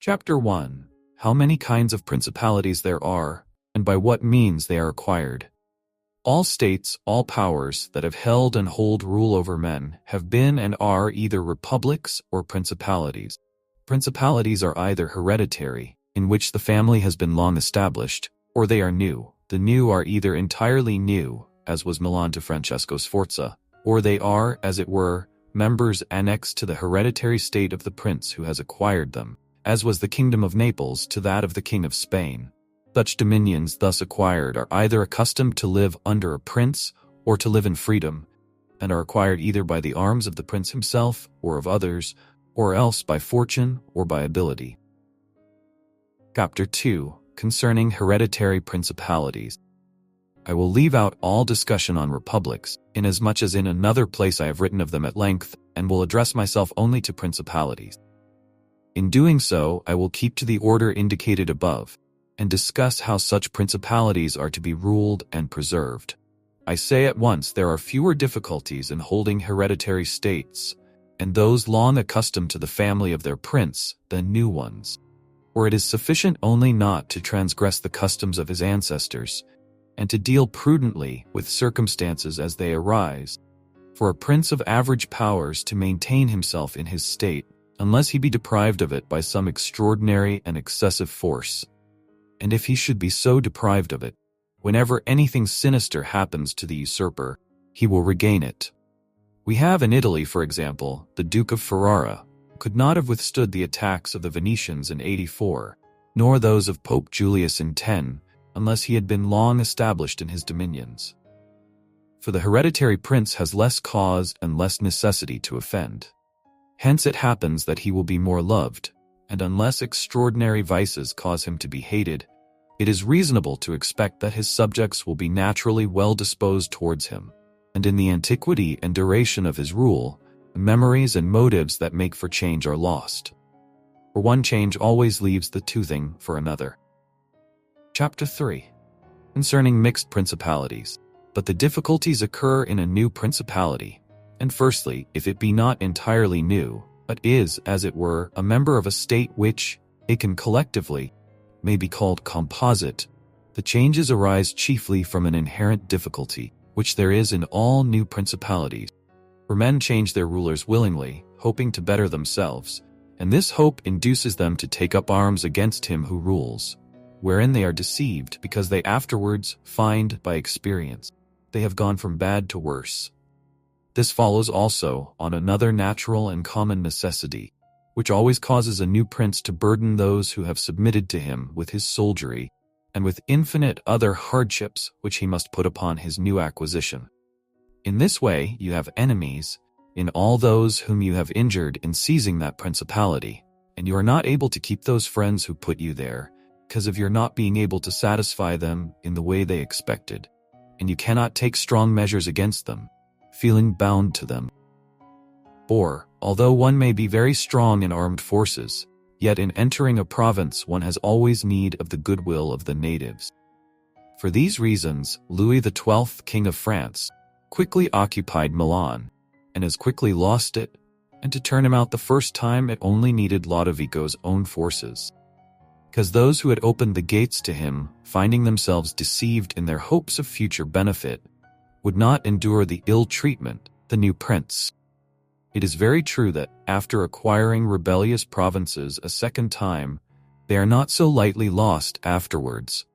Chapter 1. How many kinds of principalities there are, and by what means they are acquired. All states, all powers that have held and hold rule over men have been and are either republics or principalities. Principalities are either hereditary, in which the family has been long established, or they are new. The new are either entirely new, as was Milan to Francesco Sforza, or they are, as it were, members annexed to the hereditary state of the prince who has acquired them, as was the kingdom of Naples to that of the king of Spain. Such dominions thus acquired are either accustomed to live under a prince or to live in freedom, and are acquired either by the arms of the prince himself or of others, or else by fortune or by ability. Chapter 2. Concerning hereditary principalities. I will leave out all discussion on republics, inasmuch as in another place I have written of them at length, and will address myself only to principalities. In doing so, I will keep to the order indicated above, and discuss how such principalities are to be ruled and preserved. I say at once there are fewer difficulties in holding hereditary states, and those long accustomed to the family of their prince, than new ones. For it is sufficient only not to transgress the customs of his ancestors, and to deal prudently with circumstances as they arise. For a prince of average powers to maintain himself in his state, unless he be deprived of it by some extraordinary and excessive force. And if he should be so deprived of it, whenever anything sinister happens to the usurper, he will regain it. We have in Italy, for example, the Duke of Ferrara, who could not have withstood the attacks of the Venetians in 84, nor those of Pope Julius in 10, unless he had been long established in his dominions. For the hereditary prince has less cause and less necessity to offend. Hence it happens that he will be more loved, and unless extraordinary vices cause him to be hated, it is reasonable to expect that his subjects will be naturally well disposed towards him, and in the antiquity and duration of his rule, the memories and motives that make for change are lost. For one change always leaves the toothing for another. Chapter 3. Concerning mixed principalities. But the difficulties occur in a new principality. And firstly, if it be not entirely new, but is, as it were, a member of a state which, taken collectively, may be called composite, the changes arise chiefly from an inherent difficulty, which there is in all new principalities. For men change their rulers willingly, hoping to better themselves, and this hope induces them to take up arms against him who rules, wherein they are deceived because they afterwards find by experience they have gone from bad to worse. This follows also on another natural and common necessity, which always causes a new prince to burden those who have submitted to him with his soldiery, and with infinite other hardships which he must put upon his new acquisition. In this way you have enemies in all those whom you have injured in seizing that principality, and you are not able to keep those friends who put you there, because of your not being able to satisfy them in the way they expected, and you cannot take strong measures against them, feeling bound to them. For, although one may be very strong in armed forces, yet in entering a province one has always need of the goodwill of the natives. For these reasons, Louis XII, King of France, quickly occupied Milan, and as quickly lost it, and to turn him out the first time it only needed Lodovico's own forces. Because those who had opened the gates to him, finding themselves deceived in their hopes of future benefit, would not endure the ill treatment, the new prince. It is very true that, after acquiring rebellious provinces a second time, they are not so lightly lost afterwards,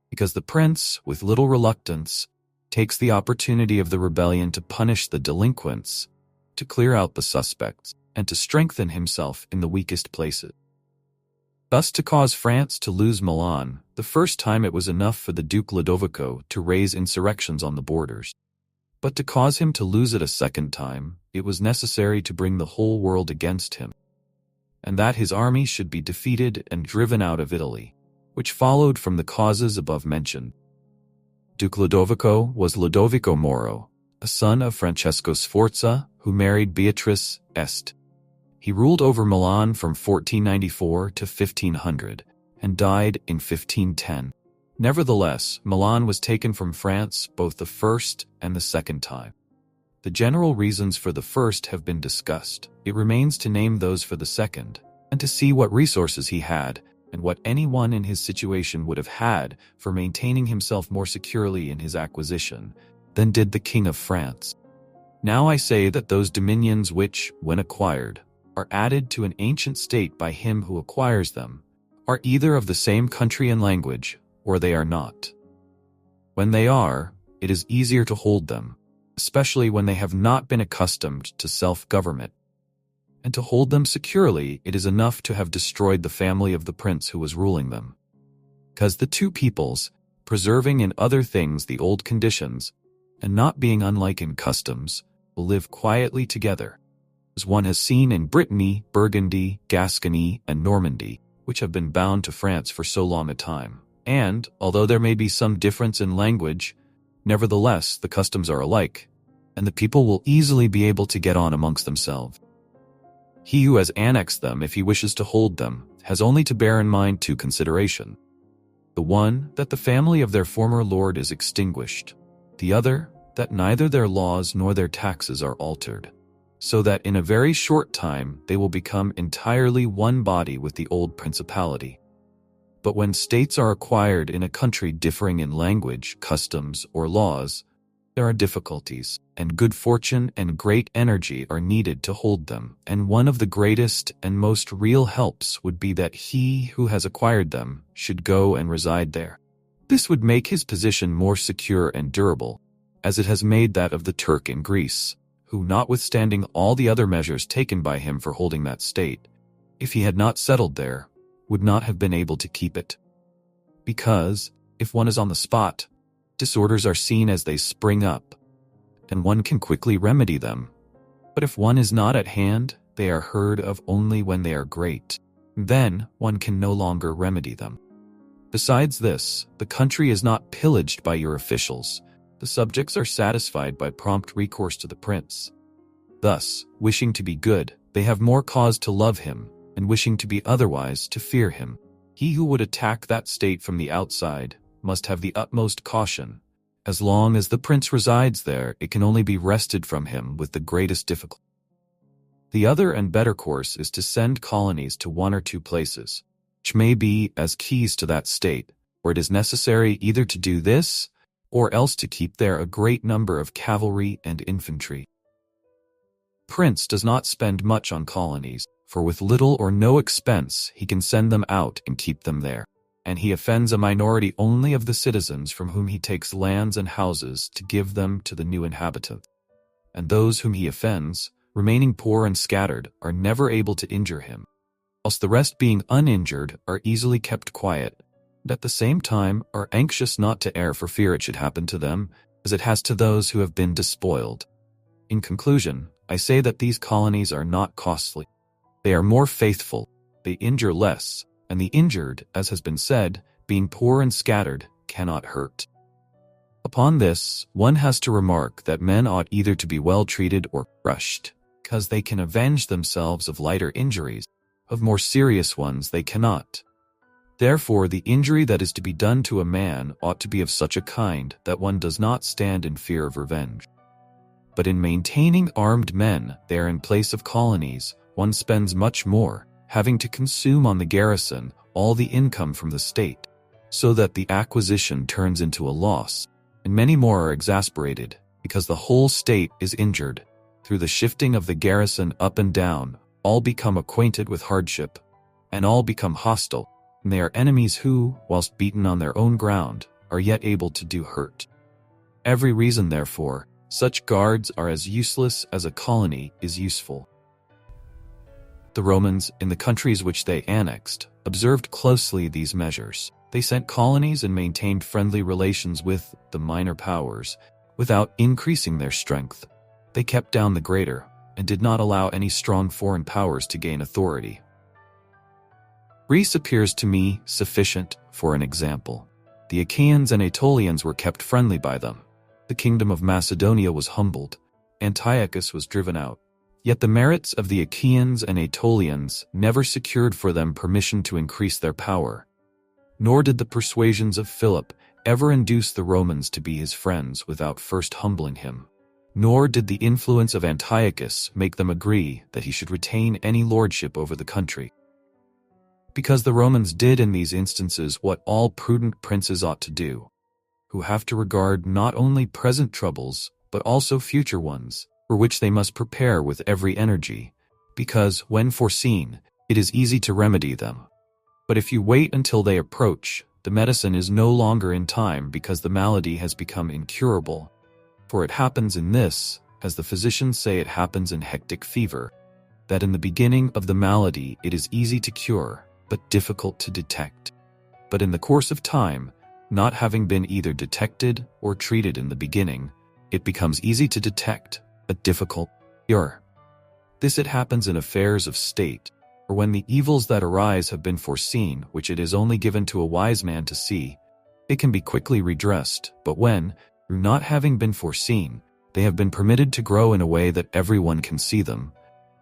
because the prince, with little reluctance, takes the opportunity of the rebellion to punish the delinquents, to clear out the suspects, and to strengthen himself in the weakest places. Thus to cause France to lose Milan, the first time it was enough for the Duke Lodovico to raise insurrections on the borders. But to cause him to lose it a second time, it was necessary to bring the whole world against him, and that his army should be defeated and driven out of Italy, which followed from the causes above mentioned. Duke Lodovico was Lodovico Moro, a son of Francesco Sforza, who married Beatrice Est. He ruled over Milan from 1494 to 1500, and died in 1510. Nevertheless, Milan was taken from France both the first and the second time. The general reasons for the first have been discussed. It remains to name those for the second, and to see what resources he had, and what anyone in his situation would have had for maintaining himself more securely in his acquisition than did the King of France. Now I say that those dominions which, when acquired, are added to an ancient state by him who acquires them, are either of the same country and language, or they are not. When they are, it is easier to hold them, especially when they have not been accustomed to self-government. And to hold them securely, it is enough to have destroyed the family of the prince who was ruling them. Because the two peoples, preserving in other things the old conditions, and not being unlike in customs, will live quietly together, as one has seen in Brittany, Burgundy, Gascony, and Normandy, which have been bound to France for so long a time. And, although there may be some difference in language, nevertheless the customs are alike, and the people will easily be able to get on amongst themselves. He who has annexed them, if he wishes to hold them, has only to bear in mind two considerations. The one, that the family of their former lord is extinguished. The other, that neither their laws nor their taxes are altered, so that in a very short time they will become entirely one body with the old principality. But when states are acquired in a country differing in language, customs, or laws, there are difficulties, and good fortune and great energy are needed to hold them, and one of the greatest and most real helps would be that he who has acquired them should go and reside there. This would make his position more secure and durable, as it has made that of the Turk in Greece, who, notwithstanding all the other measures taken by him for holding that state, if he had not settled there, would not have been able to keep it. Because, if one is on the spot, disorders are seen as they spring up, and one can quickly remedy them. But if one is not at hand, they are heard of only when they are great. Then one can no longer remedy them. Besides this, the country is not pillaged by your officials. The subjects are satisfied by prompt recourse to the prince. Thus, wishing to be good, they have more cause to love him, and wishing to be otherwise, to fear him. He who would attack that state from the outside must have the utmost caution. As long as the prince resides there, it can only be wrested from him with the greatest difficulty. The other and better course is to send colonies to one or two places, which may be as keys to that state, where it is necessary either to do this, or else to keep there a great number of cavalry and infantry. Prince does not spend much on colonies, for with little or no expense he can send them out and keep them there, and he offends a minority only of the citizens from whom he takes lands and houses to give them to the new inhabitants. And those whom he offends, remaining poor and scattered, are never able to injure him, whilst the rest being uninjured are easily kept quiet, and at the same time are anxious not to err for fear it should happen to them, as it has to those who have been despoiled. In conclusion, I say that these colonies are not costly. They are more faithful, they injure less, and the injured, as has been said, being poor and scattered, cannot hurt. Upon this, one has to remark that men ought either to be well treated or crushed, because they can avenge themselves of lighter injuries, of more serious ones they cannot. Therefore, the injury that is to be done to a man ought to be of such a kind that one does not stand in fear of revenge. But in maintaining armed men there in place of colonies, one spends much more, having to consume on the garrison all the income from the state, so that the acquisition turns into a loss, and many more are exasperated, because the whole state is injured. Through the shifting of the garrison up and down, all become acquainted with hardship, and all become hostile, and they are enemies who, whilst beaten on their own ground, are yet able to do hurt. Every reason, therefore, such guards are as useless as a colony is useful. The Romans, in the countries which they annexed, observed closely these measures. They sent colonies and maintained friendly relations with the minor powers, without increasing their strength. They kept down the greater, and did not allow any strong foreign powers to gain authority. Greece appears to me sufficient for an example. The Achaeans and Aetolians were kept friendly by them. The kingdom of Macedonia was humbled. Antiochus was driven out. Yet the merits of the Achaeans and Aetolians never secured for them permission to increase their power. Nor did the persuasions of Philip ever induce the Romans to be his friends without first humbling him. Nor did the influence of Antiochus make them agree that he should retain any lordship over the country. because the Romans did in these instances what all prudent princes ought to do, who have to regard not only present troubles, but also future ones, for which they must prepare with every energy, because, when foreseen, it is easy to remedy them. But if you wait until they approach, the medicine is no longer in time because the malady has become incurable. For it happens in this, as the physicians say it happens in hectic fever, that in the beginning of the malady it is easy to cure, but difficult to detect. But in the course of time, not having been either detected or treated in the beginning, it becomes easy to detect, but difficult to cure. This it happens in affairs of state, or when the evils that arise have been foreseen, which it is only given to a wise man to see, it can be quickly redressed, but when, through not having been foreseen, they have been permitted to grow in a way that everyone can see them,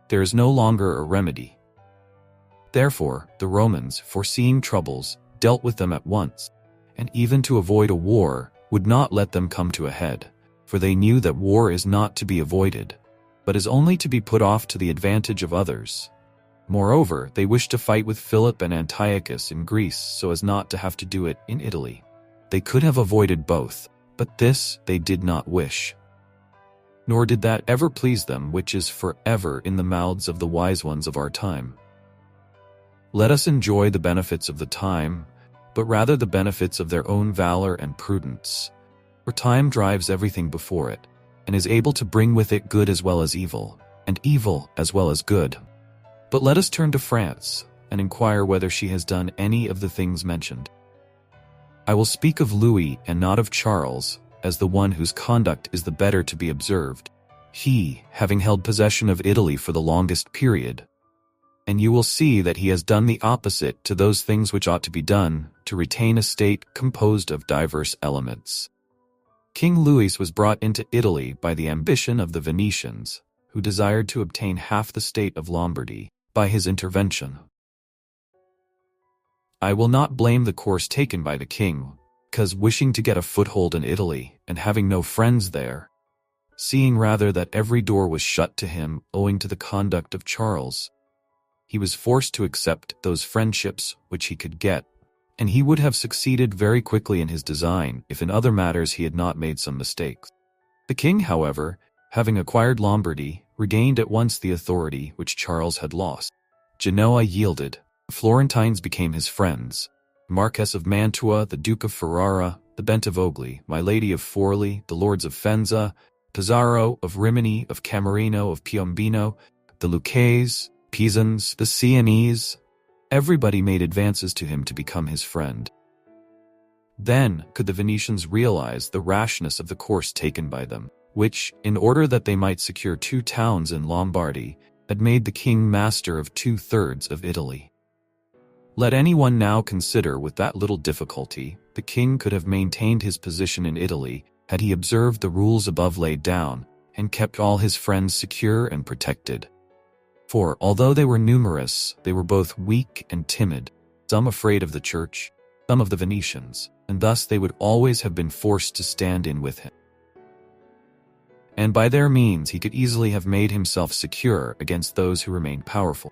there is no longer a remedy. Therefore, the Romans, foreseeing troubles, dealt with them at once, and even to avoid a war, would not let them come to a head, for they knew that war is not to be avoided, but is only to be put off to the advantage of others. Moreover, they wished to fight with Philip and Antiochus in Greece so as not to have to do it in Italy. They could have avoided both, but this they did not wish. Nor did that ever please them which is forever in the mouths of the wise ones of our time. Let us enjoy the benefits of the time, but rather the benefits of their own valor and prudence. For time drives everything before it, and is able to bring with it good as well as evil, and evil as well as good. But let us turn to France, and inquire whether she has done any of the things mentioned. I will speak of Louis and not of Charles, as the one whose conduct is the better to be observed, he having held possession of Italy for the longest period. And you will see that he has done the opposite to those things which ought to be done, to retain a state composed of diverse elements. King Louis was brought into Italy by the ambition of the Venetians, who desired to obtain half the state of Lombardy by his intervention. I will not blame the course taken by the king, because wishing to get a foothold in Italy and having no friends there, seeing rather that every door was shut to him owing to the conduct of Charles, he was forced to accept those friendships which he could get, and he would have succeeded very quickly in his design if in other matters he had not made some mistakes. The king, however, having acquired Lombardy, regained at once the authority which Charles had lost. Genoa yielded. The Florentines became his friends. Marquess of Mantua, the Duke of Ferrara, the Bentivogli, my Lady of Forli, the Lords of Fenza, Pizarro of Rimini, of Camerino, of Piombino, the Lucchese, Pisans, the Sienese, everybody made advances to him to become his friend. Then could the Venetians realize the rashness of the course taken by them, which, in order that they might secure 2 towns in Lombardy, had made the king master of 2/3 of Italy. Let anyone now consider with that little difficulty the king could have maintained his position in Italy had he observed the rules above laid down, and kept all his friends secure and protected. For, although they were numerous, they were both weak and timid, some afraid of the church, some of the Venetians, and thus they would always have been forced to stand in with him. And by their means he could easily have made himself secure against those who remained powerful.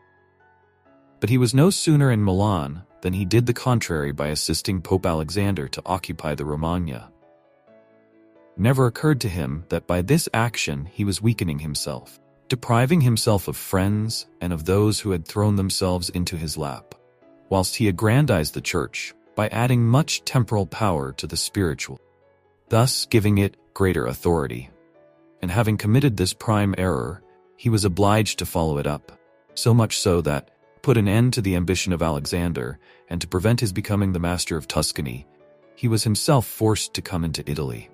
But he was no sooner in Milan than he did the contrary by assisting Pope Alexander to occupy the Romagna. It never occurred to him that by this action he was weakening himself, depriving himself of friends and of those who had thrown themselves into his lap, whilst he aggrandized the church by adding much temporal power to the spiritual, thus giving it greater authority. And having committed this prime error, he was obliged to follow it up, so much so that, put an end to the ambition of Alexander, and to prevent his becoming the master of Tuscany, he was himself forced to come into Italy.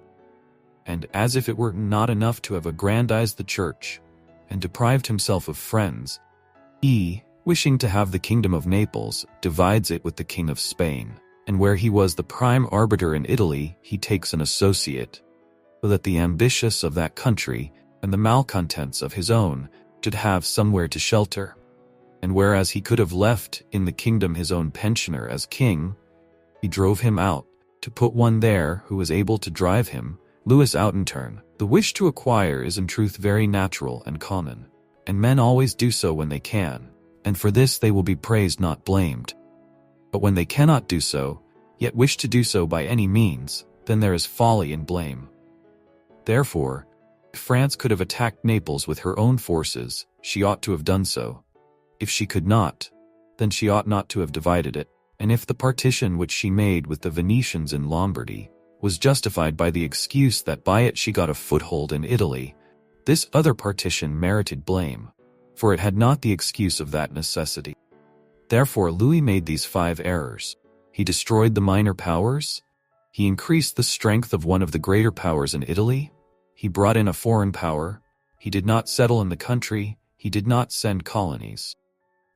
And as if it were not enough to have aggrandized the church, and deprived himself of friends, he, wishing to have the kingdom of Naples, divides it with the king of Spain, and where he was the prime arbiter in Italy, he takes an associate, so that the ambitious of that country, and the malcontents of his own, should have somewhere to shelter. And whereas he could have left in the kingdom his own pensioner as king, he drove him out, to put one there who was able to drive him, Louis out in turn. The wish to acquire is in truth very natural and common, and men always do so when they can, and for this they will be praised not blamed. But when they cannot do so, yet wish to do so by any means, then there is folly and blame. Therefore, if France could have attacked Naples with her own forces, she ought to have done so. If she could not, then she ought not to have divided it, and if the partition which she made with the Venetians in Lombardy was justified by the excuse that by it she got a foothold in Italy, this other partition merited blame, for it had not the excuse of that necessity. Therefore Louis made these 5 errors. He destroyed the minor powers. He increased the strength of one of the greater powers in Italy. He brought in a foreign power. He did not settle in the country. He did not send colonies.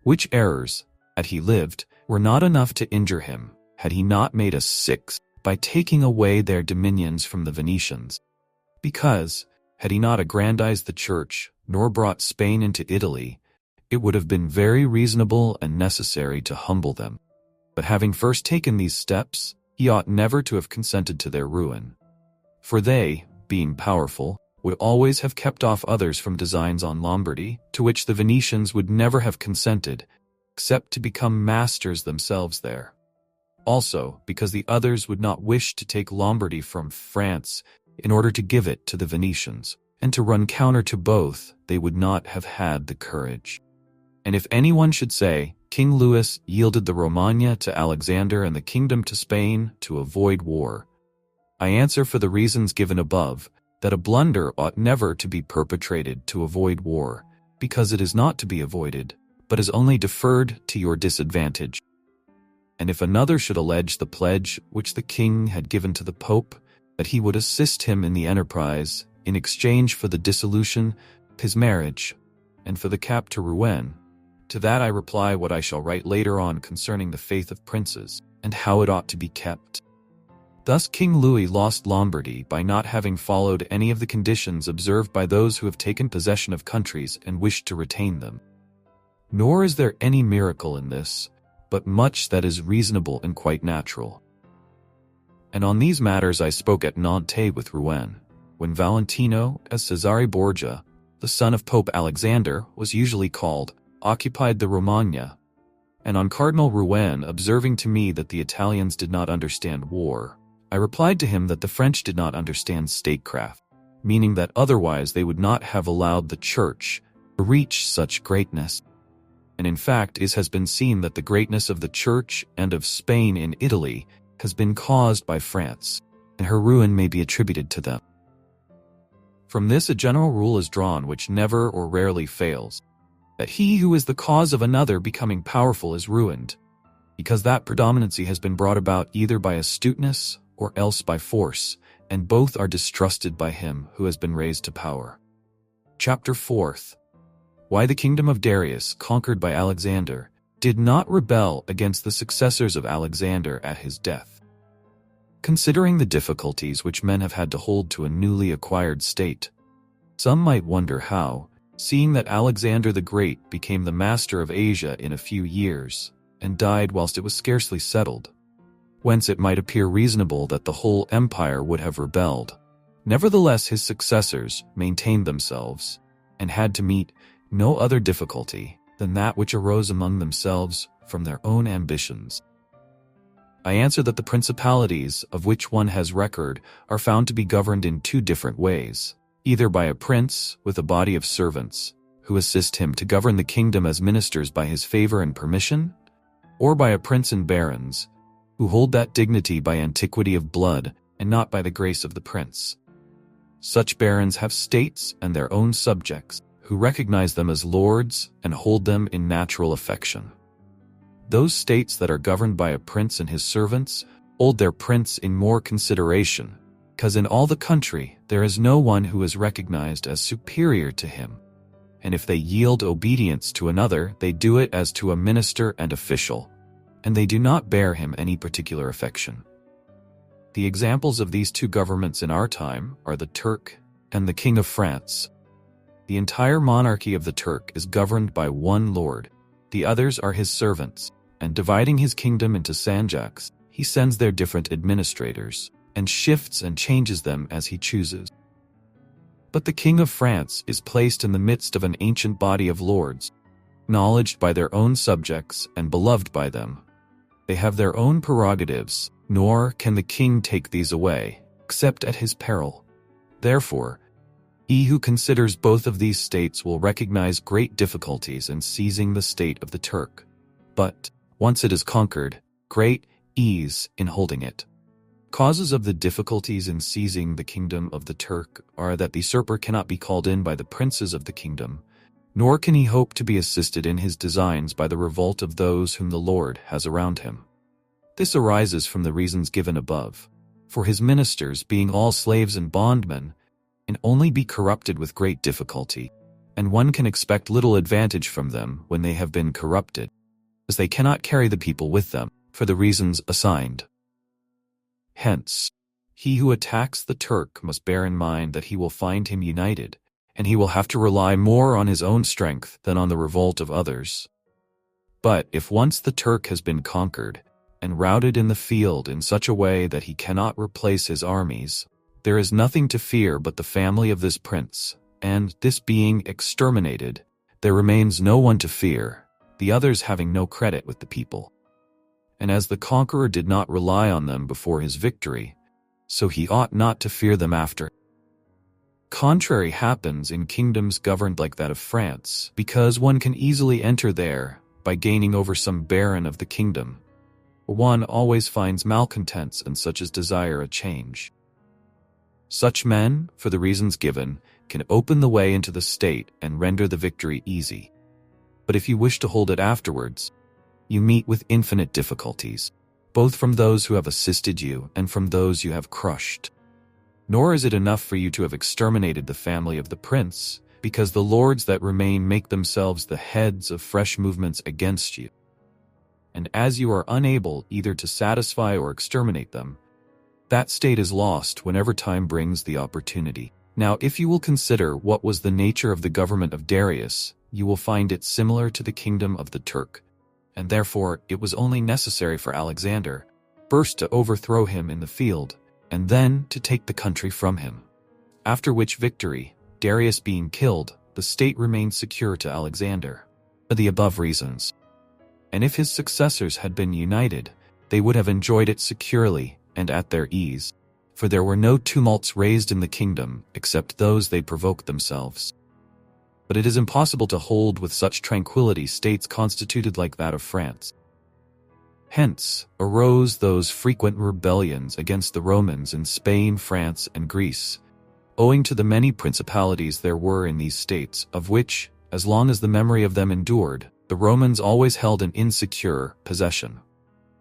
Which errors, had he lived, were not enough to injure him, had he not made a 6th by taking away their dominions from the Venetians. Because, had he not aggrandized the church, nor brought Spain into Italy, it would have been very reasonable and necessary to humble them. But having first taken these steps, he ought never to have consented to their ruin. For they, being powerful, would always have kept off others from designs on Lombardy, to which the Venetians would never have consented, except to become masters themselves there. Also, because the others would not wish to take Lombardy from France in order to give it to the Venetians, and to run counter to both, they would not have had the courage. And if anyone should say, King Louis yielded the Romagna to Alexander and the kingdom to Spain to avoid war, I answer for the reasons given above, that a blunder ought never to be perpetrated to avoid war, because it is not to be avoided, but is only deferred to your disadvantage. And if another should allege the pledge which the king had given to the Pope, that he would assist him in the enterprise, in exchange for the dissolution of his marriage, and for the cap to Rouen, to that I reply what I shall write later on concerning the faith of princes, and how it ought to be kept. Thus King Louis lost Lombardy by not having followed any of the conditions observed by those who have taken possession of countries and wished to retain them. Nor is there any miracle in this, but much that is reasonable and quite natural. And on these matters I spoke at Nantes with Rouen, when Valentino, as Cesare Borgia, the son of Pope Alexander, was usually called, occupied the Romagna, and on Cardinal Rouen observing to me that the Italians did not understand war, I replied to him that the French did not understand statecraft, meaning that otherwise they would not have allowed the Church to reach such greatness. And in fact it has been seen that the greatness of the Church and of Spain in Italy has been caused by France, and her ruin may be attributed to them. From this a general rule is drawn which never or rarely fails, that he who is the cause of another becoming powerful is ruined, because that predominancy has been brought about either by astuteness or else by force, and both are distrusted by him who has been raised to power. Chapter 4th. Why the kingdom of Darius, conquered by Alexander, did not rebel against the successors of Alexander at his death. Considering the difficulties which men have had to hold to a newly acquired state, some might wonder how, seeing that Alexander the Great became the master of Asia in a few years, and died whilst it was scarcely settled, whence it might appear reasonable that the whole empire would have rebelled. Nevertheless his successors maintained themselves, and had to meet no other difficulty than that which arose among themselves from their own ambitions. I answer that the principalities of which one has record are found to be governed in 2 different ways, either by a prince with a body of servants, who assist him to govern the kingdom as ministers by his favor and permission, or by a prince and barons, who hold that dignity by antiquity of blood and not by the grace of the prince. Such barons have states and their own subjects, who recognize them as lords and hold them in natural affection. Those states that are governed by a prince and his servants hold their prince in more consideration, because in all the country there is no one who is recognized as superior to him, and if they yield obedience to another, they do it as to a minister and official, and they do not bear him any particular affection. The examples of these 2 governments in our time are the Turk and the King of France. The entire monarchy of the Turk is governed by one lord, the others are his servants, and dividing his kingdom into sanjaks, he sends their different administrators, and shifts and changes them as he chooses. But the King of France is placed in the midst of an ancient body of lords, acknowledged by their own subjects and beloved by them, They have their own prerogatives, nor can the king take these away, except at his peril. Therefore, he who considers both of these states will recognize great difficulties in seizing the state of the Turk, but, once it is conquered, great ease in holding it. Causes of the difficulties in seizing the kingdom of the Turk are that the usurper cannot be called in by the princes of the kingdom, nor can he hope to be assisted in his designs by the revolt of those whom the Lord has around him. This arises from the reasons given above, for his ministers, being all slaves and bondmen, can only be corrupted with great difficulty, and one can expect little advantage from them when they have been corrupted, as they cannot carry the people with them, for the reasons assigned. Hence, he who attacks the Turk must bear in mind that he will find him united, and he will have to rely more on his own strength than on the revolt of others. But if once the Turk has been conquered, and routed in the field in such a way that he cannot replace his armies, there is nothing to fear but the family of this prince, and, this being exterminated, there remains no one to fear, the others having no credit with the people. And as the conqueror did not rely on them before his victory, so he ought not to fear them after. Contrary happens in kingdoms governed like that of France, because one can easily enter there by gaining over some baron of the kingdom. One always finds malcontents and such as desire a change. Such men, for the reasons given, can open the way into the state and render the victory easy. But if you wish to hold it afterwards, you meet with infinite difficulties, both from those who have assisted you and from those you have crushed. Nor is it enough for you to have exterminated the family of the prince, because the lords that remain make themselves the heads of fresh movements against you. And as you are unable either to satisfy or exterminate them, that state is lost whenever time brings the opportunity. Now, if you will consider what was the nature of the government of Darius, you will find it similar to the kingdom of the Turk, and therefore it was only necessary for Alexander first to overthrow him in the field, and then to take the country from him. After which victory, Darius being killed, the state remained secure to Alexander, for the above reasons. And if his successors had been united, they would have enjoyed it securely and at their ease, for there were no tumults raised in the kingdom except those they provoked themselves. But it is impossible to hold with such tranquility states constituted like that of France. Hence arose those frequent rebellions against the Romans in Spain, France, and Greece, owing to the many principalities there were in these states, of which, as long as the memory of them endured, the Romans always held an insecure possession.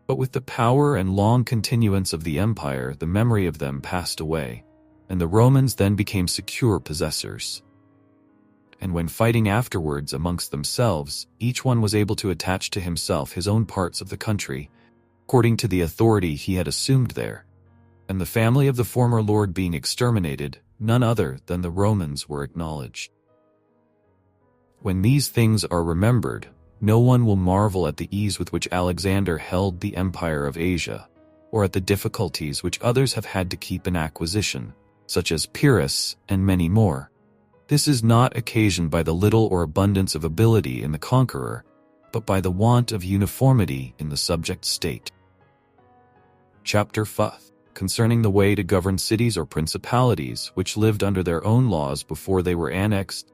But with the power and long continuance of the empire, the memory of them passed away, and the Romans then became secure possessors. And when fighting afterwards amongst themselves, each one was able to attach to himself his own parts of the country, according to the authority he had assumed there. And the family of the former lord being exterminated, none other than the Romans were acknowledged. When these things are remembered, no one will marvel at the ease with which Alexander held the empire of Asia, or at the difficulties which others have had to keep in acquisition, such as Pyrrhus and many more. This is not occasioned by the little or abundance of ability in the conqueror, but by the want of uniformity in the subject state. Chapter 5. Concerning the way to govern cities or principalities which lived under their own laws before they were annexed.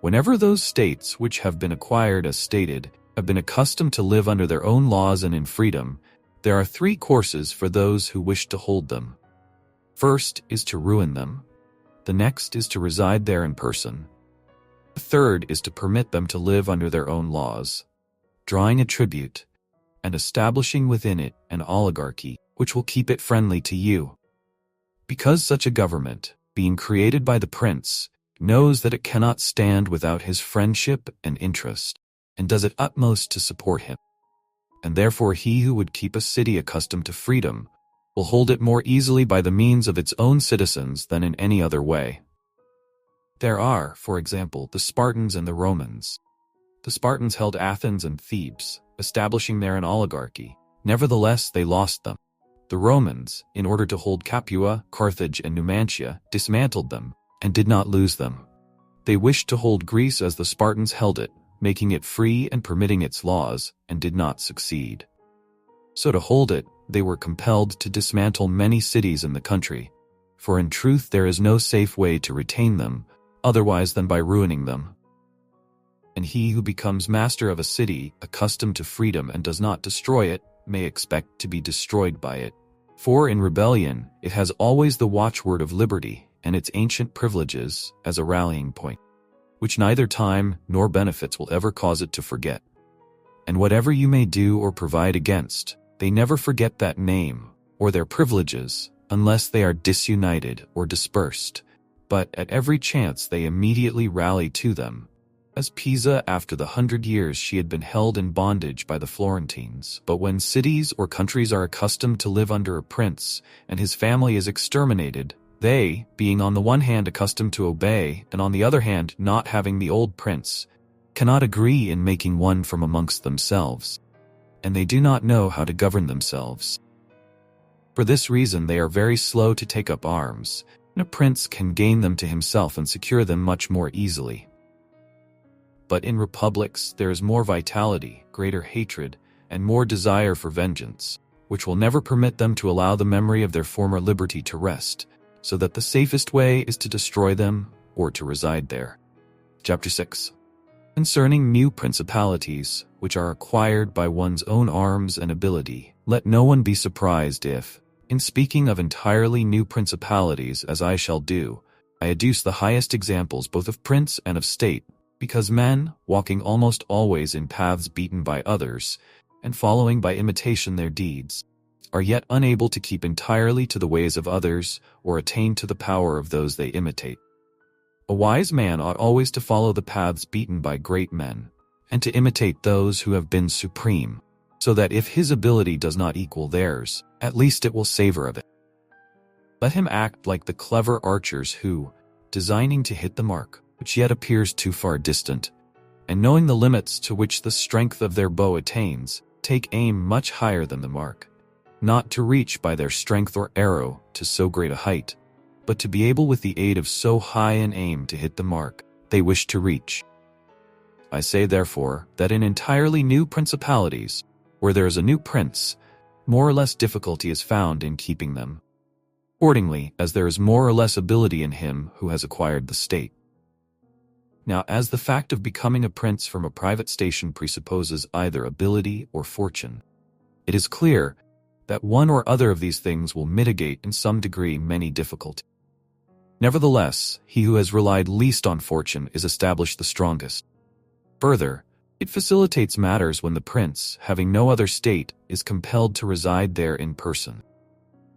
Whenever those states which have been acquired as stated have been accustomed to live under their own laws and in freedom, there are three courses for those who wish to hold them. First is to ruin them. The next is to reside there in person. The third is to permit them to live under their own laws, drawing a tribute, and establishing within it an oligarchy which will keep it friendly to you. Because such a government, being created by the prince, knows that it cannot stand without his friendship and interest, and does its utmost to support him. And therefore he who would keep a city accustomed to freedom will hold it more easily by the means of its own citizens than in any other way. There are, for example, the Spartans and the Romans. The Spartans held Athens and Thebes, establishing there an oligarchy. Nevertheless, they lost them. The Romans, in order to hold Capua, Carthage, and Numantia, dismantled them, and did not lose them. They wished to hold Greece as the Spartans held it, making it free and permitting its laws, and did not succeed. So to hold it, they were compelled to dismantle many cities in the country, for in truth there is no safe way to retain them, otherwise than by ruining them. And he who becomes master of a city, accustomed to freedom and does not destroy it, may expect to be destroyed by it. For in rebellion, it has always the watchword of liberty and its ancient privileges as a rallying point, which neither time nor benefits will ever cause it to forget. And whatever you may do or provide against, they never forget that name or their privileges unless they are disunited or dispersed, but at every chance they immediately rally to them. As Pisa after the 100 years she had been held in bondage by the Florentines. But when cities or countries are accustomed to live under a prince, and his family is exterminated, they, being on the one hand accustomed to obey, and on the other hand not having the old prince, cannot agree in making one from amongst themselves, and they do not know how to govern themselves. For this reason they are very slow to take up arms, and a prince can gain them to himself and secure them much more easily. But in republics there is more vitality, greater hatred, and more desire for vengeance, which will never permit them to allow the memory of their former liberty to rest, so that the safest way is to destroy them or to reside there. Chapter 6. Concerning new principalities, which are acquired by one's own arms and ability, let no one be surprised if, in speaking of entirely new principalities as I shall do, I adduce the highest examples both of prince and of state, because men, walking almost always in paths beaten by others, and following by imitation their deeds, are yet unable to keep entirely to the ways of others or attain to the power of those they imitate. A wise man ought always to follow the paths beaten by great men, and to imitate those who have been supreme, so that if his ability does not equal theirs, at least it will savor of it. Let him act like the clever archers who, designing to hit the mark, which yet appears too far distant, and knowing the limits to which the strength of their bow attains, take aim much higher than the mark, not to reach by their strength or arrow to so great a height, but to be able with the aid of so high an aim to hit the mark they wish to reach. I say therefore that in entirely new principalities, where there is a new prince, more or less difficulty is found in keeping them, accordingly as there is more or less ability in him who has acquired the state. Now, as the fact of becoming a prince from a private station presupposes either ability or fortune, it is clear that one or other of these things will mitigate in some degree many difficulties. Nevertheless, he who has relied least on fortune is established the strongest. Further, it facilitates matters when the prince, having no other state, is compelled to reside there in person.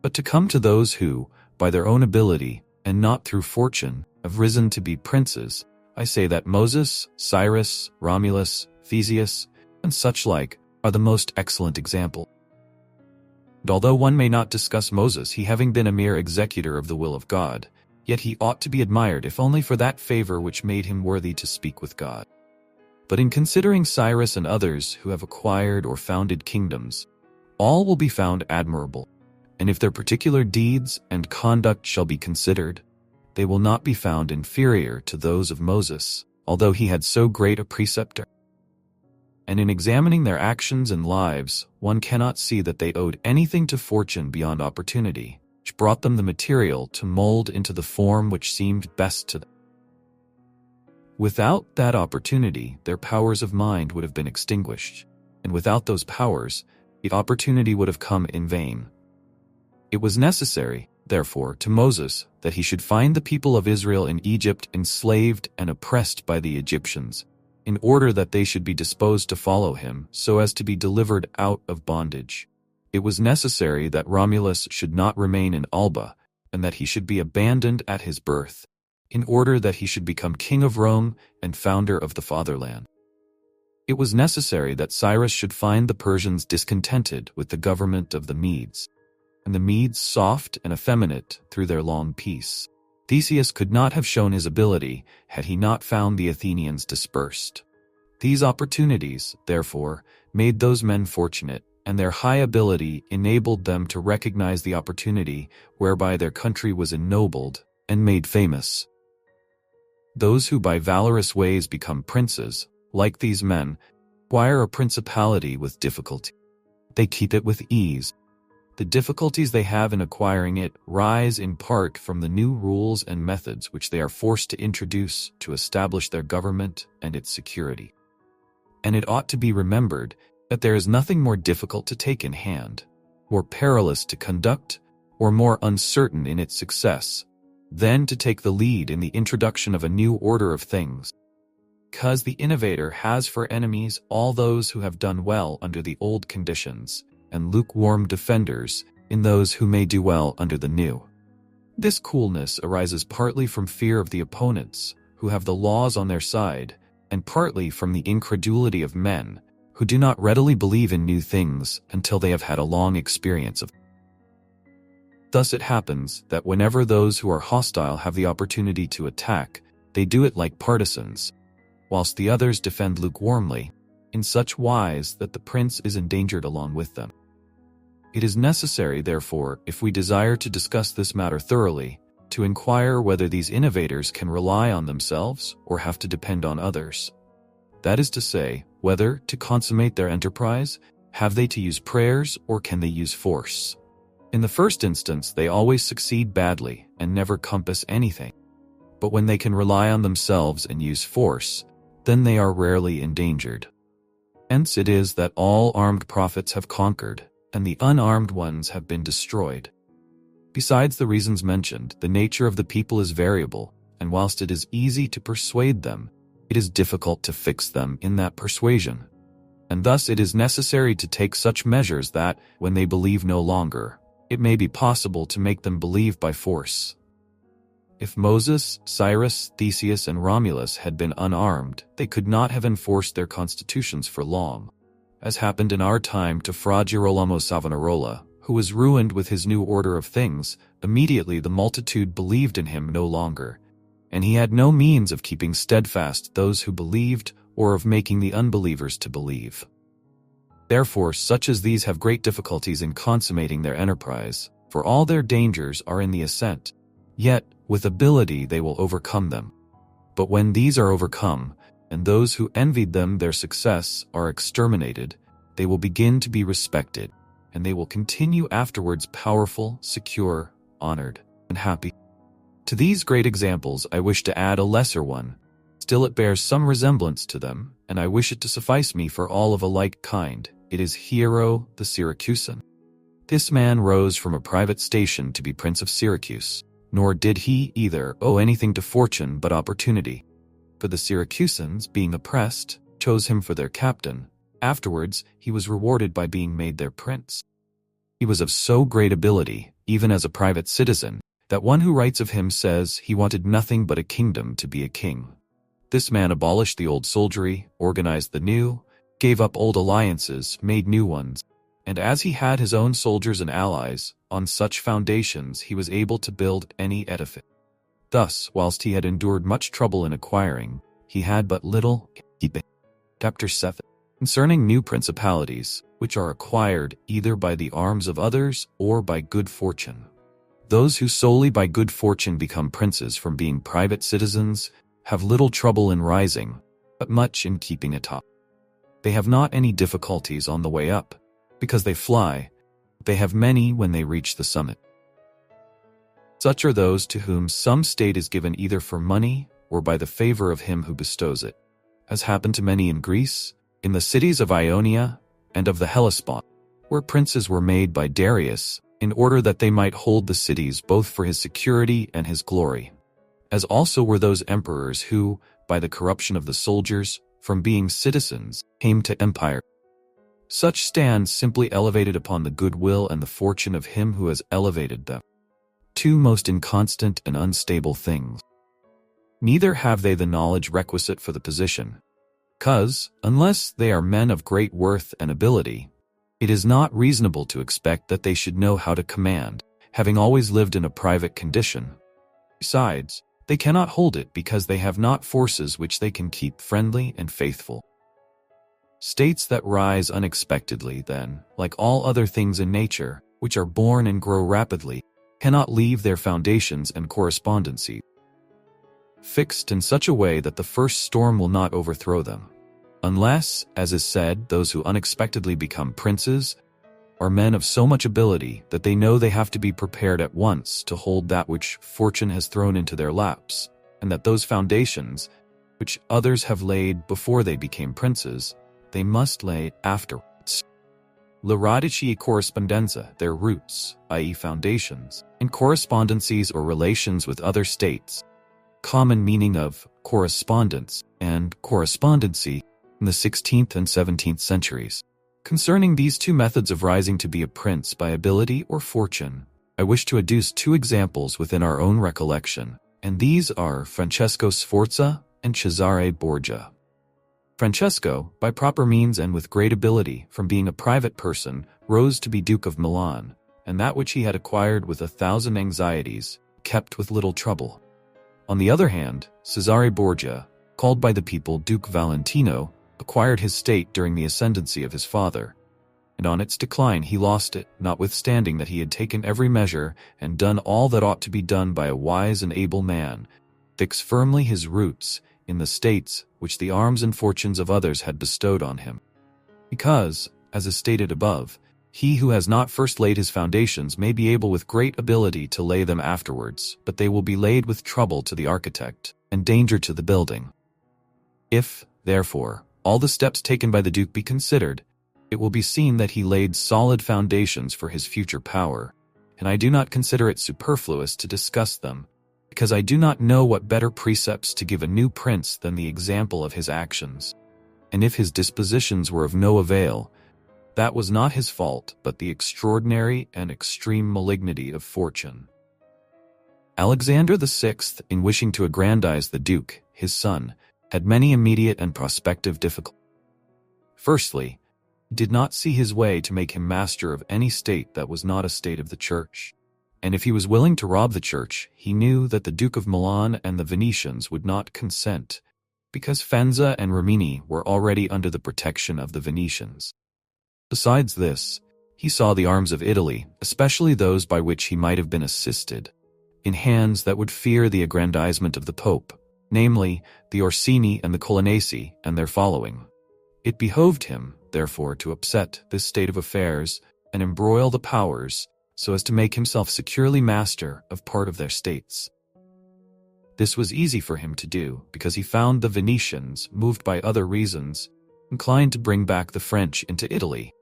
But to come to those who, by their own ability, and not through fortune, have risen to be princes, I say that Moses, Cyrus, Romulus, Theseus, and such like, are the most excellent example. And although one may not discuss Moses, he having been a mere executor of the will of God, yet he ought to be admired if only for that favor which made him worthy to speak with God. But in considering Cyrus and others who have acquired or founded kingdoms, all will be found admirable, and if their particular deeds and conduct shall be considered, they will not be found inferior to those of Moses, although he had so great a preceptor. And in examining their actions and lives, one cannot see that they owed anything to fortune beyond opportunity, which brought them the material to mold into the form which seemed best to them. Without that opportunity, their powers of mind would have been extinguished, and without those powers, the opportunity would have come in vain. It was necessary, therefore, to Moses that he should find the people of Israel in Egypt enslaved and oppressed by the Egyptians, in order that they should be disposed to follow him so as to be delivered out of bondage. It was necessary that Romulus should not remain in Alba, and that he should be abandoned at his birth, in order that he should become king of Rome and founder of the fatherland. It was necessary that Cyrus should find the Persians discontented with the government of the Medes, and the Medes soft and effeminate through their long peace. Theseus could not have shown his ability had he not found the Athenians dispersed. These opportunities, therefore, made those men fortunate, and their high ability enabled them to recognize the opportunity whereby their country was ennobled and made famous. Those who by valorous ways become princes, like these men, acquire a principality with difficulty. they keep it with ease. The difficulties they have in acquiring it rise in part from the new rules and methods which they are forced to introduce to establish their government and its security. And it ought to be remembered that there is nothing more difficult to take in hand, more perilous to conduct, or more uncertain in its success, than to take the lead in the introduction of a new order of things. Because the innovator has for enemies all those who have done well under the old conditions, and lukewarm defenders in those who may do well under the new. This coolness arises partly from fear of the opponents, who have the laws on their side, and partly from the incredulity of men, who do not readily believe in new things until they have had a long experience of them. Thus it happens that whenever those who are hostile have the opportunity to attack, they do it like partisans, whilst the others defend lukewarmly, in such wise that the prince is endangered along with them. It is necessary, therefore, if we desire to discuss this matter thoroughly, to inquire whether these innovators can rely on themselves or have to depend on others. That is to say, whether, to consummate their enterprise, have they to use prayers or can they use force. In the first instance, they always succeed badly and never compass anything. But when they can rely on themselves and use force, then they are rarely endangered. Hence it is that all armed prophets have conquered, and the unarmed ones have been destroyed. Besides the reasons mentioned, the nature of the people is variable, and whilst it is easy to persuade them, it is difficult to fix them in that persuasion. And thus it is necessary to take such measures that, when they believe no longer, it may be possible to make them believe by force. If Moses, Cyrus, Theseus, and Romulus had been unarmed, they could not have enforced their constitutions for long, as happened in our time to Fra Girolamo Savonarola, who was ruined with his new order of things. Immediately the multitude believed in him no longer, and he had no means of keeping steadfast those who believed or of making the unbelievers to believe. Therefore, such as these have great difficulties in consummating their enterprise, for all their dangers are in the ascent. Yet, with ability they will overcome them. But when these are overcome, and those who envied them their success are exterminated, they will begin to be respected, and they will continue afterwards powerful, secure, honored, and happy. To these great examples I wish to add a lesser one. Still it bears some resemblance to them, and I wish it to suffice me for all of a like kind. It is Hiero the Syracusan. This man rose from a private station to be Prince of Syracuse, nor did he either owe anything to fortune but opportunity. For the Syracusans, being oppressed, chose him for their captain. Afterwards, he was rewarded by being made their prince. He was of so great ability, even as a private citizen, that one who writes of him says he wanted nothing but a kingdom to be a king. This man abolished the old soldiery, organized the new, gave up old alliances, made new ones, and as he had his own soldiers and allies, on such foundations he was able to build any edifice. Thus, whilst he had endured much trouble in acquiring, he had but little keeping. Chapter 7. Concerning new principalities, which are acquired either by the arms of others or by good fortune. Those who solely by good fortune become princes from being private citizens have little trouble in rising, but much in keeping atop. They have not any difficulties on the way up, because they fly. They have many when they reach the summit. Such are those to whom some state is given either for money or by the favor of him who bestows it, as happened to many in Greece, in the cities of Ionia and of the Hellespont, where princes were made by Darius, in order that they might hold the cities both for his security and his glory, as also were those emperors who, by the corruption of the soldiers, from being citizens, came to empire. Such stand simply elevated upon the goodwill and the fortune of him who has elevated them. Two most inconstant and unstable things. Neither have they the knowledge requisite for the position, because, unless they are men of great worth and ability, it is not reasonable to expect that they should know how to command, having always lived in a private condition. Besides, they cannot hold it because they have not forces which they can keep friendly and faithful. States that rise unexpectedly, then, like all other things in nature, which are born and grow rapidly, cannot leave their foundations and correspondency fixed in such a way that the first storm will not overthrow them. Unless, as is said, those who unexpectedly become princes are men of so much ability that they know they have to be prepared at once to hold that which fortune has thrown into their laps, and that those foundations, which others have laid before they became princes, they must lay afterwards. Le radici e corrispondenza, their roots, i.e. foundations, in correspondencies or relations with other states, common meaning of correspondence and correspondency in the 16th and 17th centuries. Concerning these two methods of rising to be a prince by ability or fortune, I wish to adduce two examples within our own recollection, and these are Francesco Sforza and Cesare Borgia. Francesco, by proper means and with great ability, from being a private person, rose to be Duke of Milan, and that which he had acquired with 1,000 anxieties, kept with little trouble. On the other hand, Cesare Borgia, called by the people Duke Valentino, acquired his state during the ascendancy of his father, and on its decline he lost it, notwithstanding that he had taken every measure and done all that ought to be done by a wise and able man, fix firmly his roots in the states which the arms and fortunes of others had bestowed on him. Because, as is stated above, he who has not first laid his foundations may be able with great ability to lay them afterwards, but they will be laid with trouble to the architect, and danger to the building. If, therefore, all the steps taken by the Duke be considered, it will be seen that he laid solid foundations for his future power, and I do not consider it superfluous to discuss them, because I do not know what better precepts to give a new prince than the example of his actions. And if his dispositions were of no avail, that was not his fault, but the extraordinary and extreme malignity of fortune. Alexander VI, in wishing to aggrandize the Duke, his son, had many immediate and prospective difficulties. Firstly, he did not see his way to make him master of any state that was not a state of the Church. And if he was willing to rob the Church, he knew that the Duke of Milan and the Venetians would not consent, because Faenza and Rimini were already under the protection of the Venetians. Besides this, he saw the arms of Italy, especially those by which he might have been assisted, in hands that would fear the aggrandizement of the Pope, namely, the Orsini and the Colonnesi and their following. It behoved him, therefore, to upset this state of affairs and embroil the powers so as to make himself securely master of part of their states. This was easy for him to do, because he found the Venetians, moved by other reasons, inclined to bring back the French into Italy.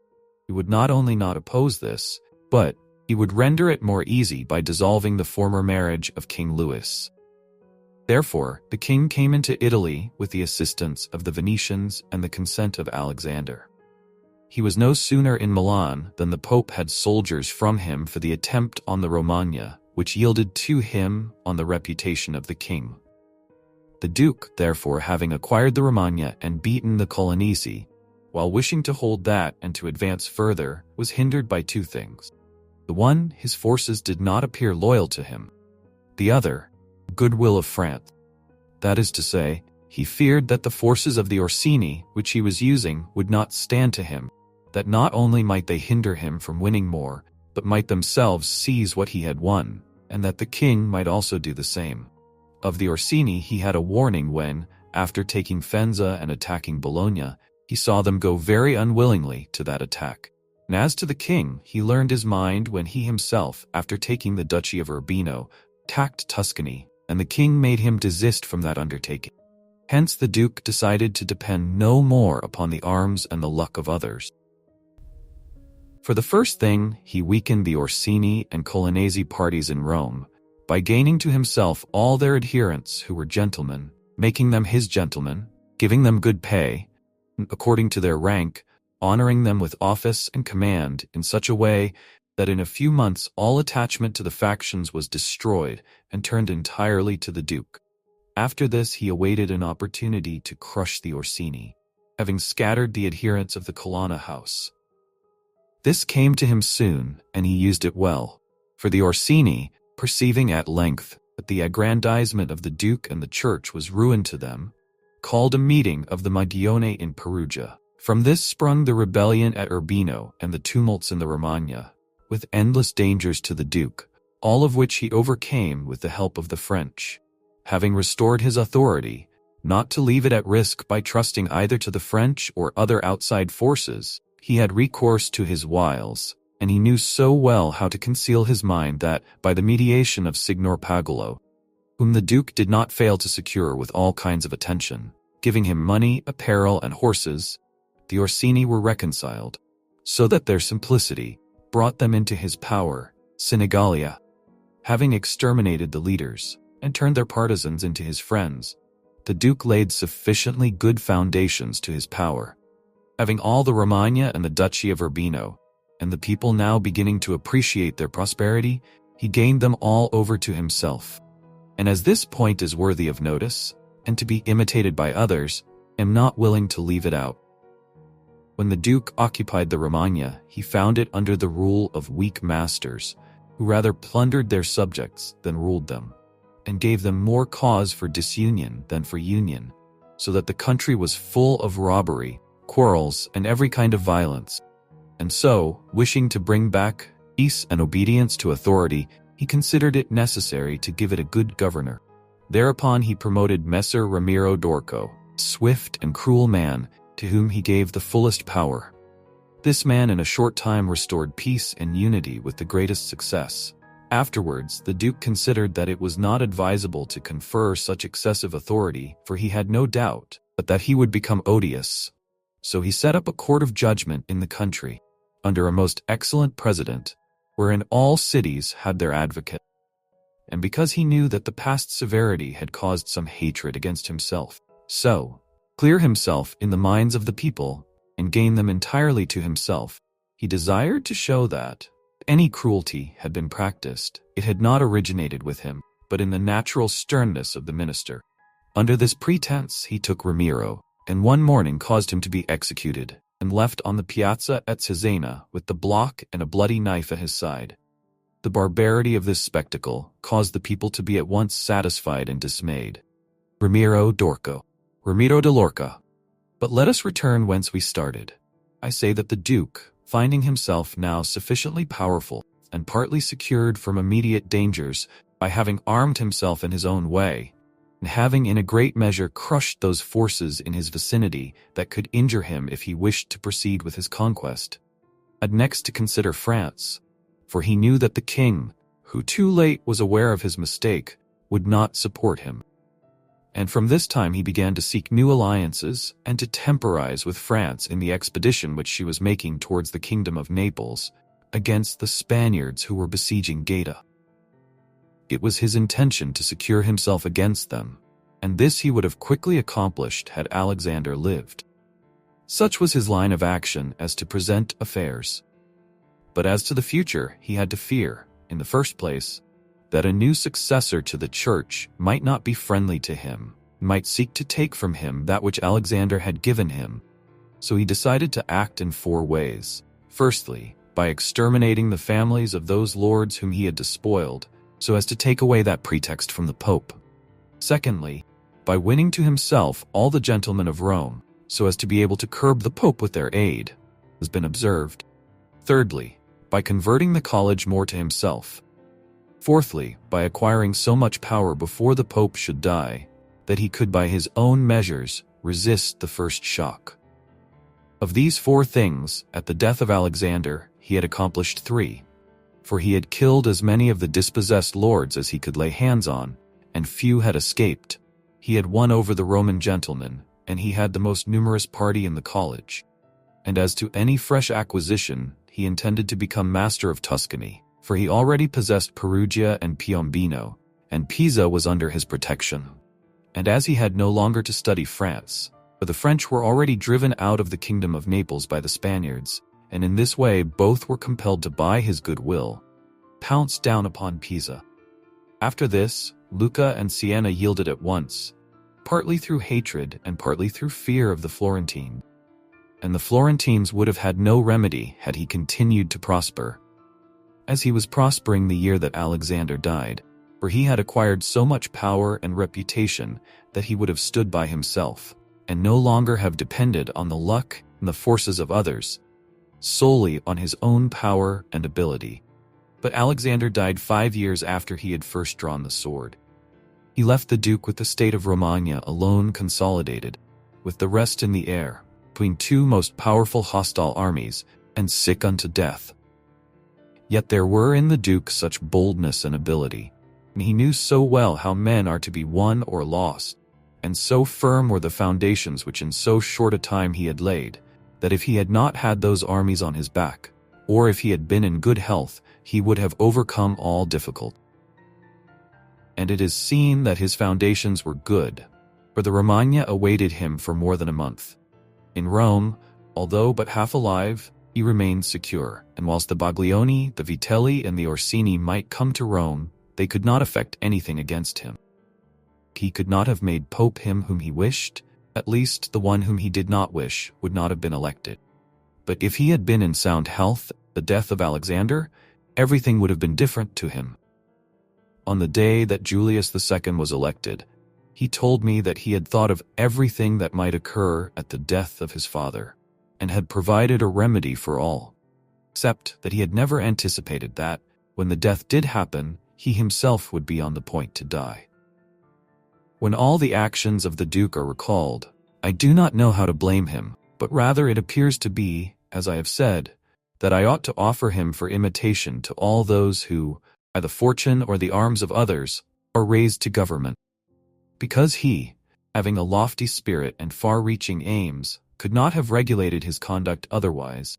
He would not only not oppose this, but he would render it more easy by dissolving the former marriage of King Louis. Therefore, the king came into Italy with the assistance of the Venetians and the consent of Alexander. He was no sooner in Milan than the Pope had soldiers from him for the attempt on the Romagna, which yielded to him on the reputation of the king. The Duke, therefore, having acquired the Romagna and beaten the Colonnesi, while wishing to hold that and to advance further, was hindered by two things. The one, his forces did not appear loyal to him. The other, goodwill of France. That is to say, he feared that the forces of the Orsini, which he was using, would not stand to him, that not only might they hinder him from winning more, but might themselves seize what he had won, and that the king might also do the same. Of the Orsini he had a warning when, after taking Faenza and attacking Bologna, he saw them go very unwillingly to that attack. And as to the king, he learned his mind when he himself, after taking the Duchy of Urbino, attacked Tuscany, and the king made him desist from that undertaking. Hence the Duke decided to depend no more upon the arms and the luck of others. For the first thing, he weakened the Orsini and Colonnesi parties in Rome, by gaining to himself all their adherents who were gentlemen, making them his gentlemen, giving them good pay, according to their rank, honoring them with office and command in such a way that in a few months all attachment to the factions was destroyed and turned entirely to the Duke. After this he awaited an opportunity to crush the Orsini, having scattered the adherents of the Colonna house. This came to him soon, and he used it well, for the Orsini, perceiving at length that the aggrandizement of the Duke and the Church was ruin to them, called a meeting of the Magione in Perugia. From this sprung the rebellion at Urbino and the tumults in the Romagna, with endless dangers to the Duke, all of which he overcame with the help of the French, having restored his authority, not to leave it at risk by trusting either to the French or other outside forces. He had recourse to his wiles, and he knew so well how to conceal his mind that, by the mediation of Signor Pagolo, whom the Duke did not fail to secure with all kinds of attention, giving him money, apparel, and horses, the Orsini were reconciled, so that their simplicity brought them into his power, Sinigalia. Having exterminated the leaders and turned their partisans into his friends, the Duke laid sufficiently good foundations to his power. Having all the Romagna and the Duchy of Urbino, and the people now beginning to appreciate their prosperity, he gained them all over to himself. And as this point is worthy of notice, and to be imitated by others, am not willing to leave it out. When the Duke occupied the Romagna, he found it under the rule of weak masters, who rather plundered their subjects than ruled them, and gave them more cause for disunion than for union, so that the country was full of robbery, quarrels, and every kind of violence. And so, wishing to bring back peace and obedience to authority, he considered it necessary to give it a good governor. Thereupon he promoted Messer Ramiro d'Orco, swift and cruel man, to whom he gave the fullest power. This man in a short time restored peace and unity with the greatest success. Afterwards, the Duke considered that it was not advisable to confer such excessive authority, for he had no doubt but that he would become odious. So he set up a court of judgment in the country, under a most excellent president, wherein all cities had their advocate. And because he knew that the past severity had caused some hatred against himself, so, clear himself in the minds of the people, and gain them entirely to himself, he desired to show that, if any cruelty had been practiced, it had not originated with him, but in the natural sternness of the minister. Under this pretense he took Ramiro, and one morning caused him to be executed, and left on the piazza at Cesena with the block and a bloody knife at his side. The barbarity of this spectacle caused the people to be at once satisfied and dismayed. Ramiro de Lorca. But let us return whence we started. I say that the Duke, finding himself now sufficiently powerful, and partly secured from immediate dangers by having armed himself in his own way, and having in a great measure crushed those forces in his vicinity that could injure him if he wished to proceed with his conquest, had next to consider France, for he knew that the king, who too late was aware of his mistake, would not support him. And from this time he began to seek new alliances and to temporize with France in the expedition which she was making towards the kingdom of Naples, against the Spaniards who were besieging Gaeta. It was his intention to secure himself against them, and this he would have quickly accomplished had Alexander lived. Such was his line of action as to present affairs. But as to the future, he had to fear, in the first place, that a new successor to the church might not be friendly to him, might seek to take from him that which Alexander had given him. So he decided to act in 4 ways. Firstly, by exterminating the families of those lords whom he had despoiled, so as to take away that pretext from the Pope. Secondly, by winning to himself all the gentlemen of Rome, so as to be able to curb the Pope with their aid, has been observed. Thirdly, by converting the college more to himself. Fourthly, by acquiring so much power before the Pope should die, that he could by his own measures resist the first shock. Of these 4 things, at the death of Alexander, he had accomplished 3, for he had killed as many of the dispossessed lords as he could lay hands on, and few had escaped. He had won over the Roman gentlemen, and he had the most numerous party in the college. And as to any fresh acquisition, he intended to become master of Tuscany, for he already possessed Perugia and Piombino, and Pisa was under his protection. And as he had no longer to study France, for the French were already driven out of the kingdom of Naples by the Spaniards, and in this way both were compelled to buy his goodwill, pounced down upon Pisa. After this, Lucca and Siena yielded at once, partly through hatred and partly through fear of the Florentine. And the Florentines would have had no remedy had he continued to prosper, as he was prospering the year that Alexander died, for he had acquired so much power and reputation that he would have stood by himself, and no longer have depended on the luck and the forces of others, solely on his own power and ability. But Alexander died 5 years after he had first drawn the sword. He left the Duke with the state of Romagna alone consolidated, with the rest in the air, between 2 most powerful hostile armies, and sick unto death. Yet there were in the Duke such boldness and ability, and he knew so well how men are to be won or lost, and so firm were the foundations which in so short a time he had laid, that if he had not had those armies on his back, or if he had been in good health, he would have overcome all difficulty. And it is seen that his foundations were good, for the Romagna awaited him for more than a month. In Rome, although but half alive, he remained secure, and whilst the Baglioni, the Vitelli, and the Orsini might come to Rome, they could not effect anything against him. He could not have made Pope him whom he wished, at least the one whom he did not wish would not have been elected. But if he had been in sound health at the death of Alexander, everything would have been different to him. On the day that Julius II was elected, he told me that he had thought of everything that might occur at the death of his father, and had provided a remedy for all, except that he had never anticipated that, when the death did happen, he himself would be on the point to die. When all the actions of the Duke are recalled, I do not know how to blame him, but rather it appears to be, as I have said, that I ought to offer him for imitation to all those who, by the fortune or the arms of others, are raised to government. Because he, having a lofty spirit and far-reaching aims, could not have regulated his conduct otherwise,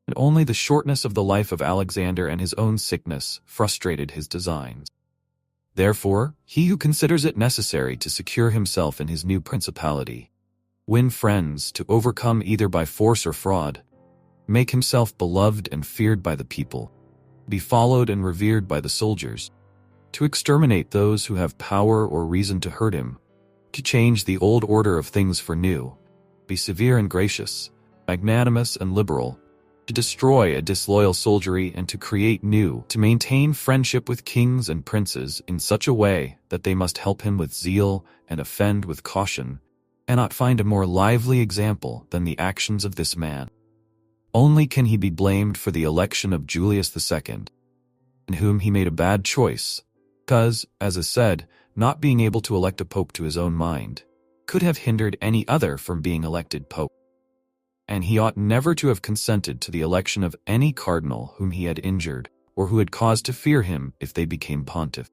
and only the shortness of the life of Alexander and his own sickness frustrated his designs. Therefore, he who considers it necessary to secure himself in his new principality, win friends to overcome either by force or fraud, make himself beloved and feared by the people, be followed and revered by the soldiers, to exterminate those who have power or reason to hurt him, to change the old order of things for new, be severe and gracious, magnanimous and liberal, to destroy a disloyal soldiery and to create new, to maintain friendship with kings and princes in such a way that they must help him with zeal and offend with caution, cannot find a more lively example than the actions of this man. Only can he be blamed for the election of Julius II, in whom he made a bad choice, because, as is said, not being able to elect a pope to his own mind, could have hindered any other from being elected pope. And he ought never to have consented to the election of any cardinal whom he had injured, or who had cause to fear him if they became pontiff.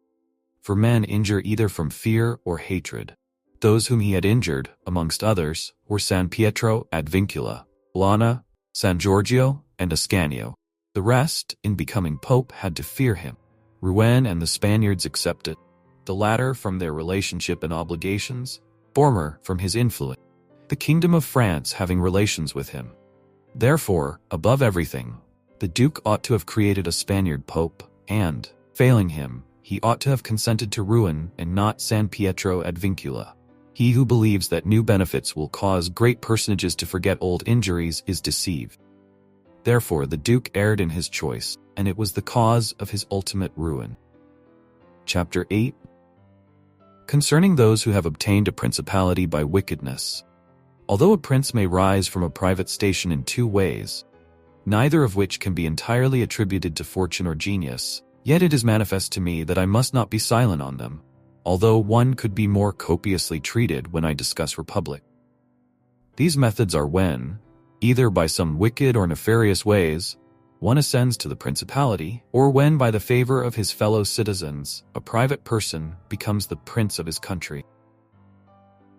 For men injure either from fear or hatred. Those whom he had injured, amongst others, were San Pietro ad Vincula, Lana, San Giorgio, and Ascanio. The rest, in becoming pope, had to fear him. Rouen and the Spaniards excepted, the latter from their relationship and obligations, former from his influence, the kingdom of France having relations with him. Therefore, above everything, the Duke ought to have created a Spaniard pope, and, failing him, he ought to have consented to Rouen and not San Pietro ad Vincula. He who believes that new benefits will cause great personages to forget old injuries is deceived. Therefore the Duke erred in his choice, and it was the cause of his ultimate ruin. Chapter 8. Concerning those who have obtained a principality by wickedness. Although a prince may rise from a private station in two ways, neither of which can be entirely attributed to fortune or genius, yet it is manifest to me that I must not be silent on them, although one could be more copiously treated when I discuss republic. These methods are when, either by some wicked or nefarious ways, one ascends to the principality, or when by the favor of his fellow citizens, a private person becomes the prince of his country.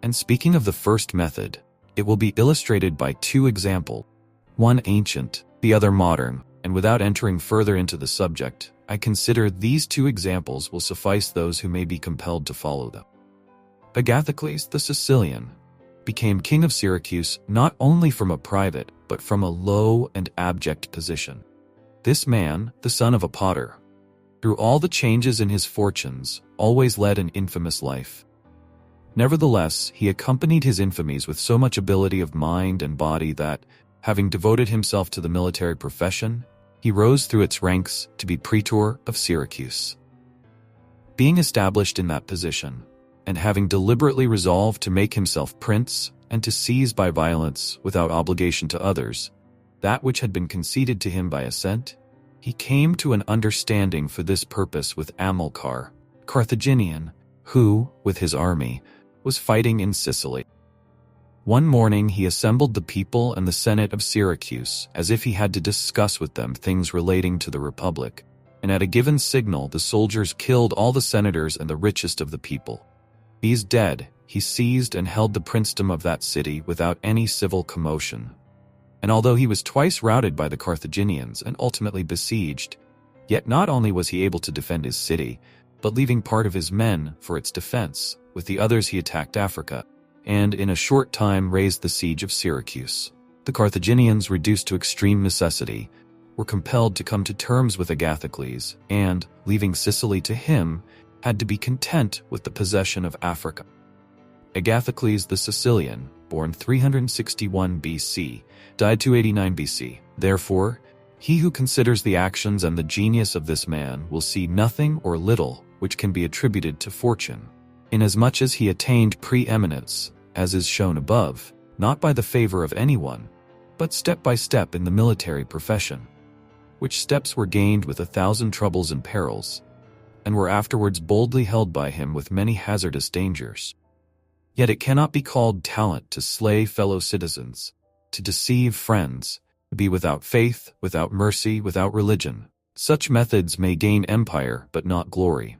And speaking of the first method, it will be illustrated by two examples, one ancient, the other modern, and without entering further into the subject, I consider these two examples will suffice those who may be compelled to follow them. Agathocles the Sicilian became king of Syracuse not only from a private, but from a low and abject position. This man, the son of a potter, through all the changes in his fortunes, always led an infamous life. Nevertheless, he accompanied his infamies with so much ability of mind and body that, having devoted himself to the military profession, he rose through its ranks to be praetor of Syracuse. Being established in that position, and having deliberately resolved to make himself prince and to seize by violence, without obligation to others, that which had been conceded to him by assent, he came to an understanding for this purpose with Amilcar, Carthaginian, who, with his army, was fighting in Sicily. One morning he assembled the people and the Senate of Syracuse as if he had to discuss with them things relating to the Republic, and at a given signal the soldiers killed all the senators and the richest of the people. These dead, he seized and held the princedom of that city without any civil commotion. And although he was twice routed by the Carthaginians and ultimately besieged, yet not only was he able to defend his city, but leaving part of his men for its defense, with the others he attacked Africa, and in a short time raised the siege of Syracuse. The Carthaginians, reduced to extreme necessity, were compelled to come to terms with Agathocles, and, leaving Sicily to him, had to be content with the possession of Africa. Agathocles the Sicilian, born 361 BC, died 289 BC. Therefore, he who considers the actions and the genius of this man will see nothing or little which can be attributed to fortune, inasmuch as he attained preeminence, as is shown above, not by the favor of anyone, but step by step in the military profession, which steps were gained with 1,000 troubles and perils, and were afterwards boldly held by him with many hazardous dangers. Yet it cannot be called talent to slay fellow citizens, to deceive friends, to be without faith, without mercy, without religion. Such methods may gain empire, but not glory.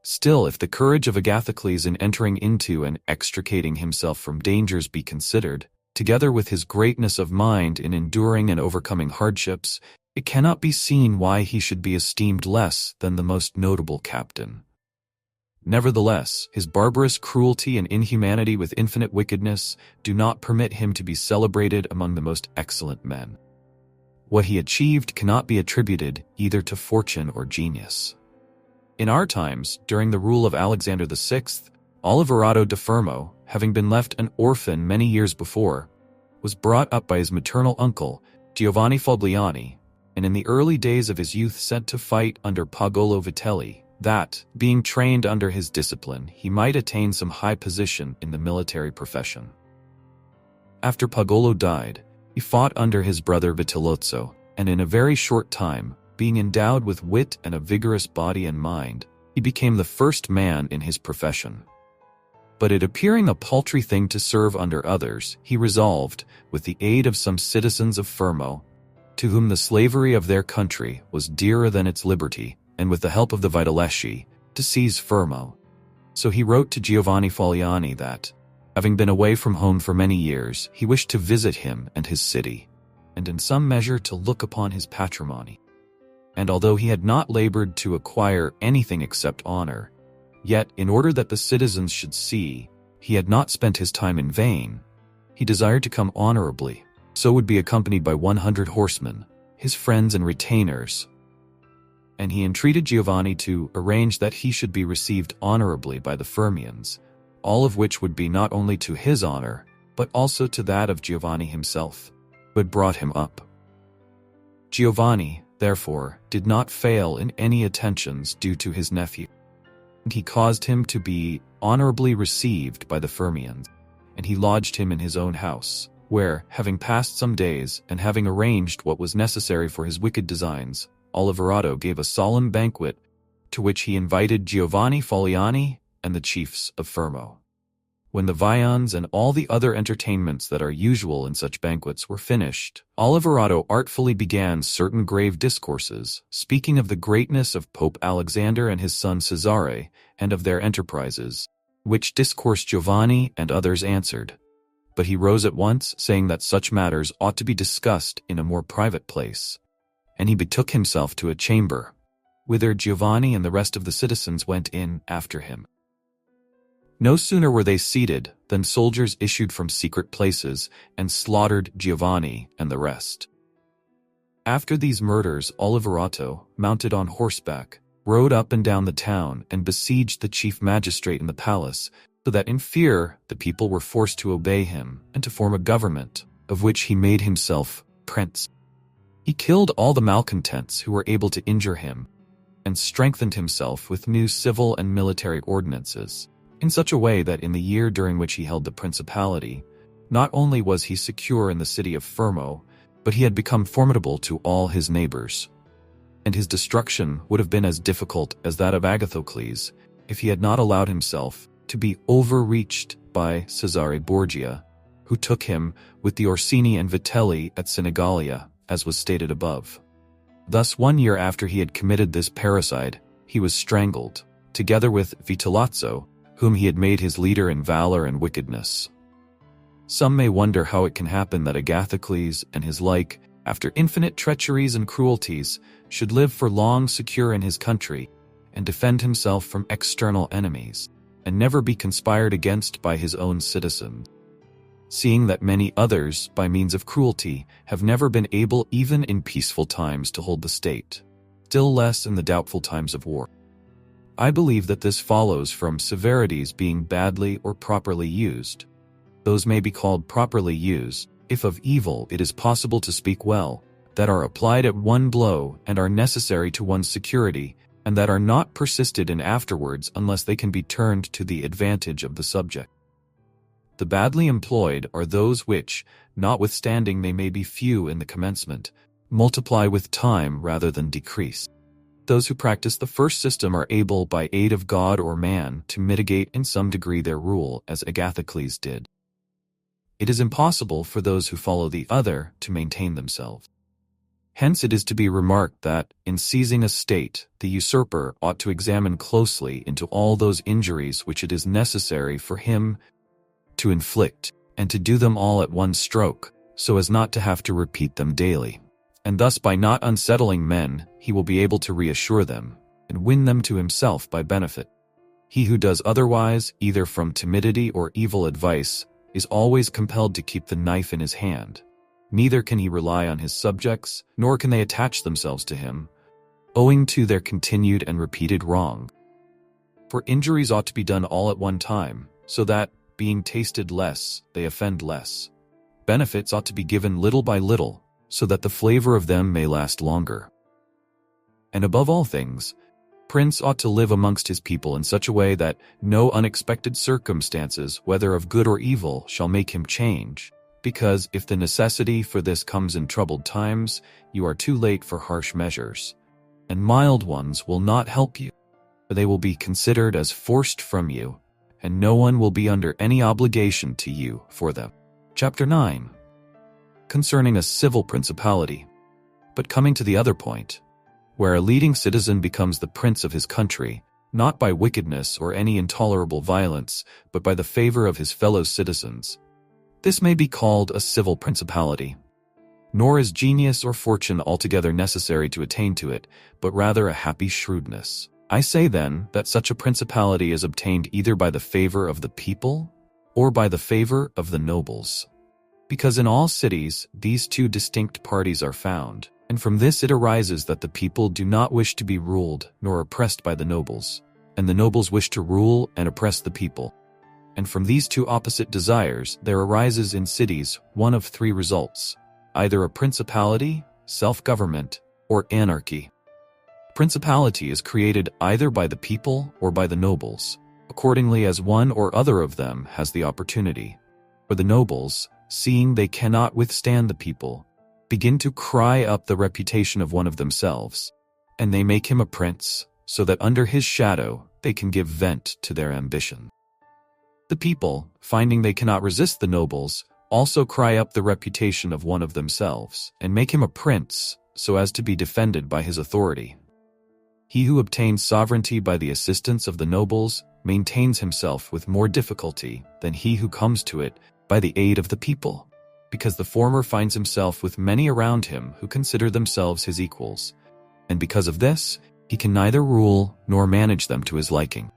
Still, if the courage of Agathocles in entering into and extricating himself from dangers be considered, together with his greatness of mind in enduring and overcoming hardships, it cannot be seen why he should be esteemed less than the most notable captain. Nevertheless, his barbarous cruelty and inhumanity with infinite wickedness do not permit him to be celebrated among the most excellent men. What he achieved cannot be attributed either to fortune or genius. In our times, during the rule of Alexander VI, Oliverato da Fermo, having been left an orphan many years before, was brought up by his maternal uncle, Giovanni Fogliani, and in the early days of his youth sent to fight under Pagolo Vitelli, that, being trained under his discipline, he might attain some high position in the military profession. After Pagolo died, he fought under his brother Vitellozzo, and in a very short time, being endowed with wit and a vigorous body and mind, he became the first man in his profession. But it appearing a paltry thing to serve under others, he resolved, with the aid of some citizens of Fermo, to whom the slavery of their country was dearer than its liberty, and with the help of the Vitelleschi, to seize Fermo. So he wrote to Giovanni Fogliani that, having been away from home for many years, he wished to visit him and his city, and in some measure to look upon his patrimony. And although he had not labored to acquire anything except honor, yet, in order that the citizens should see he had not spent his time in vain, he desired to come honorably, so would be accompanied by 100 horsemen, his friends and retainers, and he entreated Giovanni to arrange that he should be received honorably by the Fermians, all of which would be not only to his honor, but also to that of Giovanni himself, who had brought him up. Giovanni, therefore, did not fail in any attentions due to his nephew, and he caused him to be honorably received by the Fermians, and he lodged him in his own house, where, having passed some days, and having arranged what was necessary for his wicked designs, Oliverato gave a solemn banquet, to which he invited Giovanni Fogliani and the chiefs of Fermo. When the viands and all the other entertainments that are usual in such banquets were finished, Oliverato artfully began certain grave discourses, speaking of the greatness of Pope Alexander and his son Cesare, and of their enterprises, which discourse Giovanni and others answered. But he rose at once, saying that such matters ought to be discussed in a more private place, and he betook himself to a chamber, whither Giovanni and the rest of the citizens went in after him. No sooner were they seated than soldiers issued from secret places and slaughtered Giovanni and the rest. After these murders, Oliverato, mounted on horseback, rode up and down the town and besieged the chief magistrate in the palace, so that in fear the people were forced to obey him and to form a government, of which he made himself prince. He killed all the malcontents who were able to injure him, and strengthened himself with new civil and military ordinances, in such a way that in the year during which he held the principality, not only was he secure in the city of Fermo, but he had become formidable to all his neighbors. And his destruction would have been as difficult as that of Agathocles, if he had not allowed himself to be overreached by Cesare Borgia, who took him with the Orsini and Vitelli at Sinigalia, as was stated above. Thus 1 year after he had committed this parricide, he was strangled, together with Vitellozzo, whom he had made his leader in valor and wickedness. Some may wonder how it can happen that Agathocles and his like, after infinite treacheries and cruelties, should live for long secure in his country, and defend himself from external enemies, and never be conspired against by his own citizens, seeing that many others, by means of cruelty, have never been able even in peaceful times to hold the state, still less in the doubtful times of war. I believe that this follows from severities being badly or properly used. Those may be called properly used, if of evil it is possible to speak well, that are applied at one blow and are necessary to one's security, and that are not persisted in afterwards unless they can be turned to the advantage of the subject. The badly employed are those which, notwithstanding they may be few in the commencement, multiply with time rather than decrease. Those who practice the first system are able by aid of God or man to mitigate in some degree their rule, as Agathocles did. It is impossible for those who follow the other to maintain themselves. Hence it is to be remarked that, in seizing a state, the usurper ought to examine closely into all those injuries which it is necessary for him to inflict, and to do them all at one stroke, so as not to have to repeat them daily. And thus by not unsettling men, he will be able to reassure them, and win them to himself by benefit. He who does otherwise, either from timidity or evil advice, is always compelled to keep the knife in his hand. Neither can he rely on his subjects, nor can they attach themselves to him, owing to their continued and repeated wrong. For injuries ought to be done all at one time, so that, being tasted less, they offend less. Benefits ought to be given little by little, so that the flavor of them may last longer. And above all things, Prince ought to live amongst his people in such a way that no unexpected circumstances, whether of good or evil, shall make him change, because if the necessity for this comes in troubled times, you are too late for harsh measures, and mild ones will not help you, for they will be considered as forced from you, and no one will be under any obligation to you for them. Chapter 9. Concerning a civil principality. But coming to the other point, where a leading citizen becomes the prince of his country, not by wickedness or any intolerable violence, but by the favor of his fellow citizens, this may be called a civil principality. Nor is genius or fortune altogether necessary to attain to it, but rather a happy shrewdness. I say then that such a principality is obtained either by the favor of the people, or by the favor of the nobles. Because in all cities these two distinct parties are found, and from this it arises that the people do not wish to be ruled nor oppressed by the nobles, and the nobles wish to rule and oppress the people. And from these two opposite desires there arises in cities one of three results, either a principality, self-government, or anarchy. Principality is created either by the people or by the nobles, accordingly as one or other of them has the opportunity. For the nobles, seeing they cannot withstand the people, begin to cry up the reputation of one of themselves, and they make him a prince, so that under his shadow they can give vent to their ambition. The people, finding they cannot resist the nobles, also cry up the reputation of one of themselves, and make him a prince, so as to be defended by his authority. He who obtains sovereignty by the assistance of the nobles maintains himself with more difficulty than he who comes to it by the aid of the people, because the former finds himself with many around him who consider themselves his equals, and because of this, he can neither rule nor manage them to his liking.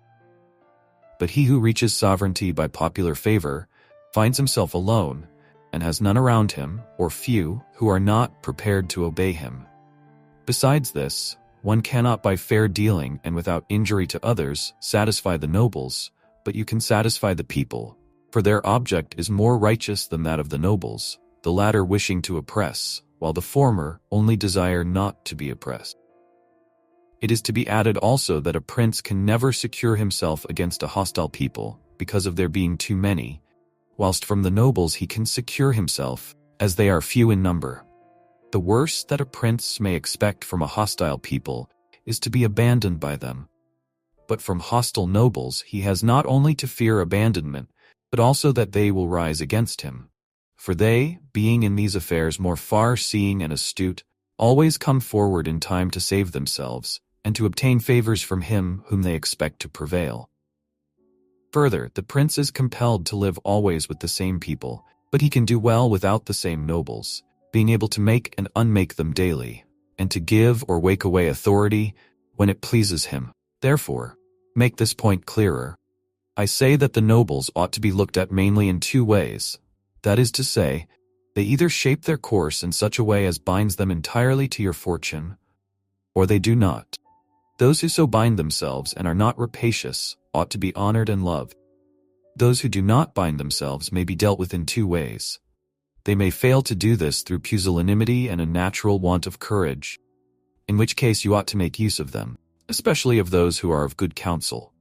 But he who reaches sovereignty by popular favor finds himself alone, and has none around him, or few, who are not prepared to obey him. Besides this, one cannot by fair dealing and without injury to others satisfy the nobles, but you can satisfy the people, for their object is more righteous than that of the nobles, the latter wishing to oppress, while the former only desire not to be oppressed. It is to be added also that a prince can never secure himself against a hostile people, because of there being too many, whilst from the nobles he can secure himself, as they are few in number. The worst that a prince may expect from a hostile people is to be abandoned by them. But from hostile nobles he has not only to fear abandonment, but also that they will rise against him, For they, being in these affairs more far-seeing and astute, always come forward in time to save themselves, and to obtain favors from him whom they expect to prevail. Further, the prince is compelled to live always with the same people, but he can do well without the same nobles, being able to make and unmake them daily, and to give or wake away authority when it pleases him. Therefore, make this point clearer. I say that the nobles ought to be looked at mainly in two ways. That is to say, they either shape their course in such a way as binds them entirely to your fortune, or they do not. Those who so bind themselves and are not rapacious ought to be honored and loved. Those who do not bind themselves may be dealt with in two ways. They may fail to do this through pusillanimity and a natural want of courage, in which case you ought to make use of them, especially of those who are of good counsel.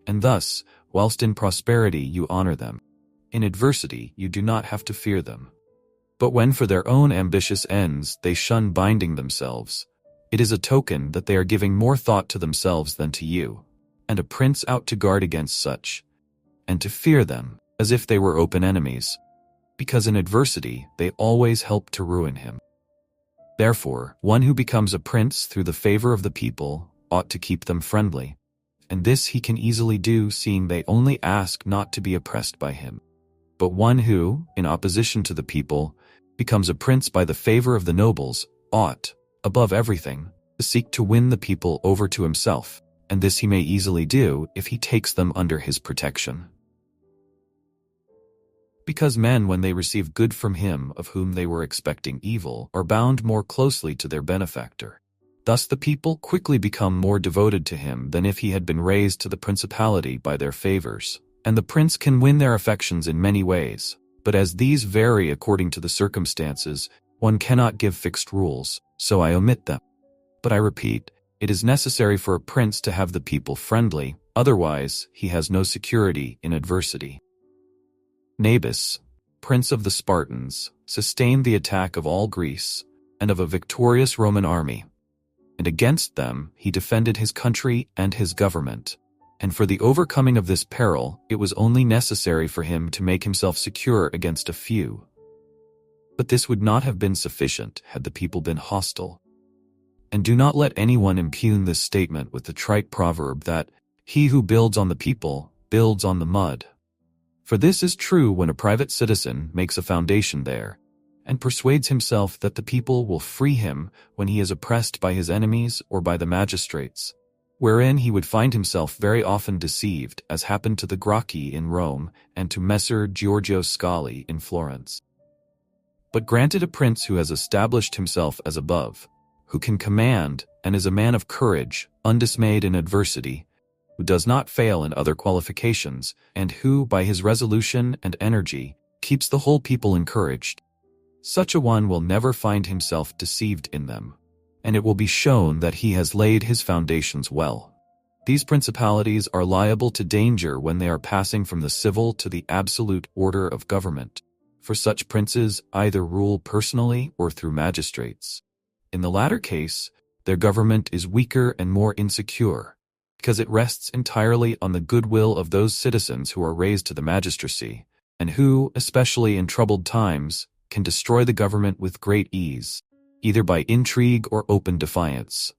And thus, whilst in prosperity you honor them, in adversity you do not have to fear them. But when for their own ambitious ends they shun binding themselves, it is a token that they are giving more thought to themselves than to you, and a prince ought to guard against such, and to fear them, as if they were open enemies, because in adversity they always help to ruin him. Therefore, one who becomes a prince through the favor of the people ought to keep them friendly, and this he can easily do, seeing they only ask not to be oppressed by him. But one who, in opposition to the people, becomes a prince by the favor of the nobles ought, above everything, to seek to win the people over to himself, and this he may easily do if he takes them under his protection. Because men, when they receive good from him of whom they were expecting evil, are bound more closely to their benefactor. Thus the people quickly become more devoted to him than if he had been raised to the principality by their favors, and the prince can win their affections in many ways. But as these vary according to the circumstances, one cannot give fixed rules, so I omit them. But I repeat, it is necessary for a prince to have the people friendly, otherwise he has no security in adversity. Nabis, prince of the Spartans, sustained the attack of all Greece, and of a victorious Roman army. And against them he defended his country and his government. And for the overcoming of this peril, it was only necessary for him to make himself secure against a few. But this would not have been sufficient had the people been hostile. And do not let anyone impugn this statement with the trite proverb that, "He who builds on the people, builds on the mud." For this is true when a private citizen makes a foundation there, and persuades himself that the people will free him when he is oppressed by his enemies or by the magistrates, wherein he would find himself very often deceived, as happened to the Gracchi in Rome and to Messer Giorgio Scali in Florence. But granted a prince who has established himself as above, who can command and is a man of courage, undismayed in adversity, who does not fail in other qualifications, and who, by his resolution and energy, keeps the whole people encouraged. Such a one will never find himself deceived in them, and it will be shown that he has laid his foundations well. These principalities are liable to danger when they are passing from the civil to the absolute order of government, for such princes either rule personally or through magistrates. In the latter case, their government is weaker and more insecure, because it rests entirely on the goodwill of those citizens who are raised to the magistracy, and who, especially in troubled times, can destroy the government with great ease, either by intrigue or open defiance.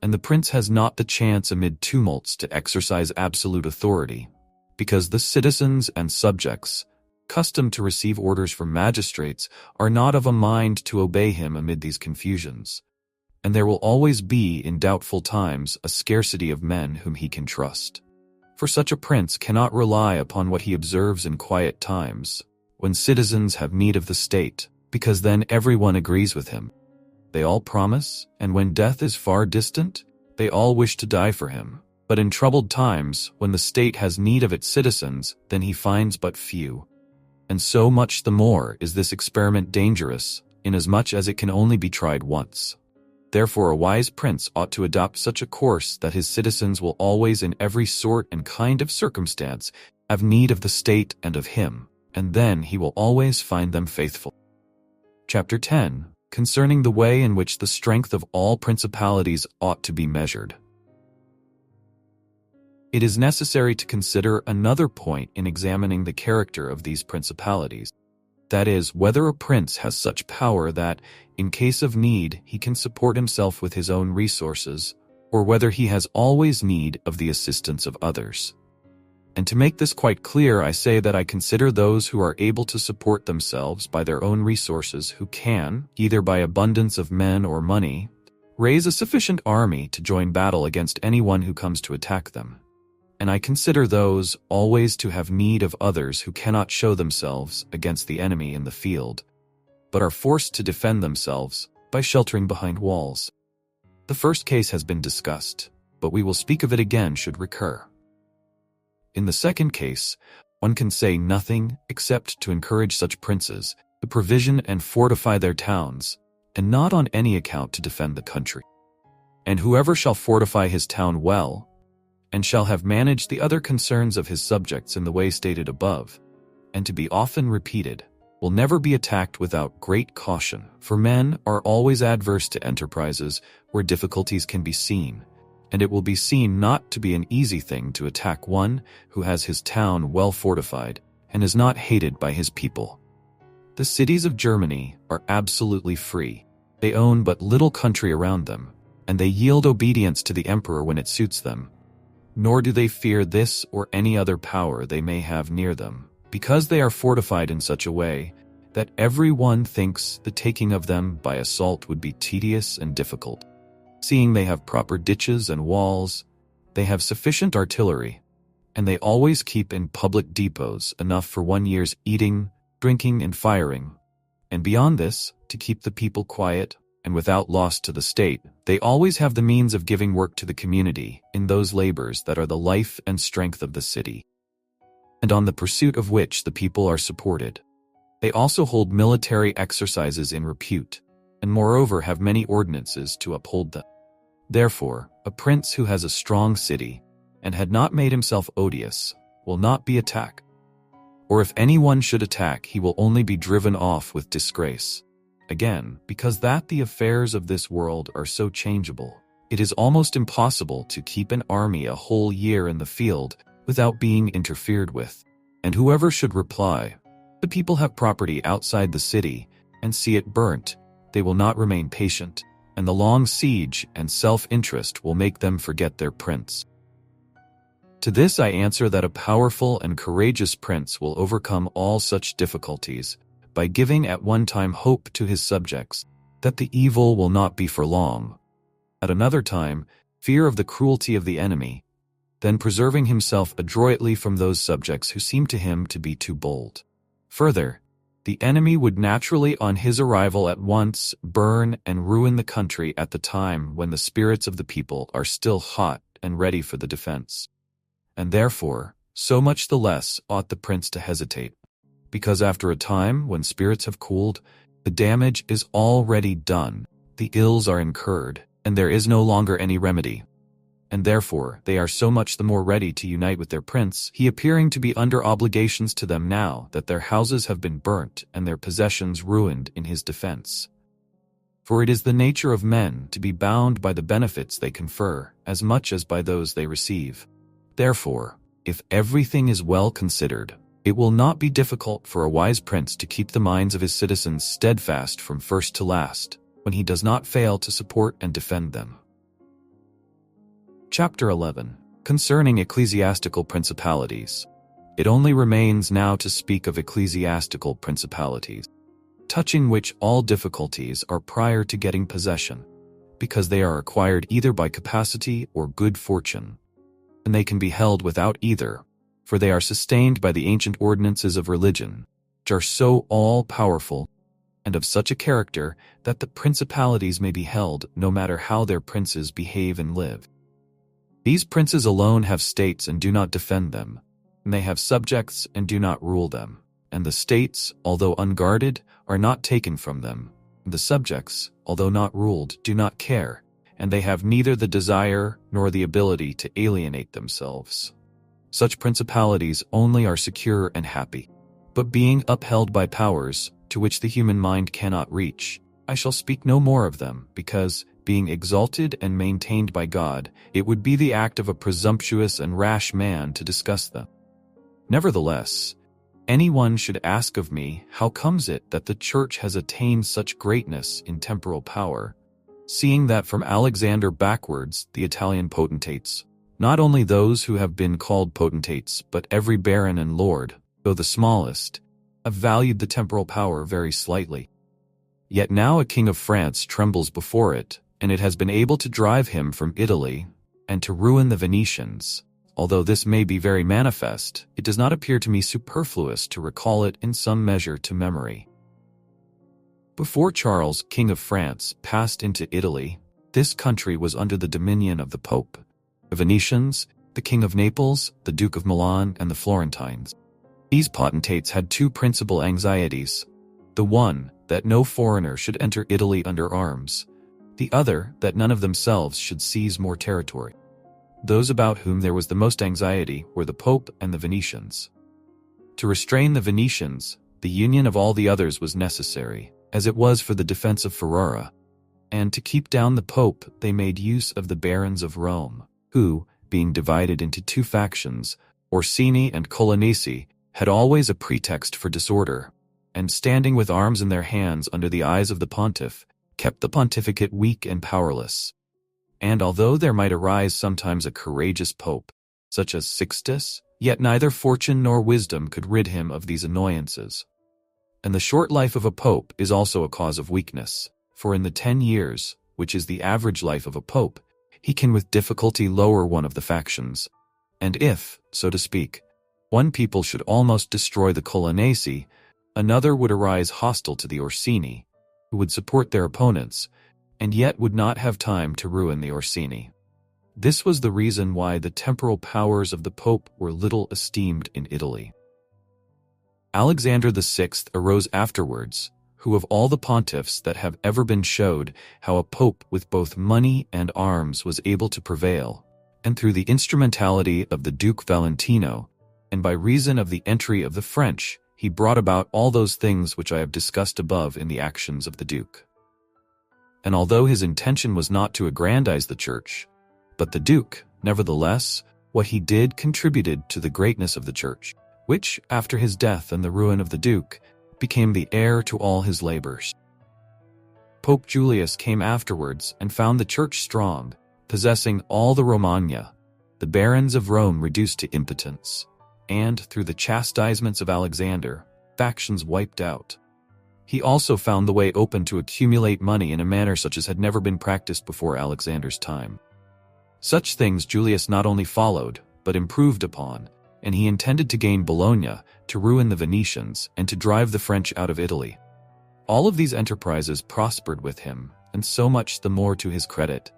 And the prince has not the chance amid tumults to exercise absolute authority, because the citizens and subjects, accustomed to receive orders from magistrates, are not of a mind to obey him amid these confusions. And there will always be, in doubtful times, a scarcity of men whom he can trust. For such a prince cannot rely upon what he observes in quiet times, when citizens have need of the state, because then everyone agrees with him. They all promise, and when death is far distant, they all wish to die for him. But in troubled times, when the state has need of its citizens, then he finds but few. And so much the more is this experiment dangerous, inasmuch as it can only be tried once. Therefore a wise prince ought to adopt such a course that his citizens will always in every sort and kind of circumstance have need of the state and of him, and then he will always find them faithful. Chapter 10. Concerning the way in which the strength of all principalities ought to be measured. It is necessary to consider another point in examining the character of these principalities. That is, whether a prince has such power that, in case of need, he can support himself with his own resources, or whether he has always need of the assistance of others. And to make this quite clear, I say that I consider those who are able to support themselves by their own resources who can, either by abundance of men or money, raise a sufficient army to join battle against anyone who comes to attack them. And I consider those always to have need of others who cannot show themselves against the enemy in the field, but are forced to defend themselves by sheltering behind walls. The first case has been discussed, but we will speak of it again should recur. In the second case, one can say nothing except to encourage such princes to provision and fortify their towns, and not on any account to defend the country. And whoever shall fortify his town well, and shall have managed the other concerns of his subjects in the way stated above, and to be often repeated, will never be attacked without great caution, for men are always adverse to enterprises where difficulties can be seen, and it will be seen not to be an easy thing to attack one who has his town well fortified and is not hated by his people. The cities of Germany are absolutely free. They own but little country around them, and they yield obedience to the emperor when it suits them. Nor do they fear this or any other power they may have near them, because they are fortified in such a way that every one thinks the taking of them by assault would be tedious and difficult. Seeing they have proper ditches and walls, they have sufficient artillery, and they always keep in public depots enough for 1 year's eating, drinking, and firing. And beyond this, to keep the people quiet and without loss to the state, they always have the means of giving work to the community in those labors that are the life and strength of the city, and on the pursuit of which the people are supported. They also hold military exercises in repute, and moreover have many ordinances to uphold them. Therefore, a prince who has a strong city, and had not made himself odious, will not be attacked. Or if anyone should attack, he will only be driven off with disgrace. Again, because that the affairs of this world are so changeable, it is almost impossible to keep an army a whole year in the field without being interfered with. And whoever should reply, "The people have property outside the city, and see it burnt," they will not remain patient, and the long siege and self-interest will make them forget their prince. To this I answer that a powerful and courageous prince will overcome all such difficulties by giving at one time hope to his subjects that the evil will not be for long, at another time fear of the cruelty of the enemy, then preserving himself adroitly from those subjects who seem to him to be too bold. Further, the enemy would naturally on his arrival at once burn and ruin the country at the time when the spirits of the people are still hot and ready for the defense. And therefore, so much the less ought the prince to hesitate, because after a time when spirits have cooled, the damage is already done, the ills are incurred, and there is no longer any remedy. And therefore they are so much the more ready to unite with their prince, he appearing to be under obligations to them now that their houses have been burnt and their possessions ruined in his defense. For it is the nature of men to be bound by the benefits they confer as much as by those they receive. Therefore, if everything is well considered, it will not be difficult for a wise prince to keep the minds of his citizens steadfast from first to last, when he does not fail to support and defend them. Chapter 11. Concerning ecclesiastical principalities. It only remains now to speak of ecclesiastical principalities, touching which all difficulties are prior to getting possession, because they are acquired either by capacity or good fortune, and they can be held without either, for they are sustained by the ancient ordinances of religion, which are so all-powerful, and of such a character that the principalities may be held no matter how their princes behave and live. These princes alone have states and do not defend them, and they have subjects and do not rule them, and the states, although unguarded, are not taken from them, and the subjects, although not ruled, do not care, and they have neither the desire nor the ability to alienate themselves. Such principalities only are secure and happy. But being upheld by powers to which the human mind cannot reach, I shall speak no more of them, because, being exalted and maintained by God, it would be the act of a presumptuous and rash man to discuss them. Nevertheless, Anyone should ask of me, how comes it that the Church has attained such greatness in temporal power, seeing that from Alexander backwards the Italian potentates, not only those who have been called potentates, but every baron and lord, though the smallest, have valued the temporal power very slightly. Yet now a king of France trembles before it, and it has been able to drive him from Italy, and to ruin the Venetians. Although this may be very manifest, it does not appear to me superfluous to recall it in some measure to memory. Before Charles, King of France, passed into Italy, this country was under the dominion of the Pope, the Venetians, the King of Naples, the Duke of Milan, and the Florentines. These potentates had two principal anxieties: the one, that no foreigner should enter Italy under arms; the other, that none of themselves should seize more territory. Those about whom there was the most anxiety were the Pope and the Venetians. To restrain the Venetians, the union of all the others was necessary, as it was for the defense of Ferrara. And to keep down the Pope, they made use of the barons of Rome, who, being divided into two factions, Orsini and Colonnesi, had always a pretext for disorder, and standing with arms in their hands under the eyes of the pontiff, kept the pontificate weak and powerless. And although there might arise sometimes a courageous pope, such as Sixtus, yet neither fortune nor wisdom could rid him of these annoyances. And the short life of a pope is also a cause of weakness, for in the 10 years, which is the average life of a pope, he can with difficulty lower one of the factions. And if, so to speak, one people should almost destroy the Colonnesi, another would arise hostile to the Orsini, who would support their opponents, and yet would not have time to ruin the Orsini. This was the reason why the temporal powers of the Pope were little esteemed in Italy. Alexander VI arose afterwards, who of all the pontiffs that have ever been showed how a pope with both money and arms was able to prevail, and through the instrumentality of the Duke Valentino, and by reason of the entry of the French, he brought about all those things which I have discussed above in the actions of the Duke. And although his intention was not to aggrandize the Church, but the Duke, nevertheless, what he did contributed to the greatness of the Church, which, after his death and the ruin of the Duke, became the heir to all his labors. Pope Julius came afterwards and found the Church strong, possessing all the Romagna, the barons of Rome reduced to impotence, and, through the chastisements of Alexander, factions wiped out. He also found the way open to accumulate money in a manner such as had never been practiced before Alexander's time. Such things Julius not only followed, but improved upon, and he intended to gain Bologna, to ruin the Venetians, and to drive the French out of Italy. All of these enterprises prospered with him, and so much the more to his credit,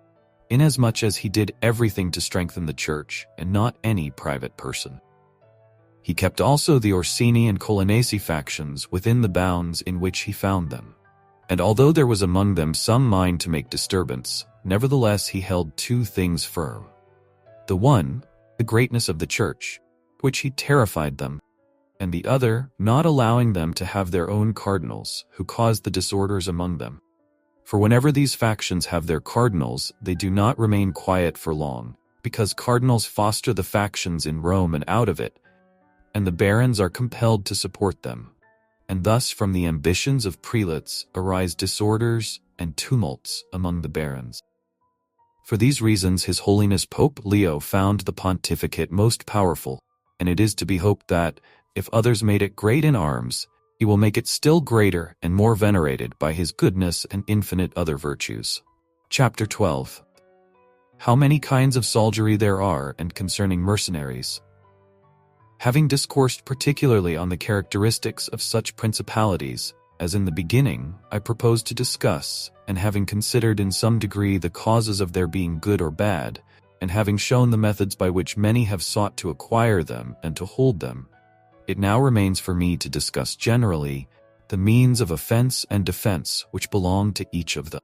inasmuch as he did everything to strengthen the Church, and not any private person. He kept also the Orsini and Colonnesi factions within the bounds in which he found them. And although there was among them some mind to make disturbance, nevertheless he held two things firm. The one, the greatness of the Church, which he terrified them, and the other, not allowing them to have their own cardinals, who caused the disorders among them. For whenever these factions have their cardinals, they do not remain quiet for long, because cardinals foster the factions in Rome and out of it, and the barons are compelled to support them. And thus from the ambitions of prelates arise disorders and tumults among the barons. For these reasons His Holiness Pope Leo found the pontificate most powerful, and it is to be hoped that, if others made it great in arms, he will make it still greater and more venerated by his goodness and infinite other virtues. Chapter 12. How many kinds of soldiery there are, and concerning mercenaries. Having discoursed particularly on the characteristics of such principalities, as in the beginning I propose to discuss, and having considered in some degree the causes of their being good or bad, and having shown the methods by which many have sought to acquire them and to hold them, it now remains for me to discuss generally the means of offense and defense which belong to each of them.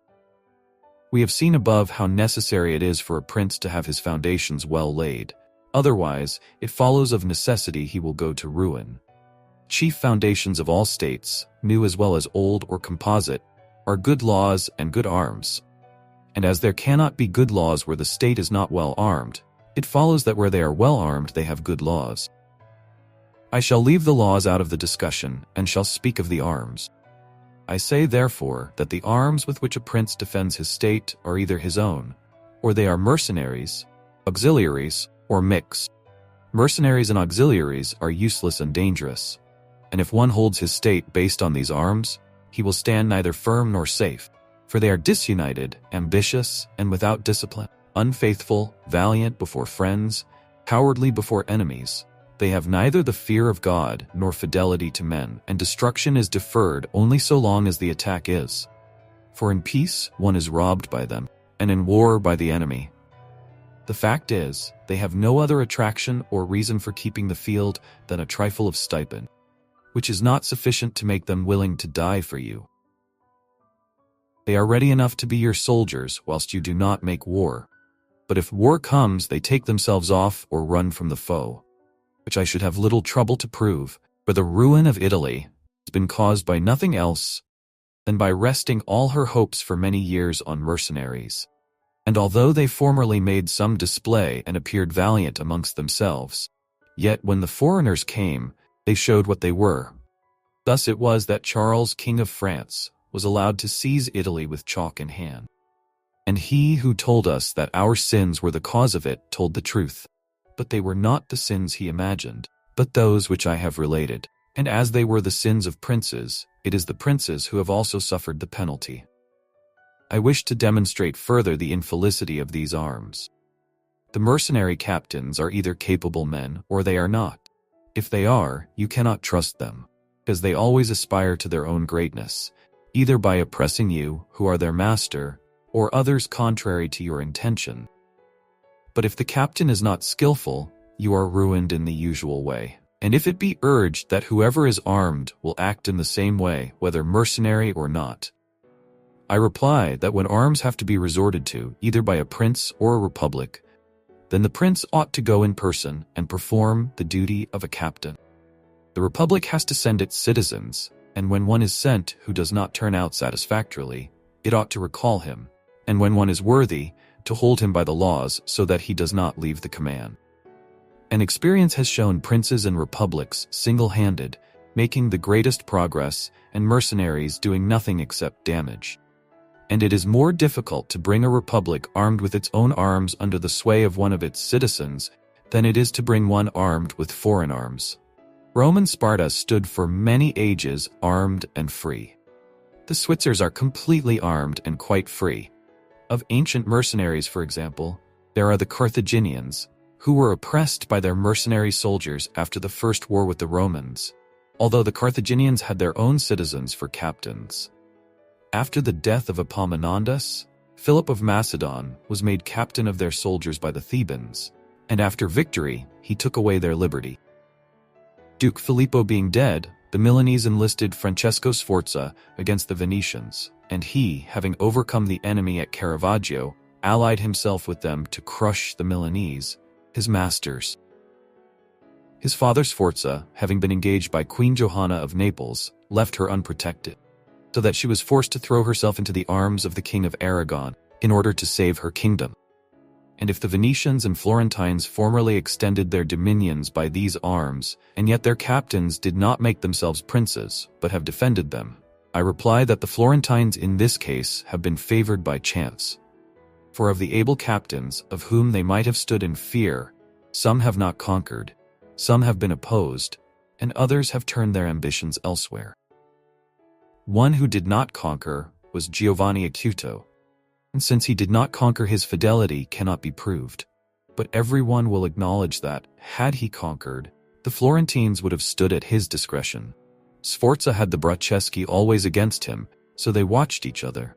We have seen above how necessary it is for a prince to have his foundations well laid. Otherwise, it follows of necessity he will go to ruin. Chief foundations of all states, new as well as old or composite, are good laws and good arms. And as there cannot be good laws where the state is not well armed, it follows that where they are well armed they have good laws. I shall leave the laws out of the discussion, and shall speak of the arms. I say therefore that the arms with which a prince defends his state are either his own, or they are mercenaries, auxiliaries, or mixed. Mercenaries and auxiliaries are useless and dangerous, and if one holds his state based on these arms, he will stand neither firm nor safe, for they are disunited, ambitious, and without discipline, unfaithful, valiant before friends, cowardly before enemies. They have neither the fear of God nor fidelity to men, and destruction is deferred only so long as the attack is. For in peace one is robbed by them, and in war by the enemy. The fact is, they have no other attraction or reason for keeping the field than a trifle of stipend, which is not sufficient to make them willing to die for you. They are ready enough to be your soldiers whilst you do not make war. But if war comes, they take themselves off or run from the foe, which I should have little trouble to prove, for the ruin of Italy has been caused by nothing else than by resting all her hopes for many years on mercenaries. And although they formerly made some display and appeared valiant amongst themselves, yet when the foreigners came, they showed what they were. Thus it was that Charles, King of France, was allowed to seize Italy with chalk in hand. And he who told us that our sins were the cause of it told the truth. But they were not the sins he imagined, but those which I have related. And as they were the sins of princes, it is the princes who have also suffered the penalty. I wish to demonstrate further the infelicity of these arms. The mercenary captains are either capable men or they are not. If they are, you cannot trust them, because they always aspire to their own greatness, either by oppressing you, who are their master, or others contrary to your intention. But if the captain is not skillful, you are ruined in the usual way. And if it be urged that whoever is armed will act in the same way, whether mercenary or not, I reply that when arms have to be resorted to, either by a prince or a republic, then the prince ought to go in person and perform the duty of a captain. The republic has to send its citizens, and when one is sent who does not turn out satisfactorily, it ought to recall him, and when one is worthy, to hold him by the laws so that he does not leave the command. And experience has shown princes and republics single-handed, making the greatest progress, and mercenaries doing nothing except damage. And it is more difficult to bring a republic armed with its own arms under the sway of one of its citizens than it is to bring one armed with foreign arms. Roman Sparta stood for many ages armed and free. The Switzers are completely armed and quite free. Of ancient mercenaries, for example, there are the Carthaginians, who were oppressed by their mercenary soldiers after the first war with the Romans, although the Carthaginians had their own citizens for captains. After the death of Epaminondas, Philip of Macedon was made captain of their soldiers by the Thebans, and after victory, he took away their liberty. Duke Filippo being dead, the Milanese enlisted Francesco Sforza against the Venetians, and he, having overcome the enemy at Caravaggio, allied himself with them to crush the Milanese, his masters. His father Sforza, having been engaged by Queen Johanna of Naples, left her unprotected, so that she was forced to throw herself into the arms of the King of Aragon in order to save her kingdom. And if the Venetians and Florentines formerly extended their dominions by these arms, and yet their captains did not make themselves princes, but have defended them, I reply that the Florentines in this case have been favored by chance. For of the able captains, of whom they might have stood in fear, some have not conquered, some have been opposed, and others have turned their ambitions elsewhere. One who did not conquer was Giovanni Acuto, and since he did not conquer, his fidelity cannot be proved. But everyone will acknowledge that, had he conquered, the Florentines would have stood at his discretion. Sforza had the Bracceschi always against him, so they watched each other.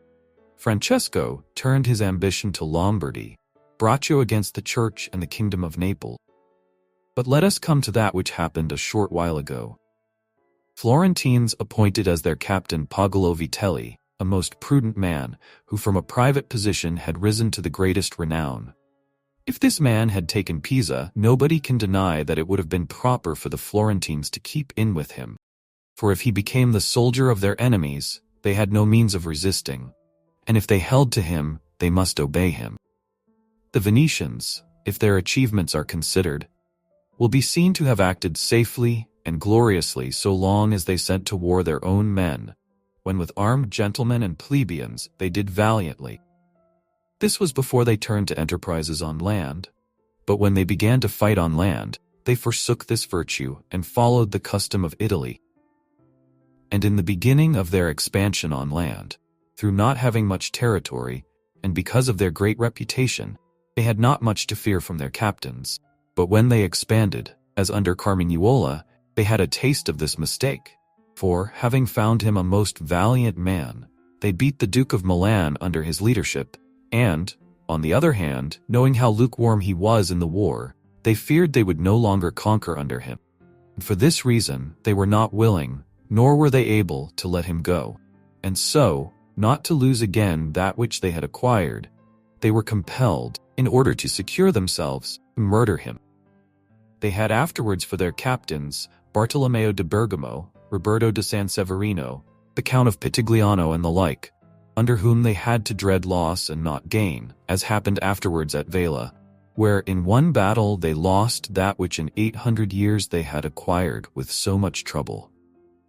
Francesco turned his ambition to Lombardy, Braccio against the Church and the Kingdom of Naples. But let us come to that which happened a short while ago. Florentines appointed as their captain Pagolo Vitelli, a most prudent man, who from a private position had risen to the greatest renown. If this man had taken Pisa, nobody can deny that it would have been proper for the Florentines to keep in with him. For if he became the soldier of their enemies, they had no means of resisting, and if they held to him, they must obey him. The Venetians, if their achievements are considered, will be seen to have acted safely, and gloriously so long as they sent to war their own men, when with armed gentlemen and plebeians they did valiantly. This was before they turned to enterprises on land, but when they began to fight on land, they forsook this virtue and followed the custom of Italy. And in the beginning of their expansion on land, through not having much territory, and because of their great reputation, they had not much to fear from their captains. But when they expanded, as under Carmignuola, they had a taste of this mistake. For, having found him a most valiant man, they beat the Duke of Milan under his leadership, and, on the other hand, knowing how lukewarm he was in the war, they feared they would no longer conquer under him. And for this reason, they were not willing, nor were they able to let him go. And so, not to lose again that which they had acquired, they were compelled, in order to secure themselves, to murder him. They had afterwards for their captains Bartolomeo de Bergamo, Roberto de San Severino, the Count of Pitigliano and the like, under whom they had to dread loss and not gain, as happened afterwards at Vela, where in one battle they lost that which in 800 years they had acquired with so much trouble.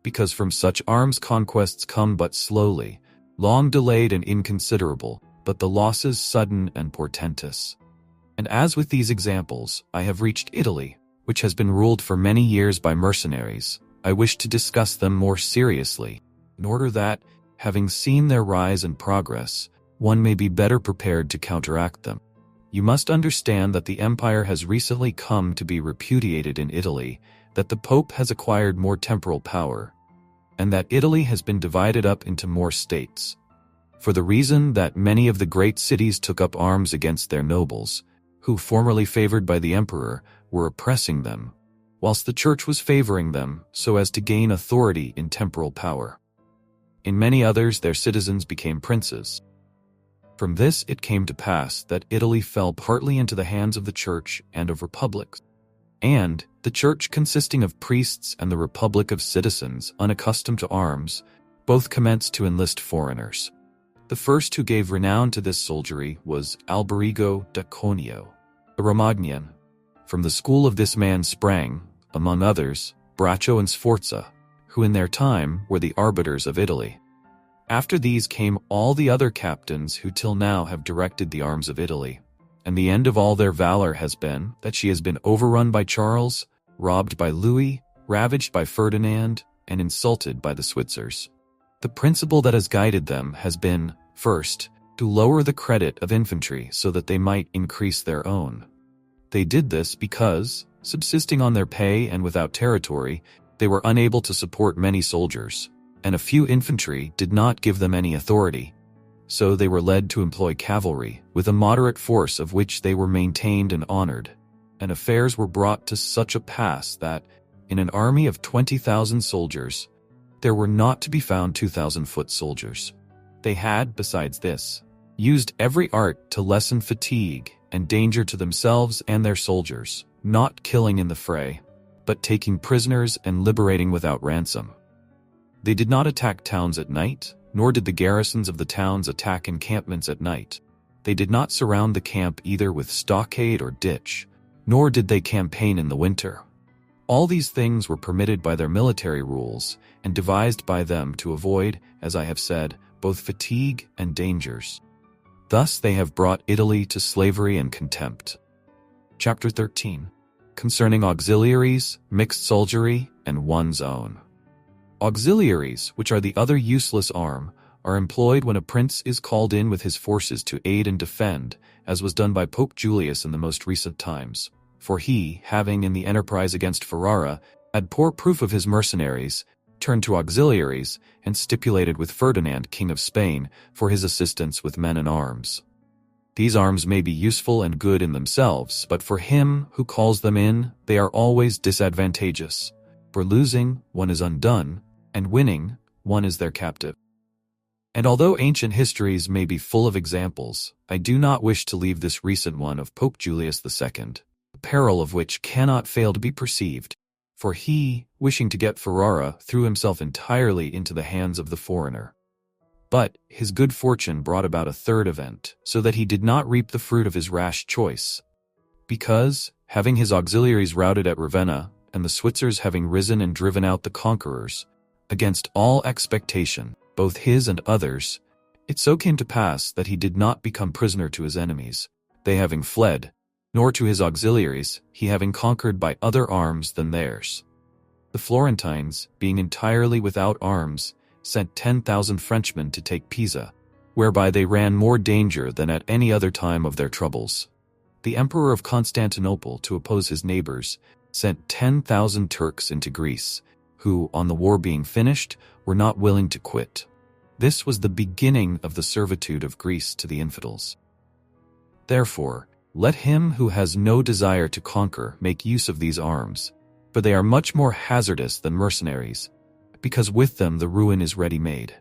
Because from such arms conquests come but slowly, long delayed and inconsiderable, but the losses sudden and portentous. And as with these examples, I have reached Italy, which has been ruled for many years by mercenaries. I wish to discuss them more seriously, in order that, having seen their rise and progress, one may be better prepared to counteract them. You must understand that the empire has recently come to be repudiated in Italy, that the Pope has acquired more temporal power, and that Italy has been divided up into more states. For the reason that many of the great cities took up arms against their nobles, who formerly favored by the emperor, were oppressing them, whilst the church was favoring them so as to gain authority in temporal power. In many others their citizens became princes. From this it came to pass that Italy fell partly into the hands of the church and of republics, and the church consisting of priests and the republic of citizens unaccustomed to arms, both commenced to enlist foreigners. The first who gave renown to this soldiery was Alberigo da Conio, a Romagnan. From the school of this man sprang, among others, Braccio and Sforza, who in their time were the arbiters of Italy. After these came all the other captains who till now have directed the arms of Italy, and the end of all their valor has been that she has been overrun by Charles, robbed by Louis, ravaged by Ferdinand, and insulted by the Switzers. The principle that has guided them has been, first, to lower the credit of infantry so that they might increase their own. They did this because, subsisting on their pay and without territory, they were unable to support many soldiers, and a few infantry did not give them any authority. So they were led to employ cavalry, with a moderate force of which they were maintained and honored, and affairs were brought to such a pass that, in an army of 20,000 soldiers, there were not to be found 2,000 foot soldiers. They had, besides this, used every art to lessen fatigue and danger to themselves and their soldiers, not killing in the fray, but taking prisoners and liberating without ransom. They did not attack towns at night, nor did the garrisons of the towns attack encampments at night. They did not surround the camp either with stockade or ditch, nor did they campaign in the winter. All these things were permitted by their military rules and devised by them to avoid, as I have said, both fatigue and dangers. Thus they have brought Italy to slavery and contempt. Chapter 13. Concerning auxiliaries, mixed soldiery, and one's own. Auxiliaries, which are the other useless arm, are employed when a prince is called in with his forces to aid and defend, as was done by Pope Julius in the most recent times. For he, having in the enterprise against Ferrara, had poor proof of his mercenaries, turned to auxiliaries, and stipulated with Ferdinand, King of Spain, for his assistance with men and arms. These arms may be useful and good in themselves, but for him who calls them in, they are always disadvantageous. For losing, one is undone, and winning, one is their captive. And although ancient histories may be full of examples, I do not wish to leave this recent one of Pope Julius II, the peril of which cannot fail to be perceived, for he, wishing to get Ferrara, threw himself entirely into the hands of the foreigner. But his good fortune brought about a third event, so that he did not reap the fruit of his rash choice, because, having his auxiliaries routed at Ravenna, and the Switzers having risen and driven out the conquerors, against all expectation, both his and others, it so came to pass that he did not become prisoner to his enemies, they having fled, nor to his auxiliaries, he having conquered by other arms than theirs. The Florentines, being entirely without arms, sent 10,000 Frenchmen to take Pisa, whereby they ran more danger than at any other time of their troubles. The Emperor of Constantinople, to oppose his neighbors, sent 10,000 Turks into Greece, who, on the war being finished, were not willing to quit. This was the beginning of the servitude of Greece to the infidels. Therefore, let him who has no desire to conquer make use of these arms, for they are much more hazardous than mercenaries, because with them the ruin is ready-made.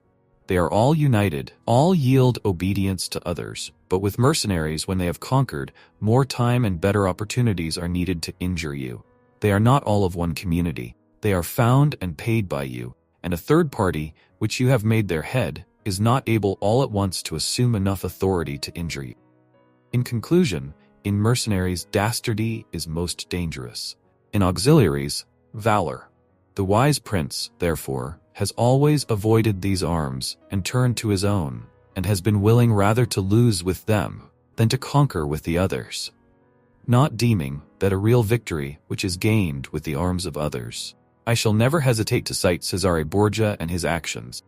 They are all united, all yield obedience to others, but with mercenaries, when they have conquered, more time and better opportunities are needed to injure you. They are not all of one community. They are found and paid by you, and a third party, which you have made their head, is not able all at once to assume enough authority to injure you. In conclusion, in mercenaries, dastardy is most dangerous. In auxiliaries, valor. The wise prince, therefore, has always avoided these arms and turned to his own, and has been willing rather to lose with them than to conquer with the others, not deeming that a real victory which is gained with the arms of others. I shall never hesitate to cite Cesare Borgia and his actions.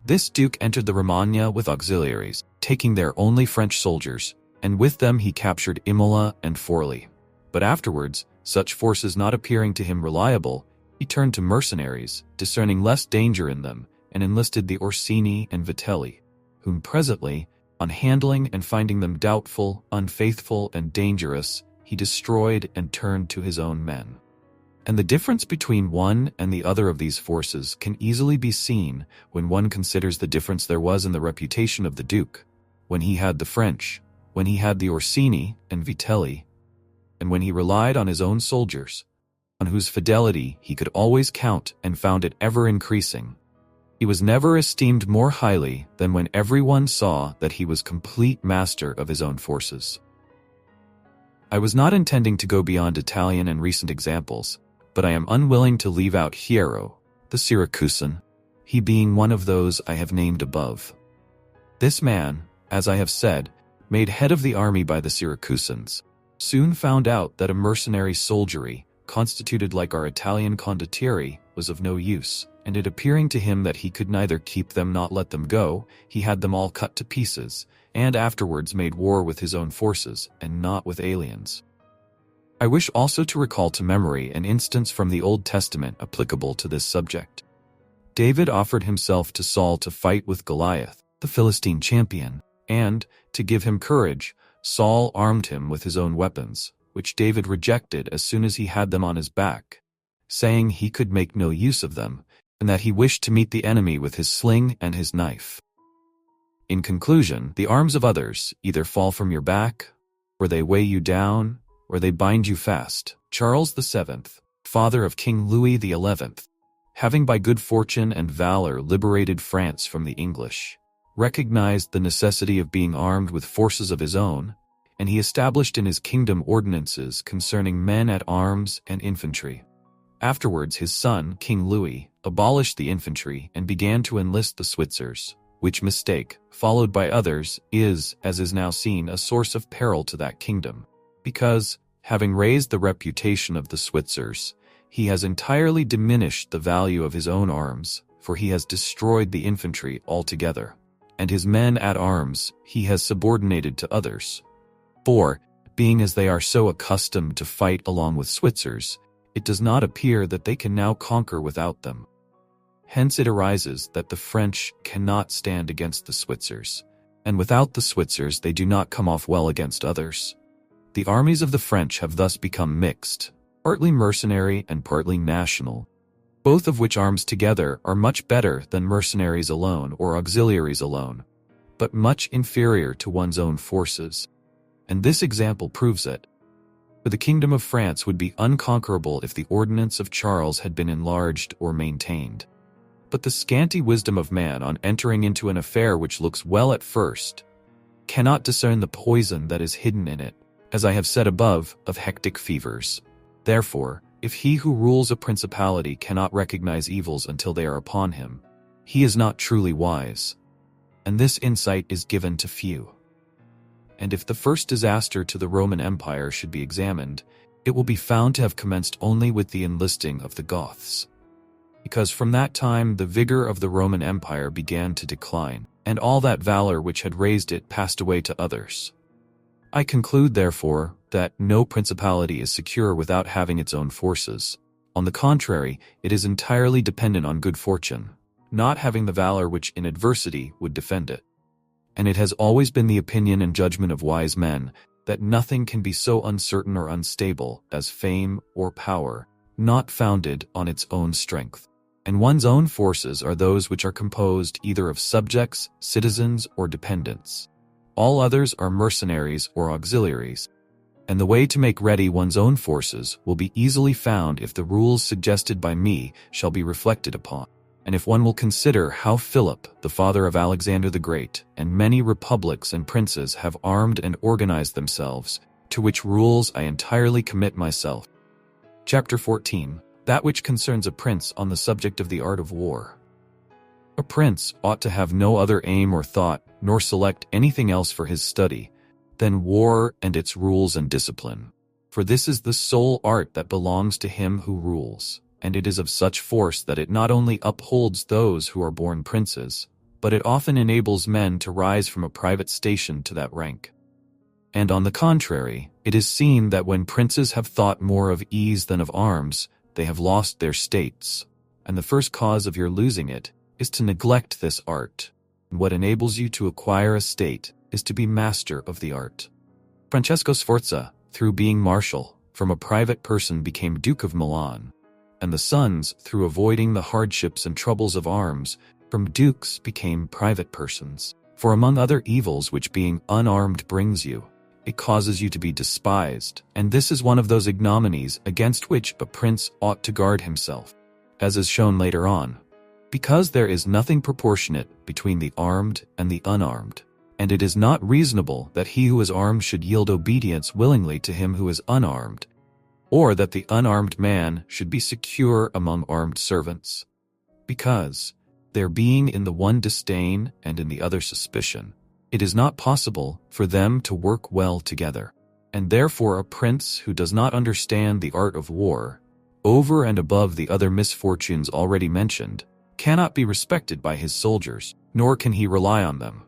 This duke entered the Romagna with auxiliaries, taking there only French soldiers, and with them he captured Imola and Forli. But afterwards, such forces not appearing to him reliable, he turned to mercenaries, discerning less danger in them, and enlisted the Orsini and Vitelli, whom presently, on handling and finding them doubtful, unfaithful, and dangerous, he destroyed and turned to his own men. And the difference between one and the other of these forces can easily be seen when one considers the difference there was in the reputation of the Duke, when he had the French, when he had the Orsini and Vitelli, and when he relied on his own soldiers, on whose fidelity he could always count and found it ever increasing. He was never esteemed more highly than when everyone saw that he was complete master of his own forces. I was not intending to go beyond Italian and recent examples, but I am unwilling to leave out Hiero, the Syracusan, he being one of those I have named above. This man, as I have said, made head of the army by the Syracusans, soon found out that a mercenary soldiery, constituted like our Italian condottieri, was of no use, and it appearing to him that he could neither keep them nor let them go, he had them all cut to pieces, and afterwards made war with his own forces, and not with aliens. I wish also to recall to memory an instance from the Old Testament applicable to this subject. David offered himself to Saul to fight with Goliath, the Philistine champion, and, to give him courage, Saul armed him with his own weapons, which David rejected as soon as he had them on his back, saying he could make no use of them, and that he wished to meet the enemy with his sling and his knife. In conclusion, the arms of others either fall from your back, or they weigh you down, or they bind you fast. Charles VII, father of King Louis XI, having by good fortune and valor liberated France from the English, recognized the necessity of being armed with forces of his own, and he established in his kingdom ordinances concerning men at arms and infantry. Afterwards his son, King Louis, abolished the infantry and began to enlist the Switzers, which mistake, followed by others, is, as is now seen, a source of peril to that kingdom, because, having raised the reputation of the Switzers, he has entirely diminished the value of his own arms, for he has destroyed the infantry altogether, and his men at arms he has subordinated to others. For, being as they are so accustomed to fight along with Switzers, it does not appear that they can now conquer without them. Hence it arises that the French cannot stand against the Switzers, and without the Switzers they do not come off well against others. The armies of the French have thus become mixed, partly mercenary and partly national, both of which arms together are much better than mercenaries alone or auxiliaries alone, but much inferior to one's own forces. And this example proves it. For the kingdom of France would be unconquerable if the ordinance of Charles had been enlarged or maintained. But the scanty wisdom of man on entering into an affair which looks well at first cannot discern the poison that is hidden in it, as I have said above, of hectic fevers. Therefore, If he who rules a principality cannot recognize evils until they are upon him, he is not truly wise, and this insight is given to few. And if the first disaster to the Roman Empire should be examined, it will be found to have commenced only with the enlisting of the Goths. Because from that time the vigor of the Roman Empire began to decline, and all that valor which had raised it passed away to others. I conclude, therefore, that no principality is secure without having its own forces. On the contrary, it is entirely dependent on good fortune, not having the valor which in adversity would defend it. And it has always been the opinion and judgment of wise men that nothing can be so uncertain or unstable as fame or power, not founded on its own strength. And one's own forces are those which are composed either of subjects, citizens, or dependents. All others are mercenaries or auxiliaries. And the way to make ready one's own forces will be easily found if the rules suggested by me shall be reflected upon, and if one will consider how Philip, the father of Alexander the Great, and many republics and princes have armed and organized themselves, to which rules I entirely commit myself. Chapter 14. That which concerns a prince on the subject of the art of war. A prince ought to have no other aim or thought, nor select anything else for his study, than war and its rules and discipline. For this is the sole art that belongs to him who rules, and it is of such force that it not only upholds those who are born princes, but it often enables men to rise from a private station to that rank. And on the contrary, it is seen that when princes have thought more of ease than of arms, they have lost their states, and the first cause of your losing it is to neglect this art. And what enables you to acquire a state is to be master of the art. Francesco Sforza, through being marshal, from a private person became Duke of Milan, and the sons, through avoiding the hardships and troubles of arms, from dukes became private persons. For among other evils which being unarmed brings you, it causes you to be despised, and this is one of those ignominies against which a prince ought to guard himself, as is shown later on, because there is nothing proportionate between the armed and the unarmed, and it is not reasonable that he who is armed should yield obedience willingly to him who is unarmed, or that the unarmed man should be secure among armed servants, because, there being in the one disdain and in the other suspicion, it is not possible for them to work well together, and therefore a prince who does not understand the art of war, over and above the other misfortunes already mentioned, cannot be respected by his soldiers, nor can he rely on them.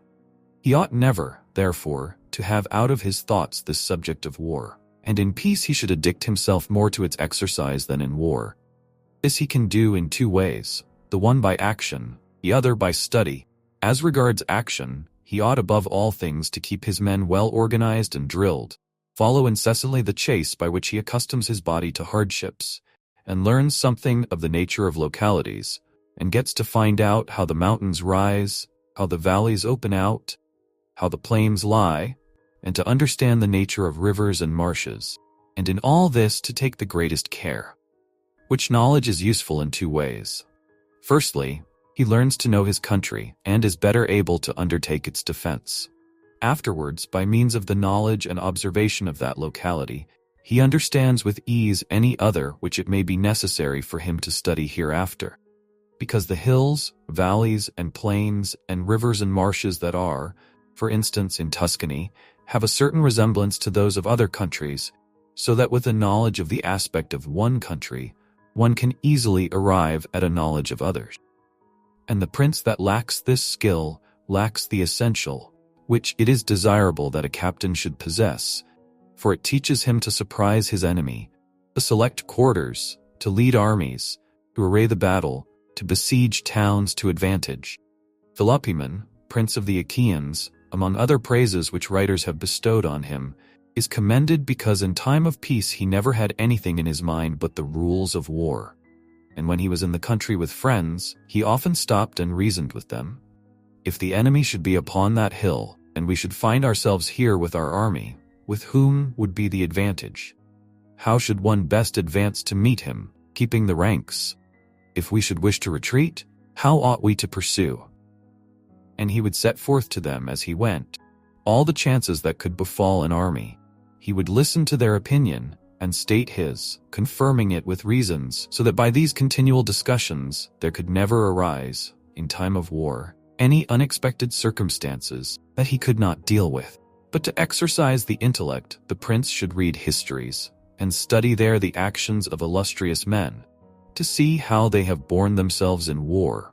He ought never, therefore, to have out of his thoughts this subject of war, and in peace he should addict himself more to its exercise than in war. This he can do in two ways, the one by action, the other by study. As regards action, he ought above all things to keep his men well organized and drilled, follow incessantly the chase by which he accustoms his body to hardships, and learns something of the nature of localities, and gets to find out how the mountains rise, how the valleys open out, how the plains lie, and to understand the nature of rivers and marshes, and in all this to take the greatest care. Which knowledge is useful in two ways. Firstly, he learns to know his country and is better able to undertake its defense. Afterwards, by means of the knowledge and observation of that locality, he understands with ease any other which it may be necessary for him to study hereafter. Because the hills, valleys, and plains, and rivers and marshes that are, for instance in Tuscany, have a certain resemblance to those of other countries, so that with a knowledge of the aspect of one country, one can easily arrive at a knowledge of others. And the prince that lacks this skill lacks the essential, which it is desirable that a captain should possess, for it teaches him to surprise his enemy, to select quarters, to lead armies, to array the battle, to besiege towns to advantage. Philopoemen, prince of the Achaeans, among other praises which writers have bestowed on him, is commended because in time of peace he never had anything in his mind but the rules of war. And when he was in the country with friends, he often stopped and reasoned with them. If the enemy should be upon that hill, and we should find ourselves here with our army, with whom would be the advantage? How should one best advance to meet him, keeping the ranks? If we should wish to retreat, how ought we to pursue? And he would set forth to them as he went all the chances that could befall an army. He would listen to their opinion, and state his, confirming it with reasons, so that by these continual discussions there could never arise, in time of war, any unexpected circumstances that he could not deal with. But to exercise the intellect, the prince should read histories, and study there the actions of illustrious men, to see how they have borne themselves in war,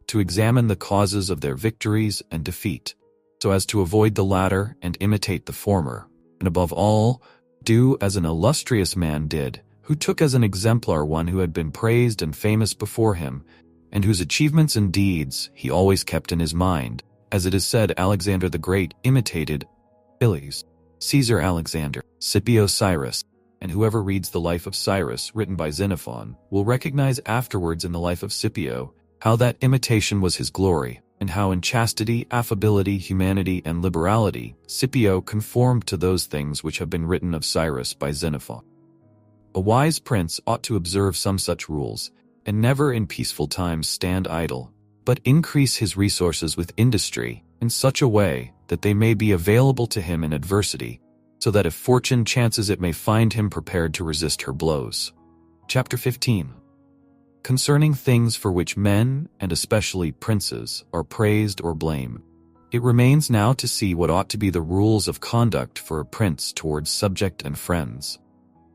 to examine the causes of their victories and defeat, so as to avoid the latter and imitate the former, and above all, do as an illustrious man did, who took as an exemplar one who had been praised and famous before him, and whose achievements and deeds he always kept in his mind. As it is said, Alexander the Great imitated Achilles, Caesar Alexander, Scipio Cyrus, and whoever reads the life of Cyrus written by Xenophon will recognize afterwards in the life of Scipio how that imitation was his glory, and how in chastity, affability, humanity, and liberality, Scipio conformed to those things which have been written of Cyrus by Xenophon. A wise prince ought to observe some such rules, and never in peaceful times stand idle, but increase his resources with industry in such a way that they may be available to him in adversity, so that if fortune chances it may find him prepared to resist her blows. Chapter 15. Concerning things for which men, and especially princes, are praised or blamed. It remains now to see what ought to be the rules of conduct for a prince towards subject and friends.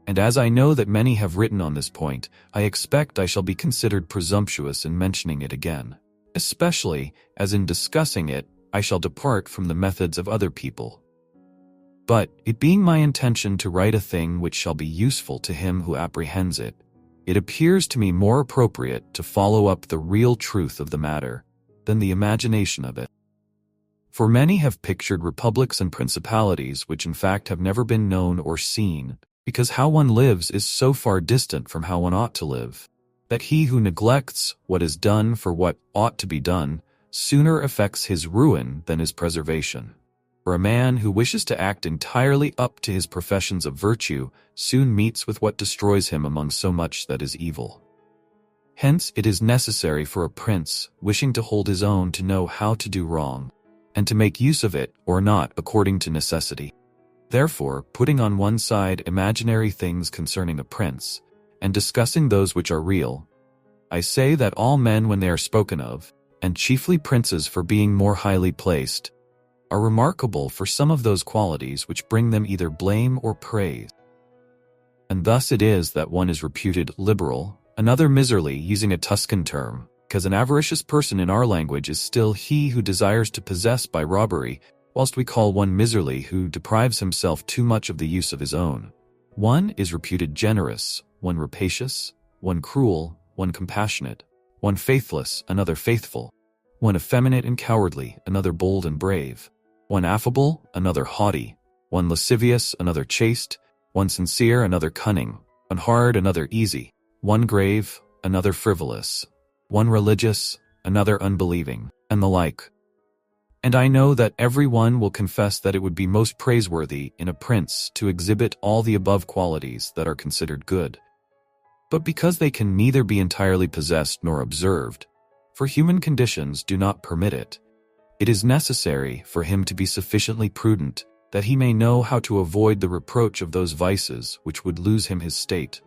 And as I know that many have written on this point, I expect I shall be considered presumptuous in mentioning it again, especially as in discussing it I shall depart from the methods of other people. But, it being my intention to write a thing which shall be useful to him who apprehends it, it appears to me more appropriate to follow up the real truth of the matter than the imagination of it. For many have pictured republics and principalities which in fact have never been known or seen, because how one lives is so far distant from how one ought to live, that he who neglects what is done for what ought to be done sooner effects his ruin than his preservation. For a man who wishes to act entirely up to his professions of virtue soon meets with what destroys him among so much that is evil. Hence it is necessary for a prince wishing to hold his own to know how to do wrong, and to make use of it or not according to necessity. Therefore, putting on one side imaginary things concerning a prince, and discussing those which are real, I say that all men when they are spoken of, and chiefly princes for being more highly placed, are remarkable for some of those qualities which bring them either blame or praise. And thus it is that one is reputed liberal, another miserly, using a Tuscan term, because an avaricious person in our language is still he who desires to possess by robbery, whilst we call one miserly who deprives himself too much of the use of his own. One is reputed generous, one rapacious, one cruel, one compassionate, one faithless, another faithful, one effeminate and cowardly, another bold and brave, one affable, another haughty, one lascivious, another chaste, one sincere, another cunning, one hard, another easy, one grave, another frivolous, one religious, another unbelieving, and the like. And I know that every one will confess that it would be most praiseworthy in a prince to exhibit all the above qualities that are considered good. But because they can neither be entirely possessed nor observed, for human conditions do not permit it, it is necessary for him to be sufficiently prudent that he may know how to avoid the reproach of those vices which would lose him his state,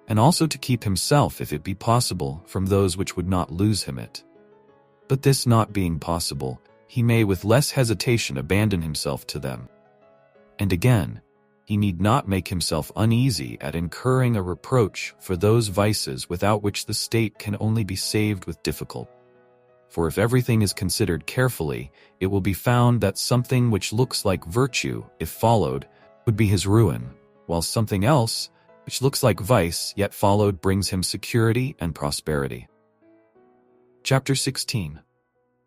and also to keep himself, if it be possible, from those which would not lose him it. But this not being possible, he may with less hesitation abandon himself to them. And again, he need not make himself uneasy at incurring a reproach for those vices without which the state can only be saved with difficulty. For if everything is considered carefully, it will be found that something which looks like virtue, if followed, would be his ruin, while something else, which looks like vice, yet followed, brings him security and prosperity. Chapter 16.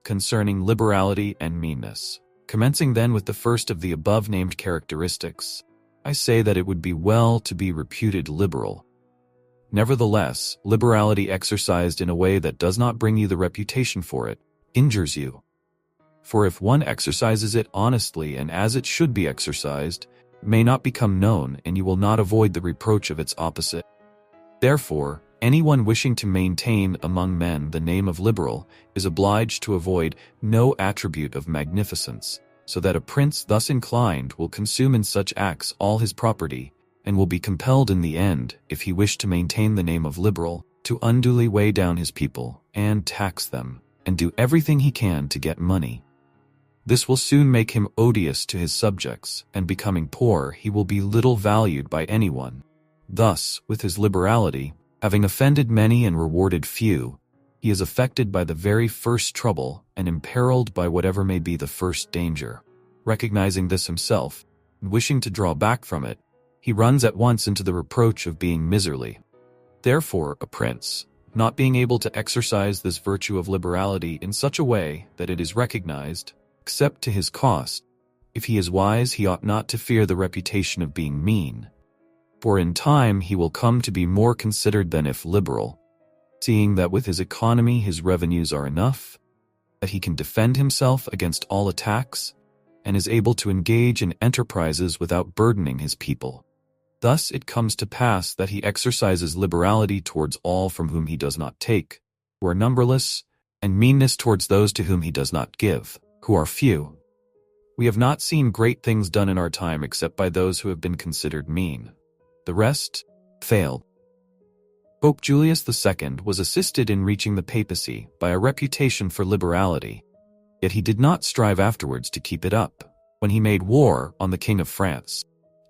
Concerning liberality and meanness. Commencing then with the first of the above-named characteristics, I say that it would be well to be reputed liberal. Nevertheless, liberality exercised in a way that does not bring you the reputation for it, injures you. For if one exercises it honestly and as it should be exercised, it may not become known and you will not avoid the reproach of its opposite. Therefore, anyone wishing to maintain among men the name of liberal is obliged to avoid no attribute of magnificence, so that a prince thus inclined will consume in such acts all his property, and will be compelled in the end, if he wish to maintain the name of liberal, to unduly weigh down his people, and tax them, and do everything he can to get money. This will soon make him odious to his subjects, and becoming poor he will be little valued by anyone. Thus, with his liberality, having offended many and rewarded few, he is affected by the very first trouble and imperiled by whatever may be the first danger. Recognizing this himself, and wishing to draw back from it, he runs at once into the reproach of being miserly. Therefore, a prince, not being able to exercise this virtue of liberality in such a way that it is recognized, except to his cost, if he is wise he ought not to fear the reputation of being mean. For in time he will come to be more considered than if liberal, seeing that with his economy his revenues are enough, that he can defend himself against all attacks, and is able to engage in enterprises without burdening his people. Thus it comes to pass that he exercises liberality towards all from whom he does not take, who are numberless, and meanness towards those to whom he does not give, who are few. We have not seen great things done in our time except by those who have been considered mean. The rest failed. Pope Julius II was assisted in reaching the papacy by a reputation for liberality, yet he did not strive afterwards to keep it up, when he made war on the King of France,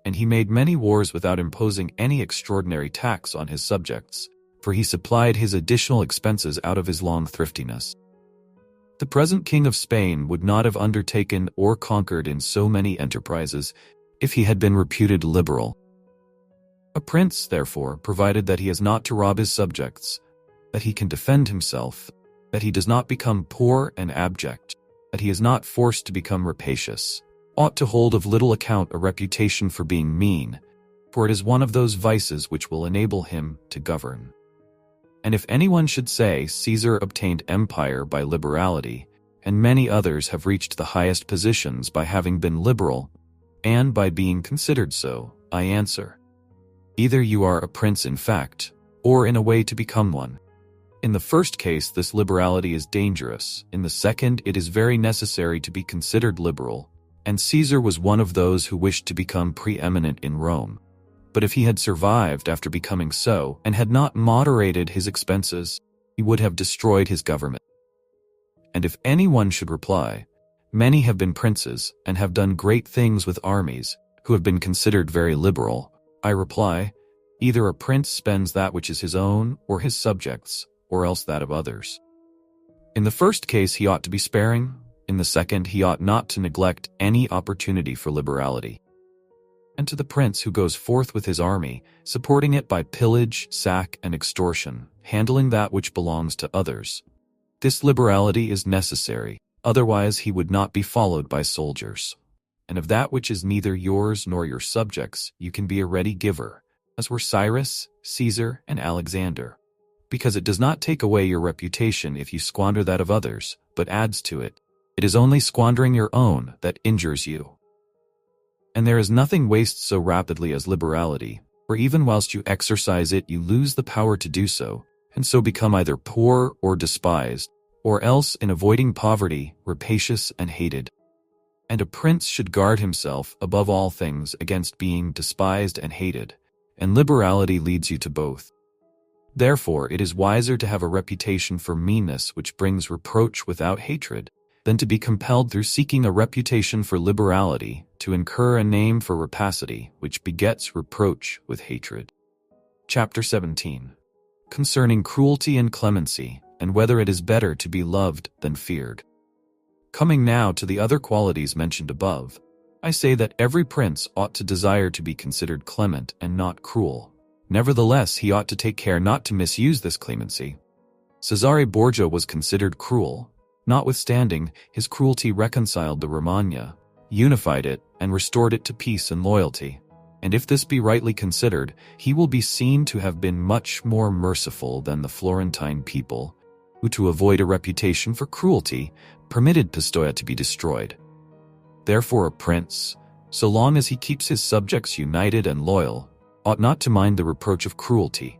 and he made many wars without imposing any extraordinary tax on his subjects, for he supplied his additional expenses out of his long thriftiness. The present King of Spain would not have undertaken or conquered in so many enterprises if he had been reputed liberal. A prince, therefore, provided that he has not to rob his subjects, that he can defend himself, that he does not become poor and abject, that he is not forced to become rapacious, ought to hold of little account a reputation for being mean, for it is one of those vices which will enable him to govern. And if anyone should say Caesar obtained empire by liberality, and many others have reached the highest positions by having been liberal, and by being considered so, I answer, either you are a prince in fact, or in a way to become one. In the first case this liberality is dangerous, in the second it is very necessary to be considered liberal, and Caesar was one of those who wished to become preeminent in Rome. But if he had survived after becoming so, and had not moderated his expenses, he would have destroyed his government. And if anyone should reply, many have been princes, and have done great things with armies, who have been considered very liberal, I reply, either a prince spends that which is his own, or his subjects', or else that of others. In the first case he ought to be sparing, in the second he ought not to neglect any opportunity for liberality. And to the prince who goes forth with his army, supporting it by pillage, sack, and extortion, handling that which belongs to others, this liberality is necessary, otherwise he would not be followed by soldiers. And of that which is neither yours nor your subjects, you can be a ready giver, as were Cyrus, Caesar, and Alexander, because it does not take away your reputation if you squander that of others, but adds to it. It is only squandering your own that injures you. And there is nothing wastes so rapidly as liberality, for even whilst you exercise it you lose the power to do so, and so become either poor or despised, or else in avoiding poverty, rapacious and hated. And a prince should guard himself above all things against being despised and hated, and liberality leads you to both. Therefore it is wiser to have a reputation for meanness which brings reproach without hatred, than to be compelled through seeking a reputation for liberality to incur a name for rapacity which begets reproach with hatred. Chapter 17. Concerning cruelty and clemency, and whether it is better to be loved than feared. Coming now to the other qualities mentioned above, I say that every prince ought to desire to be considered clement and not cruel. Nevertheless, he ought to take care not to misuse this clemency. Cesare Borgia was considered cruel. Notwithstanding, his cruelty reconciled the Romagna, unified it, and restored it to peace and loyalty. And if this be rightly considered, he will be seen to have been much more merciful than the Florentine people, who, to avoid a reputation for cruelty, permitted Pistoia to be destroyed. Therefore a prince, so long as he keeps his subjects united and loyal, ought not to mind the reproach of cruelty,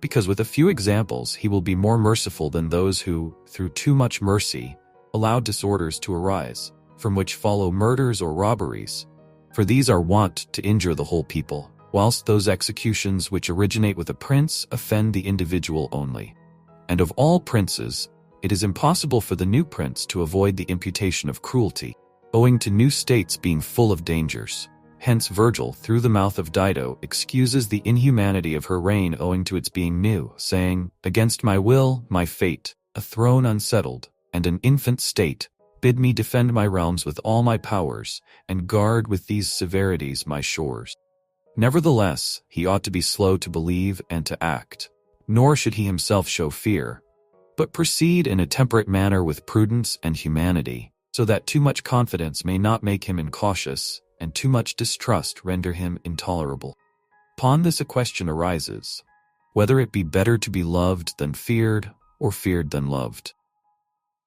because with a few examples he will be more merciful than those who, through too much mercy, allow disorders to arise, from which follow murders or robberies, for these are wont to injure the whole people. whilst those executions which originate with a prince offend the individual only. And of all princes, it is impossible for the new prince to avoid the imputation of cruelty, owing to new states being full of dangers. Hence Virgil, through the mouth of Dido, excuses the inhumanity of her reign owing to its being new, saying, "Against my will, my fate, a throne unsettled, and an infant state, bid me defend my realms with all my powers, and guard with these severities my shores." Nevertheless, he ought to be slow to believe and to act, nor should he himself show fear, but proceed in a temperate manner with prudence and humanity, so that too much confidence may not make him incautious, and too much distrust render him intolerable. Upon this a question arises, whether it be better to be loved than feared, or feared than loved.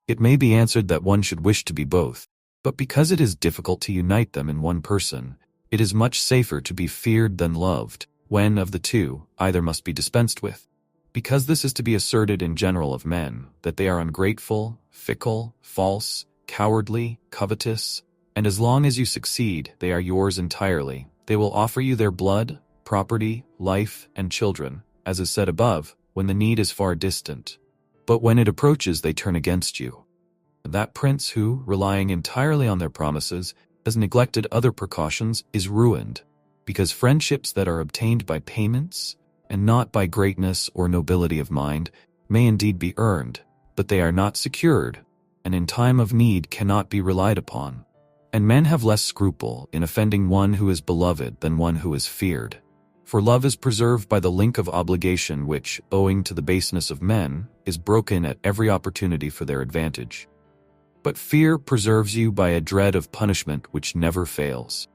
It may be answered that one should wish to be both, but because it is difficult to unite them in one person, it is much safer to be feared than loved, when of the two, either must be dispensed with. Because this is to be asserted in general of men, that they are ungrateful, fickle, false, cowardly, covetous, and as long as you succeed, they are yours entirely. They will offer you their blood, property, life, and children, as is said above, when the need is far distant. But when it approaches, they turn against you. That prince who, relying entirely on their promises, has neglected other precautions is ruined, because friendships that are obtained by payments, and not by greatness or nobility of mind, may indeed be earned, but they are not secured, and in time of need cannot be relied upon. And men have less scruple in offending one who is beloved than one who is feared. For love is preserved by the link of obligation which, owing to the baseness of men, is broken at every opportunity for their advantage. But fear preserves you by a dread of punishment which never fails.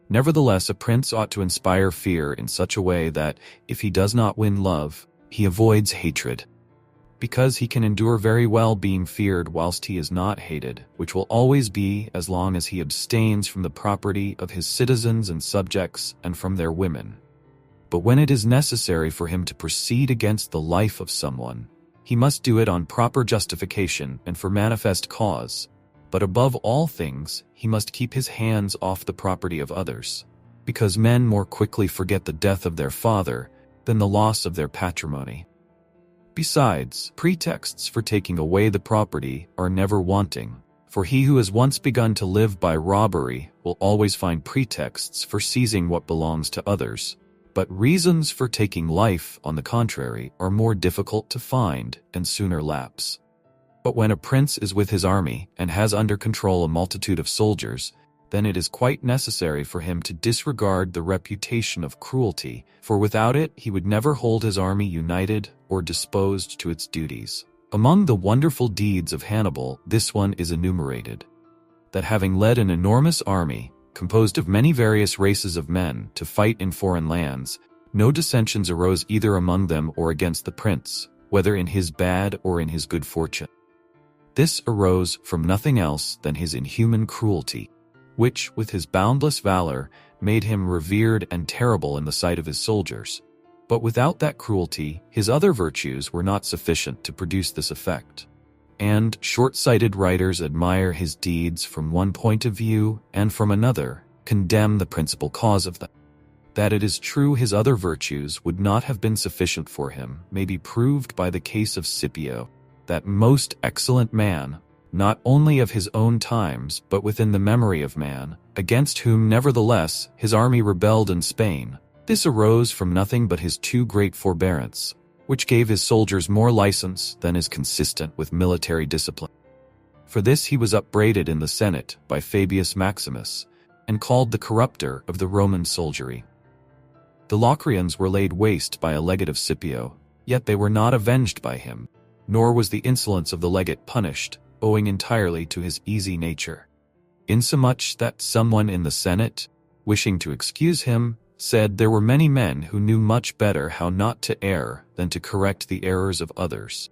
Nevertheless, a prince ought to inspire fear in such a way that, if he does not win love, he avoids hatred, because he can endure very well being feared whilst he is not hated, which will always be as long as he abstains from the property of his citizens and subjects and from their women. But when it is necessary for him to proceed against the life of someone, he must do it on proper justification and for manifest cause. But above all things, he must keep his hands off the property of others, because men more quickly forget the death of their father than the loss of their patrimony. Besides, pretexts for taking away the property are never wanting, for he who has once begun to live by robbery will always find pretexts for seizing what belongs to others. But reasons for taking life, on the contrary, are more difficult to find and sooner lapse. But when a prince is with his army and has under control a multitude of soldiers, then it is quite necessary for him to disregard the reputation of cruelty, for without it he would never hold his army united or disposed to its duties. Among the wonderful deeds of Hannibal, this one is enumerated: that having led an enormous army, composed of many various races of men, to fight in foreign lands, no dissensions arose either among them or against the prince, whether in his bad or in his good fortune. This arose from nothing else than his inhuman cruelty, which, with his boundless valor, made him revered and terrible in the sight of his soldiers. But without that cruelty, his other virtues were not sufficient to produce this effect. And short-sighted writers admire his deeds from one point of view and from another, condemn the principal cause of them. That it is true his other virtues would not have been sufficient for him may be proved by the case of Scipio, that most excellent man, not only of his own times but within the memory of man, against whom nevertheless his army rebelled in Spain. This arose from nothing but his too great forbearance, which gave his soldiers more license than is consistent with military discipline. For this he was upbraided in the Senate by Fabius Maximus, and called the corrupter of the Roman soldiery. The Locrians were laid waste by a legate of Scipio, yet they were not avenged by him, nor was the insolence of the legate punished, owing entirely to his easy nature, insomuch that someone in the Senate, wishing to excuse him, said there were many men who knew much better how not to err than to correct the errors of others.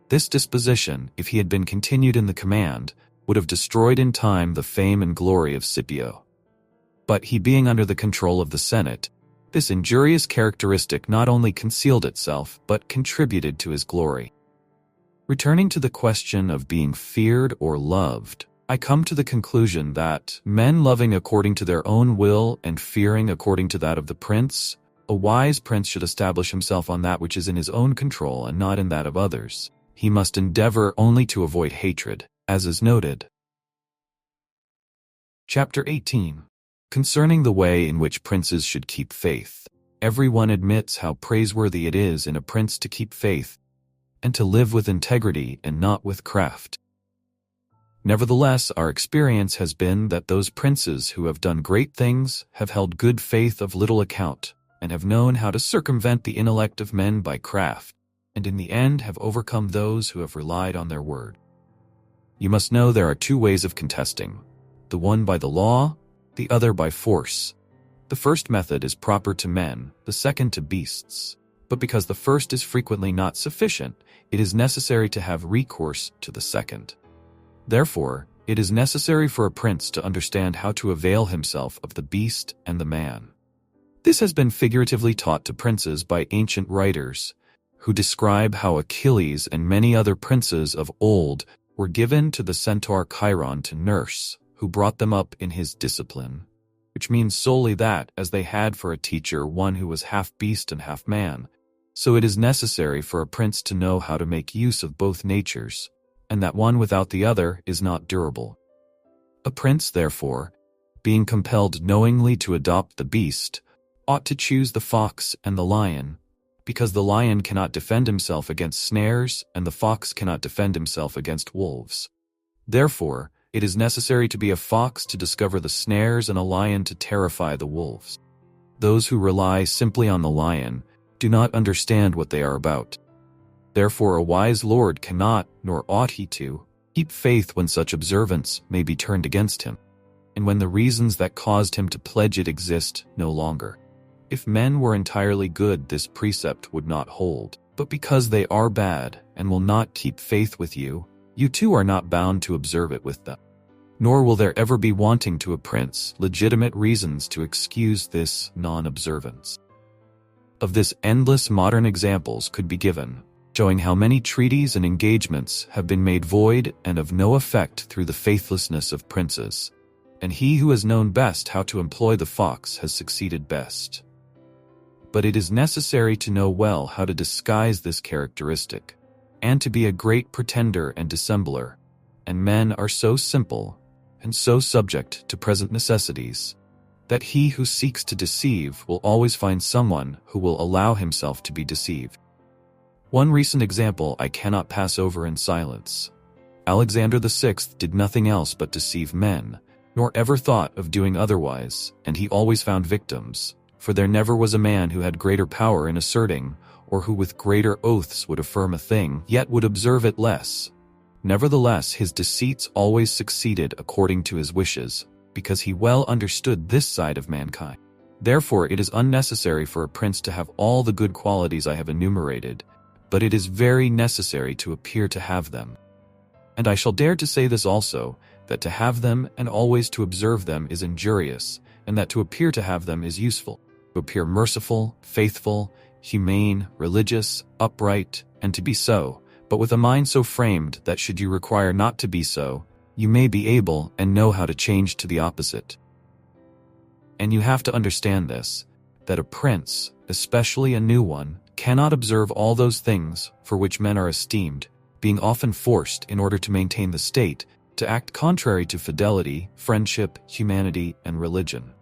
This disposition, if he had been continued in the command, would have destroyed in time the fame and glory of Scipio. But he being under the control of the Senate, this injurious characteristic not only concealed itself, but contributed to his glory. Returning to the question of being feared or loved, I come to the conclusion that men loving according to their own will and fearing according to that of the prince, a wise prince should establish himself on that which is in his own control and not in that of others. He must endeavor only to avoid hatred, as is noted. Chapter 18. Concerning the way in which princes should keep faith. Everyone admits how praiseworthy it is in a prince to keep faith, and to live with integrity and not with craft. Nevertheless, our experience has been that those princes who have done great things have held good faith of little account, and have known how to circumvent the intellect of men by craft, and in the end have overcome those who have relied on their word. You must know there are two ways of contesting, the one by the law, the other by force. The first method is proper to men, the second to beasts. But because the first is frequently not sufficient, it is necessary to have recourse to the second. Therefore, it is necessary for a prince to understand how to avail himself of the beast and the man. This has been figuratively taught to princes by ancient writers, who describe how Achilles and many other princes of old were given to the centaur Chiron to nurse, who brought them up in his discipline, which means solely that, as they had for a teacher one who was half beast and half man, so it is necessary for a prince to know how to make use of both natures, and that one without the other is not durable. A prince, therefore, being compelled knowingly to adopt the beast, ought to choose the fox and the lion, because the lion cannot defend himself against snares and the fox cannot defend himself against wolves. Therefore, it is necessary to be a fox to discover the snares and a lion to terrify the wolves. Those who rely simply on the lion do not understand what they are about. Therefore a wise lord cannot, nor ought he to, keep faith when such observance may be turned against him, and when the reasons that caused him to pledge it exist no longer. If men were entirely good, this precept would not hold, but because they are bad and will not keep faith with you, you too are not bound to observe it with them. Nor will there ever be wanting to a prince legitimate reasons to excuse this non-observance. Of this endless modern examples could be given, showing how many treaties and engagements have been made void and of no effect through the faithlessness of princes, and he who has known best how to employ the fox has succeeded best. But it is necessary to know well how to disguise this characteristic, and to be a great pretender and dissembler, and men are so simple, and so subject to present necessities, that he who seeks to deceive will always find someone who will allow himself to be deceived. One recent example I cannot pass over in silence. Alexander VI did nothing else but deceive men, nor ever thought of doing otherwise, and he always found victims, for there never was a man who had greater power in asserting, or who with greater oaths would affirm a thing, yet would observe it less. Nevertheless, his deceits always succeeded according to his wishes, because he well understood this side of mankind. Therefore it is unnecessary for a prince to have all the good qualities I have enumerated, but it is very necessary to appear to have them. And I shall dare to say this also, that to have them and always to observe them is injurious, and that to appear to have them is useful. To appear merciful, faithful, humane, religious, upright, and to be so, but with a mind so framed that should you require not to be so, you may be able and know how to change to the opposite. And you have to understand this, that a prince, especially a new one, cannot observe all those things for which men are esteemed, being often forced, in order to maintain the state, to act contrary to fidelity, friendship, humanity, and religion.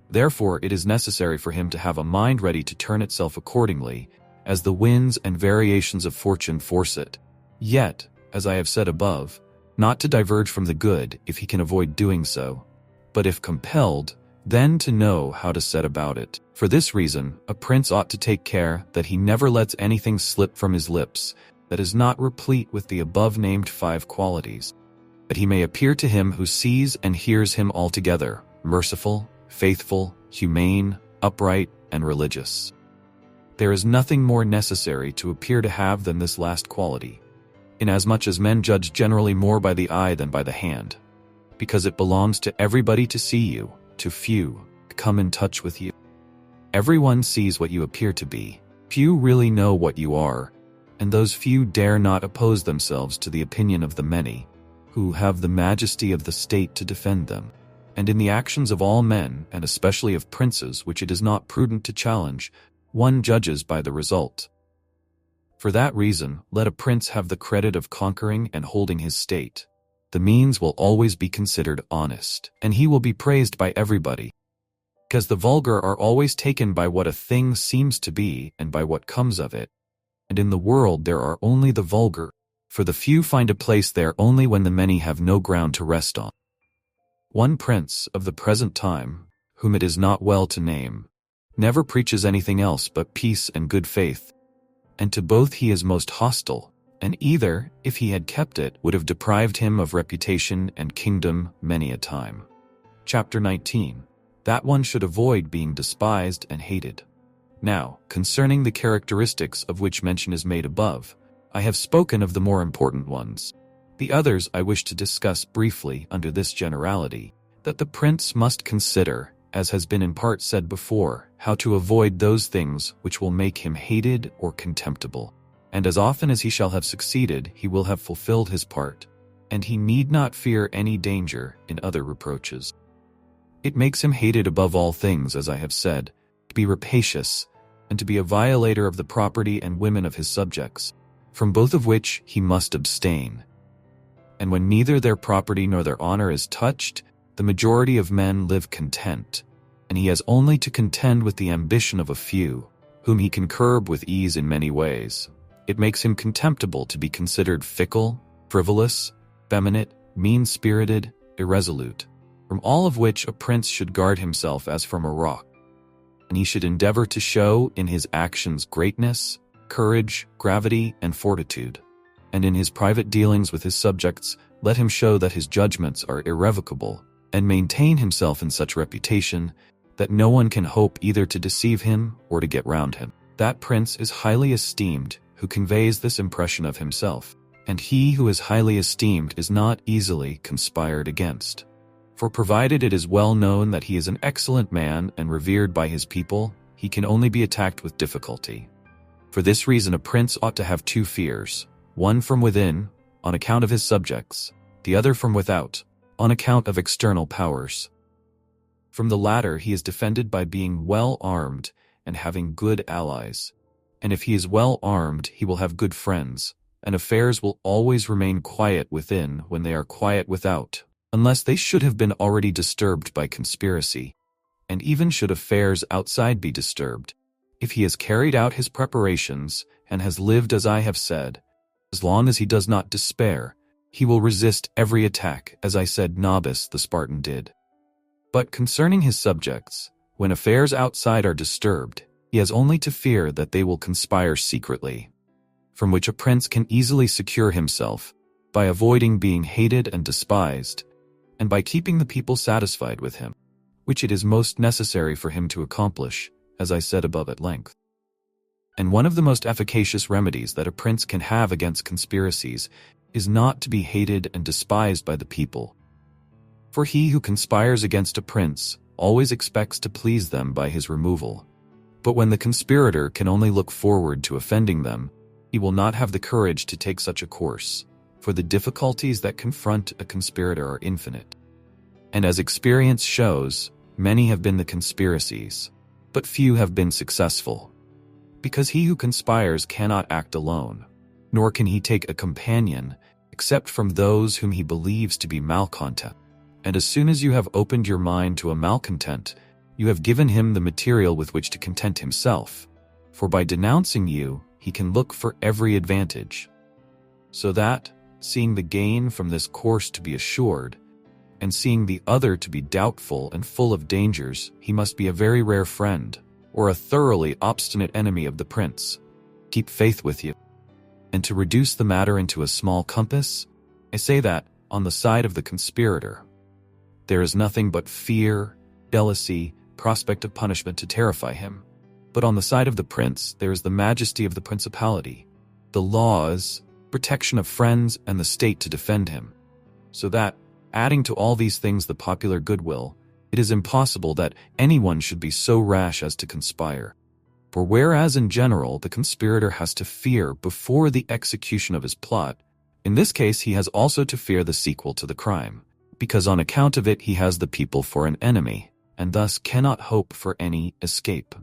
Therefore it is necessary for him to have a mind ready to turn itself accordingly, as the winds and variations of fortune force it. Yet, as I have said above, not to diverge from the good if he can avoid doing so, but if compelled, then to know how to set about it. For this reason, a prince ought to take care that he never lets anything slip from his lips that is not replete with the above-named 5 qualities, that he may appear to him who sees and hears him altogether, merciful, faithful, humane, upright, and religious. There is nothing more necessary to appear to have than this last quality, inasmuch as men judge generally more by the eye than by the hand, because it belongs to everybody to see you, to few come in touch with you. Everyone sees what you appear to be, few really know what you are, and those few dare not oppose themselves to the opinion of the many, who have the majesty of the state to defend them, and in the actions of all men, and especially of princes, which it is not prudent to challenge, one judges by the result. For that reason, let a prince have the credit of conquering and holding his state. The means will always be considered honest, and he will be praised by everybody. Because the vulgar are always taken by what a thing seems to be and by what comes of it. And in the world there are only the vulgar, for the few find a place there only when the many have no ground to rest on. One prince of the present time, whom it is not well to name, never preaches anything else but peace and good faith, and to both he is most hostile, and either, if he had kept it, would have deprived him of reputation and kingdom many a time. Chapter 19. That one should avoid being despised and hated. Now, concerning the characteristics of which mention is made above, I have spoken of the more important ones. The others I wish to discuss briefly under this generality, that the prince must consider, as has been in part said before, how to avoid those things which will make him hated or contemptible. And as often as he shall have succeeded, he will have fulfilled his part, and he need not fear any danger in other reproaches. It makes him hated above all things, as I have said, to be rapacious, and to be a violator of the property and women of his subjects, from both of which he must abstain. And when neither their property nor their honor is touched, the majority of men live content, and he has only to contend with the ambition of a few, whom he can curb with ease in many ways. It makes him contemptible to be considered fickle, frivolous, effeminate, mean-spirited, irresolute, from all of which a prince should guard himself as from a rock. And he should endeavor to show in his actions greatness, courage, gravity, and fortitude. And in his private dealings with his subjects, let him show that his judgments are irrevocable, and maintain himself in such reputation that no one can hope either to deceive him or to get round him. That prince is highly esteemed who conveys this impression of himself, and he who is highly esteemed is not easily conspired against. For provided it is well known that he is an excellent man and revered by his people, he can only be attacked with difficulty. For this reason a prince ought to have two fears, one from within, on account of his subjects, the other from without, on account of external powers. From the latter he is defended by being well armed and having good allies. And if he is well armed, he will have good friends, and affairs will always remain quiet within when they are quiet without, unless they should have been already disturbed by conspiracy. And even should affairs outside be disturbed, if he has carried out his preparations and has lived as I have said, as long as he does not despair, he will resist every attack, as I said Nobis the Spartan did. But concerning his subjects, when affairs outside are disturbed, he has only to fear that they will conspire secretly, from which a prince can easily secure himself, by avoiding being hated and despised, and by keeping the people satisfied with him, which it is most necessary for him to accomplish, as I said above at length. And one of the most efficacious remedies that a prince can have against conspiracies is not to be hated and despised by the people. For he who conspires against a prince always expects to please them by his removal. But when the conspirator can only look forward to offending them, he will not have the courage to take such a course, for the difficulties that confront a conspirator are infinite. And as experience shows, many have been the conspiracies, but few have been successful. Because he who conspires cannot act alone, nor can he take a companion, except from those whom he believes to be malcontent. And as soon as you have opened your mind to a malcontent, you have given him the material with which to content himself, for by denouncing you, he can look for every advantage. So that, seeing the gain from this course to be assured, and seeing the other to be doubtful and full of dangers, he must be a very rare friend, or a thoroughly obstinate enemy of the prince. Keep faith with you. And to reduce the matter into a small compass, I say that, on the side of the conspirator, there is nothing but fear, jealousy, prospect of punishment to terrify him. But on the side of the prince, there is the majesty of the principality, the laws, protection of friends, and the state to defend him. So that, adding to all these things the popular goodwill, it is impossible that anyone should be so rash as to conspire. For whereas in general the conspirator has to fear before the execution of his plot, In this case, he has also to fear the sequel to the crime, because on account of it he has the people for an enemy, and thus cannot hope for any escape.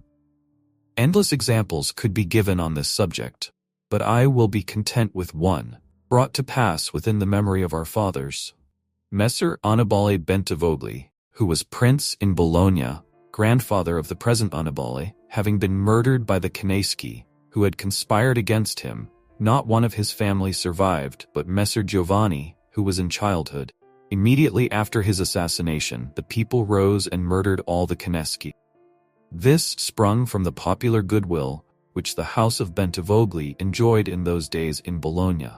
Endless examples could be given on this subject, but I will be content with one, brought to pass within the memory of our fathers. Messer Annibale Bentivogli, who was prince in Bologna, grandfather of the present Annibale, having been murdered by the Caneschi, who had conspired against him, not one of his family survived, but Messer Giovanni, who was in childhood. Immediately after his assassination, the people rose and murdered all the Caneschi. This sprung from the popular goodwill which the house of Bentivogli enjoyed in those days in Bologna,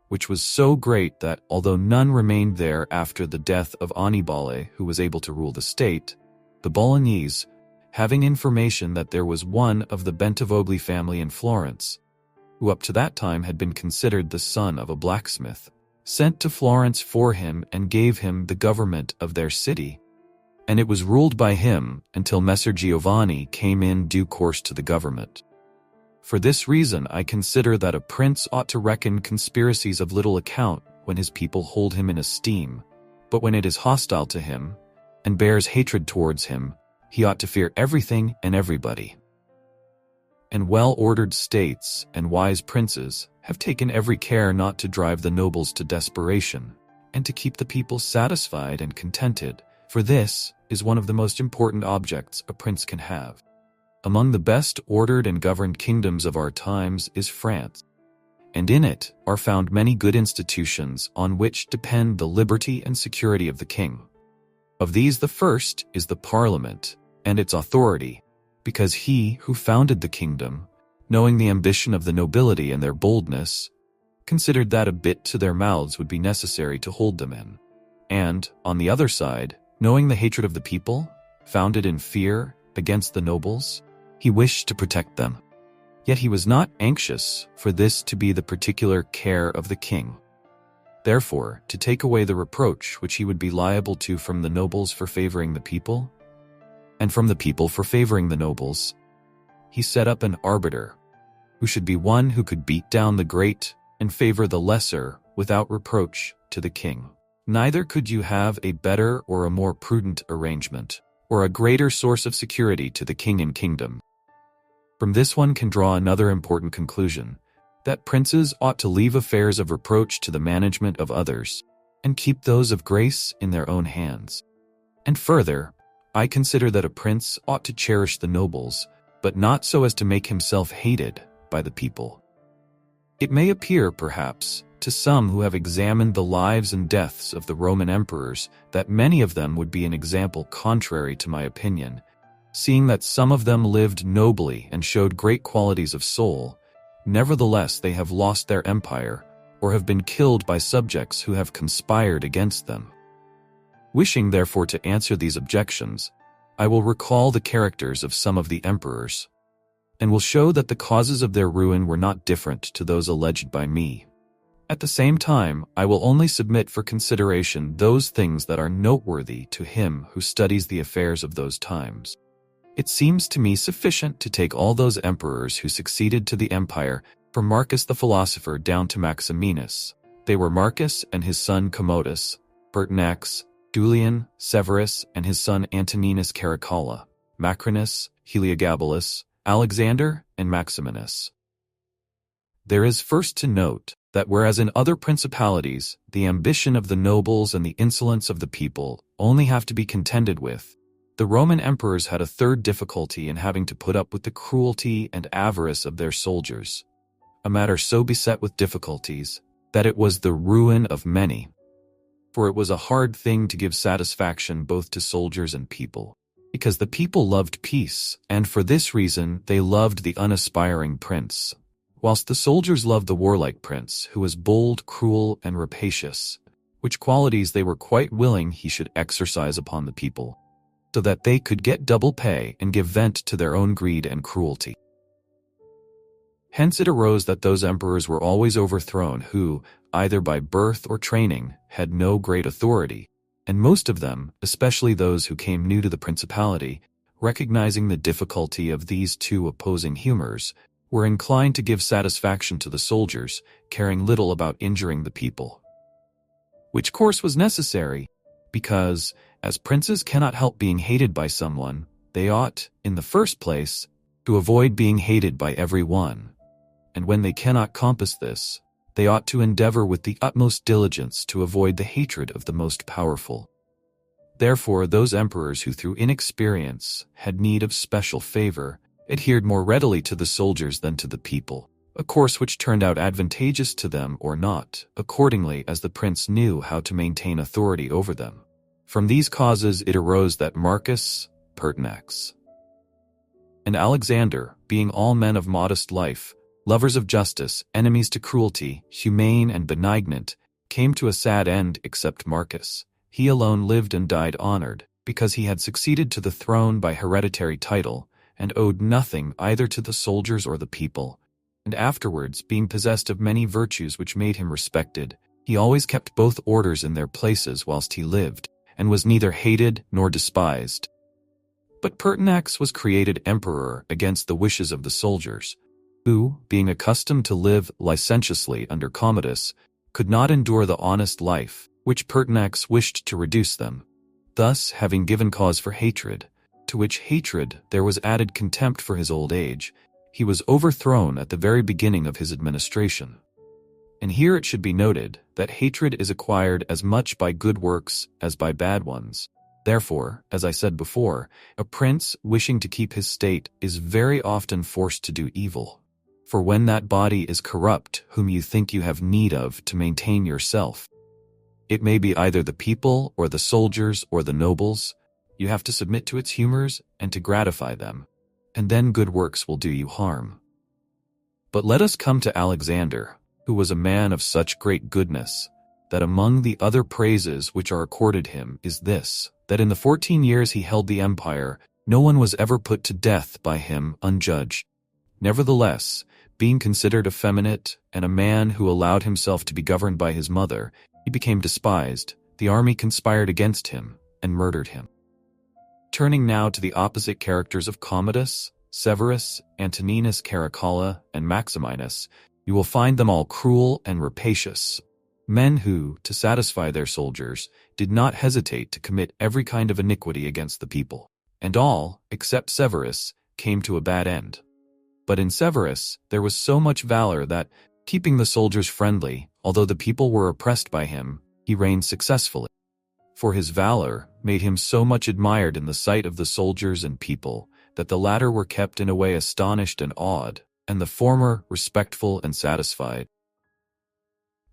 which was so great that, although none remained there after the death of Annibale who was able to rule the state, the Bolognese, having information that there was one of the Bentivogli family in Florence, who up to that time had been considered the son of a blacksmith, sent to Florence for him and gave him the government of their city, and it was ruled by him until Messer Giovanni came in due course to the government. For this reason I consider that a prince ought to reckon conspiracies of little account when his people hold him in esteem, but when it is hostile to him, and bears hatred towards him, he ought to fear everything and everybody. And well-ordered states and wise princes have taken every care not to drive the nobles to desperation, and to keep the people satisfied and contented, for this is one of the most important objects a prince can have. Among the best ordered and governed kingdoms of our times is France, and in it are found many good institutions on which depend the liberty and security of the king. Of these the first is the Parliament and its authority, because he who founded the kingdom, knowing the ambition of the nobility and their boldness, considered that a bit to their mouths would be necessary to hold them in. And, on the other side, knowing the hatred of the people, founded in fear against the nobles, he wished to protect them. Yet he was not anxious for this to be the particular care of the king. Therefore, to take away the reproach which he would be liable to from the nobles for favoring the people, and from the people for favoring the nobles, he set up an arbiter, who should be one who could beat down the great and favor the lesser without reproach to the king. Neither could you have a better or a more prudent arrangement, or a greater source of security to the king and kingdom. From this one can draw another important conclusion, that princes ought to leave affairs of reproach to the management of others, and keep those of grace in their own hands. And further, I consider that a prince ought to cherish the nobles, but not so as to make himself hated by the people. It may appear, perhaps, to some who have examined the lives and deaths of the Roman emperors that many of them would be an example contrary to my opinion, seeing that some of them lived nobly and showed great qualities of soul. Nevertheless, they have lost their empire, or have been killed by subjects who have conspired against them. Wishing therefore to answer these objections, I will recall the characters of some of the emperors, and will show that the causes of their ruin were not different to those alleged by me. At the same time, I will only submit for consideration those things that are noteworthy to him who studies the affairs of those times. It seems to me sufficient to take all those emperors who succeeded to the empire, from Marcus the philosopher down to Maximinus. They were Marcus and his son Commodus, Pertinax, Julian, Severus, and his son Antoninus Caracalla, Macrinus, Heliogabalus, Alexander, and Maximinus. There is first to note that whereas in other principalities, the ambition of the nobles and the insolence of the people only have to be contended with, the Roman emperors had a third difficulty in having to put up with the cruelty and avarice of their soldiers, a matter so beset with difficulties that it was the ruin of many. For it was a hard thing to give satisfaction both to soldiers and people, because the people loved peace, and for this reason they loved the unaspiring prince, whilst the soldiers loved the warlike prince, who was bold, cruel, and rapacious, which qualities they were quite willing he should exercise upon the people, so that they could get double pay and give vent to their own greed and cruelty. Hence it arose that those emperors were always overthrown who, either by birth or training, had no great authority, and most of them, especially those who came new to the principality, recognizing the difficulty of these two opposing humors, were inclined to give satisfaction to the soldiers, caring little about injuring the people. Which course was necessary, because, as princes cannot help being hated by someone, they ought, in the first place, to avoid being hated by every one. And when they cannot compass this, they ought to endeavor with the utmost diligence to avoid the hatred of the most powerful. Therefore, those emperors who through inexperience had need of special favor adhered more readily to the soldiers than to the people, a course which turned out advantageous to them or not, accordingly as the prince knew how to maintain authority over them. From these causes it arose that Marcus, Pertinax, and Alexander, being all men of modest life, lovers of justice, enemies to cruelty, humane and benignant, came to a sad end except Marcus. He alone lived and died honored, because he had succeeded to the throne by hereditary title, and owed nothing either to the soldiers or the people. And afterwards, being possessed of many virtues which made him respected, he always kept both orders in their places whilst he lived, and was neither hated nor despised. But Pertinax was created emperor against the wishes of the soldiers, who, being accustomed to live licentiously under Commodus, could not endure the honest life, which Pertinax wished to reduce them, thus having given cause for hatred, to which hatred there was added contempt for his old age, he was overthrown at the very beginning of his administration. And here it should be noted that hatred is acquired as much by good works as by bad ones. Therefore, as I said before, a prince wishing to keep his state is very often forced to do evil. For when that body is corrupt whom you think you have need of to maintain yourself, it may be either the people or the soldiers or the nobles, you have to submit to its humors and to gratify them, and then good works will do you harm. But let us come to Alexander, who was a man of such great goodness, that among the other praises which are accorded him is this, that in the 14 years he held the empire, no one was ever put to death by him unjudged. Nevertheless, being considered effeminate and a man who allowed himself to be governed by his mother, he became despised, the army conspired against him, and murdered him. Turning now to the opposite characters of Commodus, Severus, Antoninus Caracalla, and Maximinus, you will find them all cruel and rapacious, men who, to satisfy their soldiers, did not hesitate to commit every kind of iniquity against the people, and all, except Severus, came to a bad end. But in Severus there was so much valor that, keeping the soldiers friendly, although the people were oppressed by him, he reigned successfully. For his valor made him so much admired in the sight of the soldiers and people, that the latter were kept in a way astonished and awed, and the former respectful and satisfied.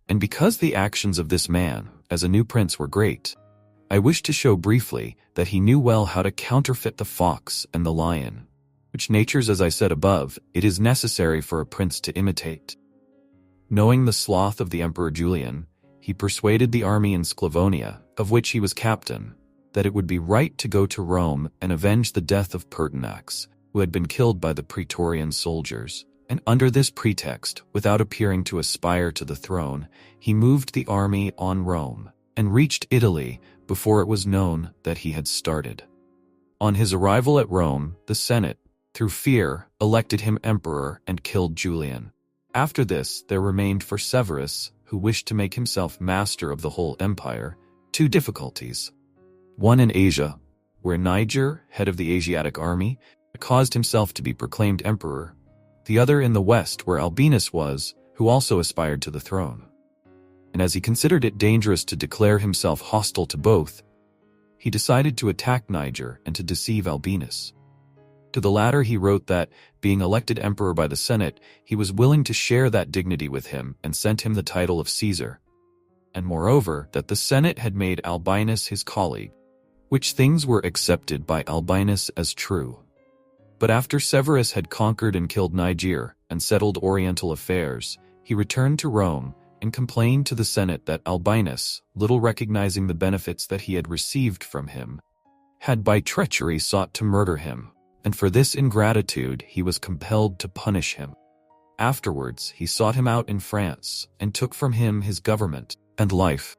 And because the actions of this man, as a new prince, were great, I wish to show briefly that he knew well how to counterfeit the fox and the lion, which natures, as I said above, it is necessary for a prince to imitate. Knowing the sloth of the Emperor Julian, he persuaded the army in Sclavonia, of which he was captain, that it would be right to go to Rome and avenge the death of Pertinax, who had been killed by the Praetorian soldiers. And under this pretext, without appearing to aspire to the throne, he moved the army on Rome, and reached Italy before it was known that he had started. On his arrival at Rome, the Senate, through fear, elected him emperor and killed Julian. After this, there remained for Severus, who wished to make himself master of the whole empire, two difficulties. One in Asia, where Niger, head of the Asiatic army, caused himself to be proclaimed emperor. The other in the west, where Albinus was, who also aspired to the throne. And as he considered it dangerous to declare himself hostile to both, he decided to attack Niger and to deceive Albinus. To the latter he wrote that, being elected emperor by the Senate, he was willing to share that dignity with him and sent him the title of Caesar. And moreover, that the Senate had made Albinus his colleague, which things were accepted by Albinus as true. But after Severus had conquered and killed Niger and settled Oriental affairs, he returned to Rome and complained to the Senate that Albinus, little recognizing the benefits that he had received from him, had by treachery sought to murder him, and for this ingratitude he was compelled to punish him. Afterwards he sought him out in France and took from him his government and life.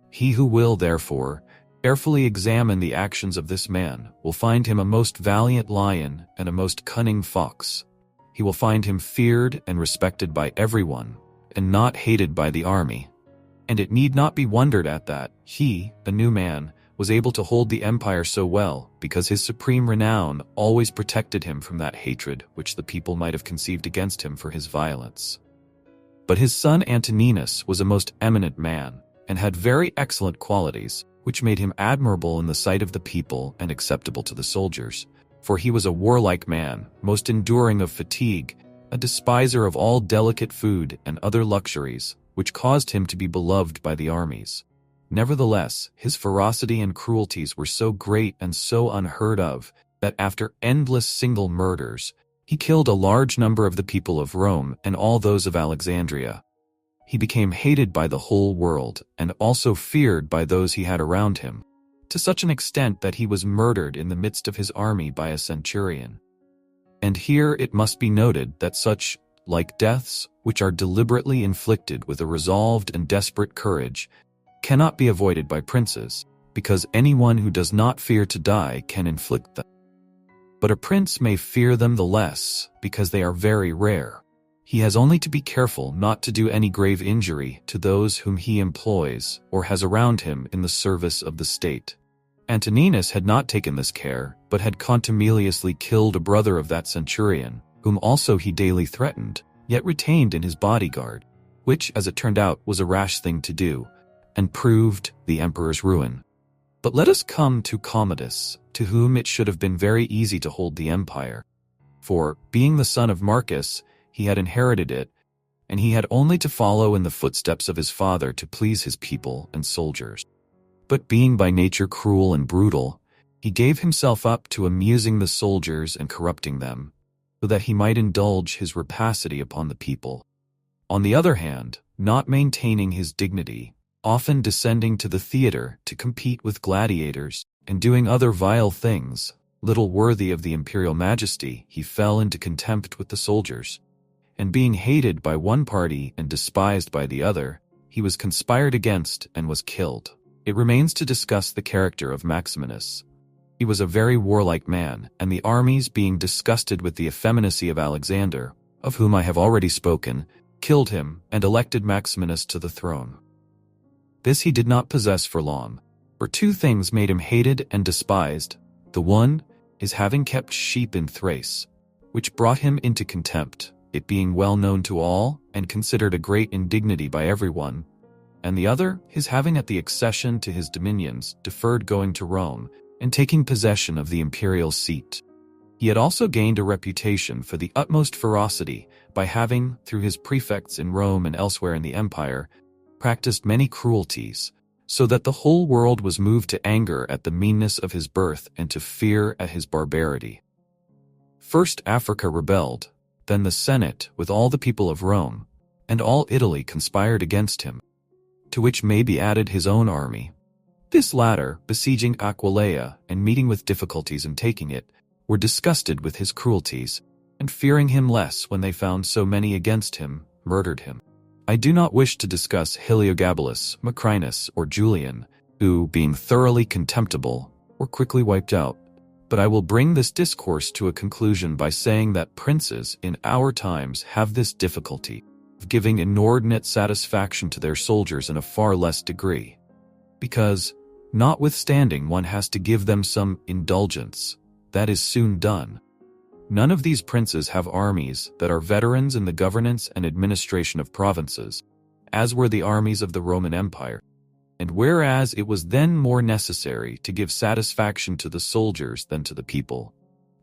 He who will, therefore, carefully examine the actions of this man will find him a most valiant lion and a most cunning fox. he will find him feared and respected by everyone, and not hated by the army. And it need not be wondered at that he, a new man, was able to hold the empire so well, because his supreme renown always protected him from that hatred which the people might have conceived against him for his violence. But his son Antoninus was a most eminent man, and had very excellent qualities, which made him admirable in the sight of the people and acceptable to the soldiers. For he was a warlike man, most enduring of fatigue, a despiser of all delicate food and other luxuries, which caused him to be beloved by the armies. Nevertheless, his ferocity and cruelties were so great and so unheard of, that after endless single murders, he killed a large number of the people of Rome and all those of Alexandria. He became hated by the whole world, and also feared by those he had around him, to such an extent that he was murdered in the midst of his army by a centurion. And here it must be noted that such, like deaths, which are deliberately inflicted with a resolved and desperate courage, cannot be avoided by princes, because anyone who does not fear to die can inflict them. But a prince may fear them the less, because they are very rare. He has only to be careful not to do any grave injury to those whom he employs or has around him in the service of the state. Antoninus had not taken this care, but had contumeliously killed a brother of that centurion, whom also he daily threatened, yet retained in his bodyguard, which, as it turned out, was a rash thing to do, and proved the emperor's ruin. But let us come to Commodus, to whom it should have been very easy to hold the empire. For, being the son of Marcus, he had inherited it, and he had only to follow in the footsteps of his father to please his people and soldiers. But being by nature cruel and brutal, he gave himself up to amusing the soldiers and corrupting them, so that he might indulge his rapacity upon the people. On the other hand, not maintaining his dignity, often descending to the theater to compete with gladiators, and doing other vile things, little worthy of the imperial majesty, he fell into contempt with the soldiers. And being hated by one party and despised by the other, he was conspired against and was killed. It remains to discuss the character of Maximinus. He was a very warlike man, and the armies, being disgusted with the effeminacy of Alexander, of whom I have already spoken, killed him and elected Maximinus to the throne. This he did not possess for long, for two things made him hated and despised. The one is having kept sheep in Thrace, which brought him into contempt, it being well known to all, and considered a great indignity by everyone, and the other, his having at the accession to his dominions deferred going to Rome, and taking possession of the imperial seat. He had also gained a reputation for the utmost ferocity by having, through his prefects in Rome and elsewhere in the empire, practiced many cruelties, so that the whole world was moved to anger at the meanness of his birth and to fear at his barbarity. First Africa rebelled, then the Senate, with all the people of Rome, and all Italy conspired against him, to which may be added his own army. This latter, besieging Aquileia and meeting with difficulties in taking it, were disgusted with his cruelties, and fearing him less when they found so many against him, murdered him. I do not wish to discuss Heliogabalus, Macrinus, or Julian, who, being thoroughly contemptible, were quickly wiped out. But I will bring this discourse to a conclusion by saying that princes in our times have this difficulty of giving inordinate satisfaction to their soldiers in a far less degree, because, notwithstanding one has to give them some indulgence, that is soon done. None of these princes have armies that are veterans in the governance and administration of provinces, as were the armies of the Roman Empire. And whereas it was then more necessary to give satisfaction to the soldiers than to the people,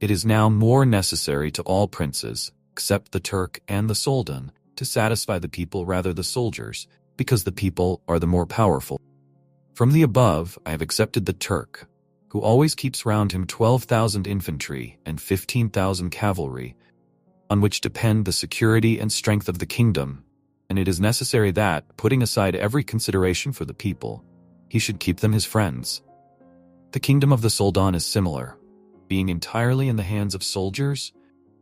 it is now more necessary to all princes, except the Turk and the Soldan, to satisfy the people rather the soldiers, because the people are the more powerful. From the above, I have accepted the Turk, who always keeps round him 12,000 infantry and 15,000 cavalry, on which depend the security and strength of the kingdom, and it is necessary that, putting aside every consideration for the people, he should keep them his friends. The kingdom of the Soldan is similar. Being entirely in the hands of soldiers,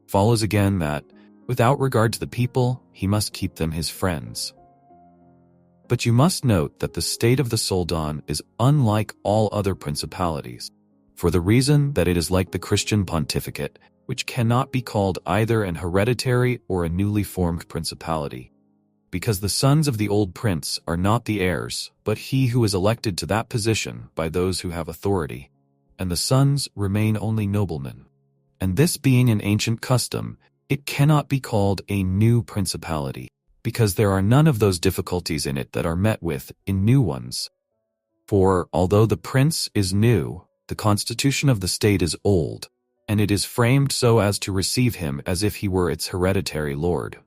follows again that, without regard to the people, he must keep them his friends. But you must note that the state of the Soldan is unlike all other principalities, for the reason that it is like the Christian pontificate, which cannot be called either an hereditary or a newly formed principality. Because the sons of the old prince are not the heirs, but he who is elected to that position by those who have authority, and the sons remain only noblemen. And this being an ancient custom, it cannot be called a new principality, because there are none of those difficulties in it that are met with in new ones. For, although the prince is new, the constitution of the state is old, and it is framed so as to receive him as if he were its hereditary lord.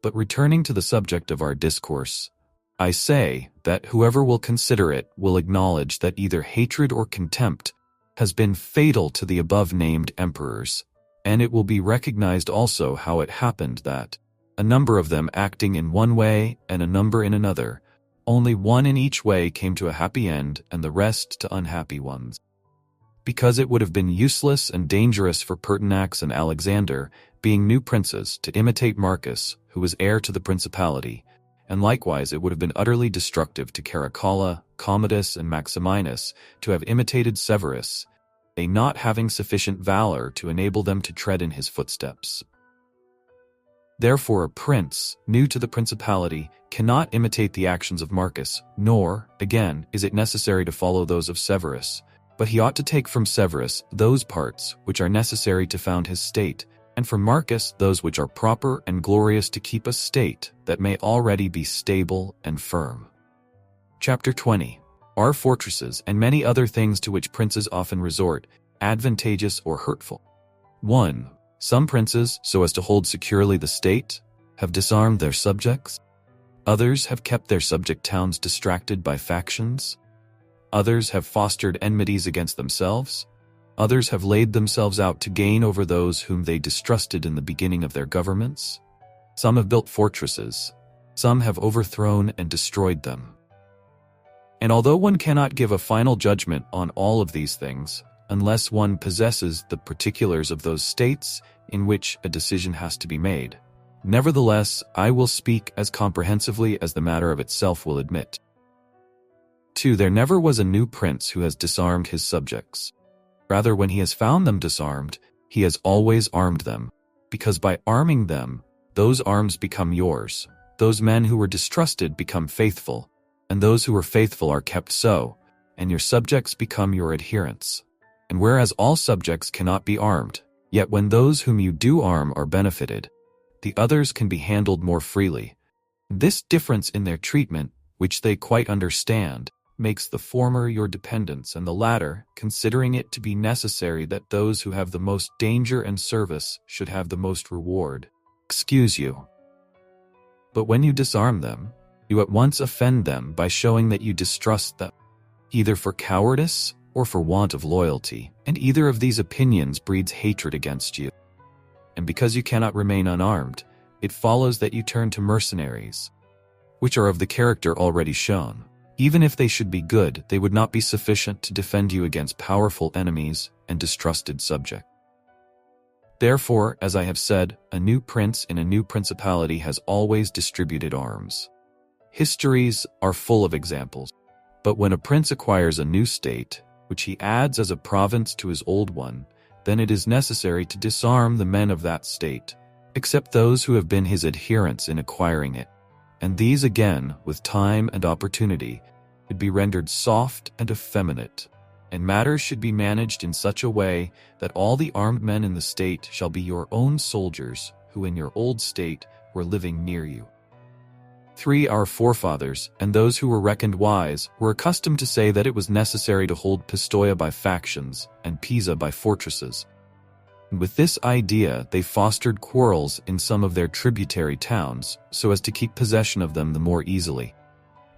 But returning to the subject of our discourse, I say that whoever will consider it will acknowledge that either hatred or contempt has been fatal to the above-named emperors, and it will be recognized also how it happened that, a number of them acting in one way and a number in another, only one in each way came to a happy end and the rest to unhappy ones. Because it would have been useless and dangerous for Pertinax and Alexander, being new princes, to imitate Marcus, who was heir to the principality, and likewise it would have been utterly destructive to Caracalla, Commodus, and Maximinus to have imitated Severus, they not having sufficient valor to enable them to tread in his footsteps. Therefore a prince, new to the principality, cannot imitate the actions of Marcus, nor, again, is it necessary to follow those of Severus, but he ought to take from Severus those parts which are necessary to found his state, and from Marcus those which are proper and glorious to keep a state that may already be stable and firm. Chapter 20. Are fortresses and many other things to which princes often resort, advantageous or hurtful? 1. Some princes, so as to hold securely the state, have disarmed their subjects. Others have kept their subject towns distracted by factions. Others have fostered enmities against themselves. Others have laid themselves out to gain over those whom they distrusted in the beginning of their governments. Some have built fortresses. Some have overthrown and destroyed them. And although one cannot give a final judgment on all of these things, unless one possesses the particulars of those states in which a decision has to be made, nevertheless, I will speak as comprehensively as the matter of itself will admit. 2. There never was a new prince who has disarmed his subjects. Rather, when he has found them disarmed, he has always armed them, because by arming them, those arms become yours. Those men who were distrusted become faithful, and those who were faithful are kept so, and your subjects become your adherents. And whereas all subjects cannot be armed, yet when those whom you do arm are benefited, the others can be handled more freely. This difference in their treatment, which they quite understand, makes the former your dependence, and the latter, considering it to be necessary that those who have the most danger and service should have the most reward, excuse you. But when you disarm them, you at once offend them by showing that you distrust them, either for cowardice or for want of loyalty, and either of these opinions breeds hatred against you. And because you cannot remain unarmed, it follows that you turn to mercenaries, which are of the character already shown. Even if they should be good, they would not be sufficient to defend you against powerful enemies and distrusted subjects. Therefore, as I have said, a new prince in a new principality has always distributed arms. Histories are full of examples. But when a prince acquires a new state, which he adds as a province to his old one, then it is necessary to disarm the men of that state, except those who have been his adherents in acquiring it. And these again, with time and opportunity, should be rendered soft and effeminate, and matters should be managed in such a way that all the armed men in the state shall be your own soldiers, who in your old state were living near you. 3. Our forefathers, and those who were reckoned wise, were accustomed to say that it was necessary to hold Pistoia by factions, and Pisa by fortresses. And with this idea, they fostered quarrels in some of their tributary towns, so as to keep possession of them the more easily.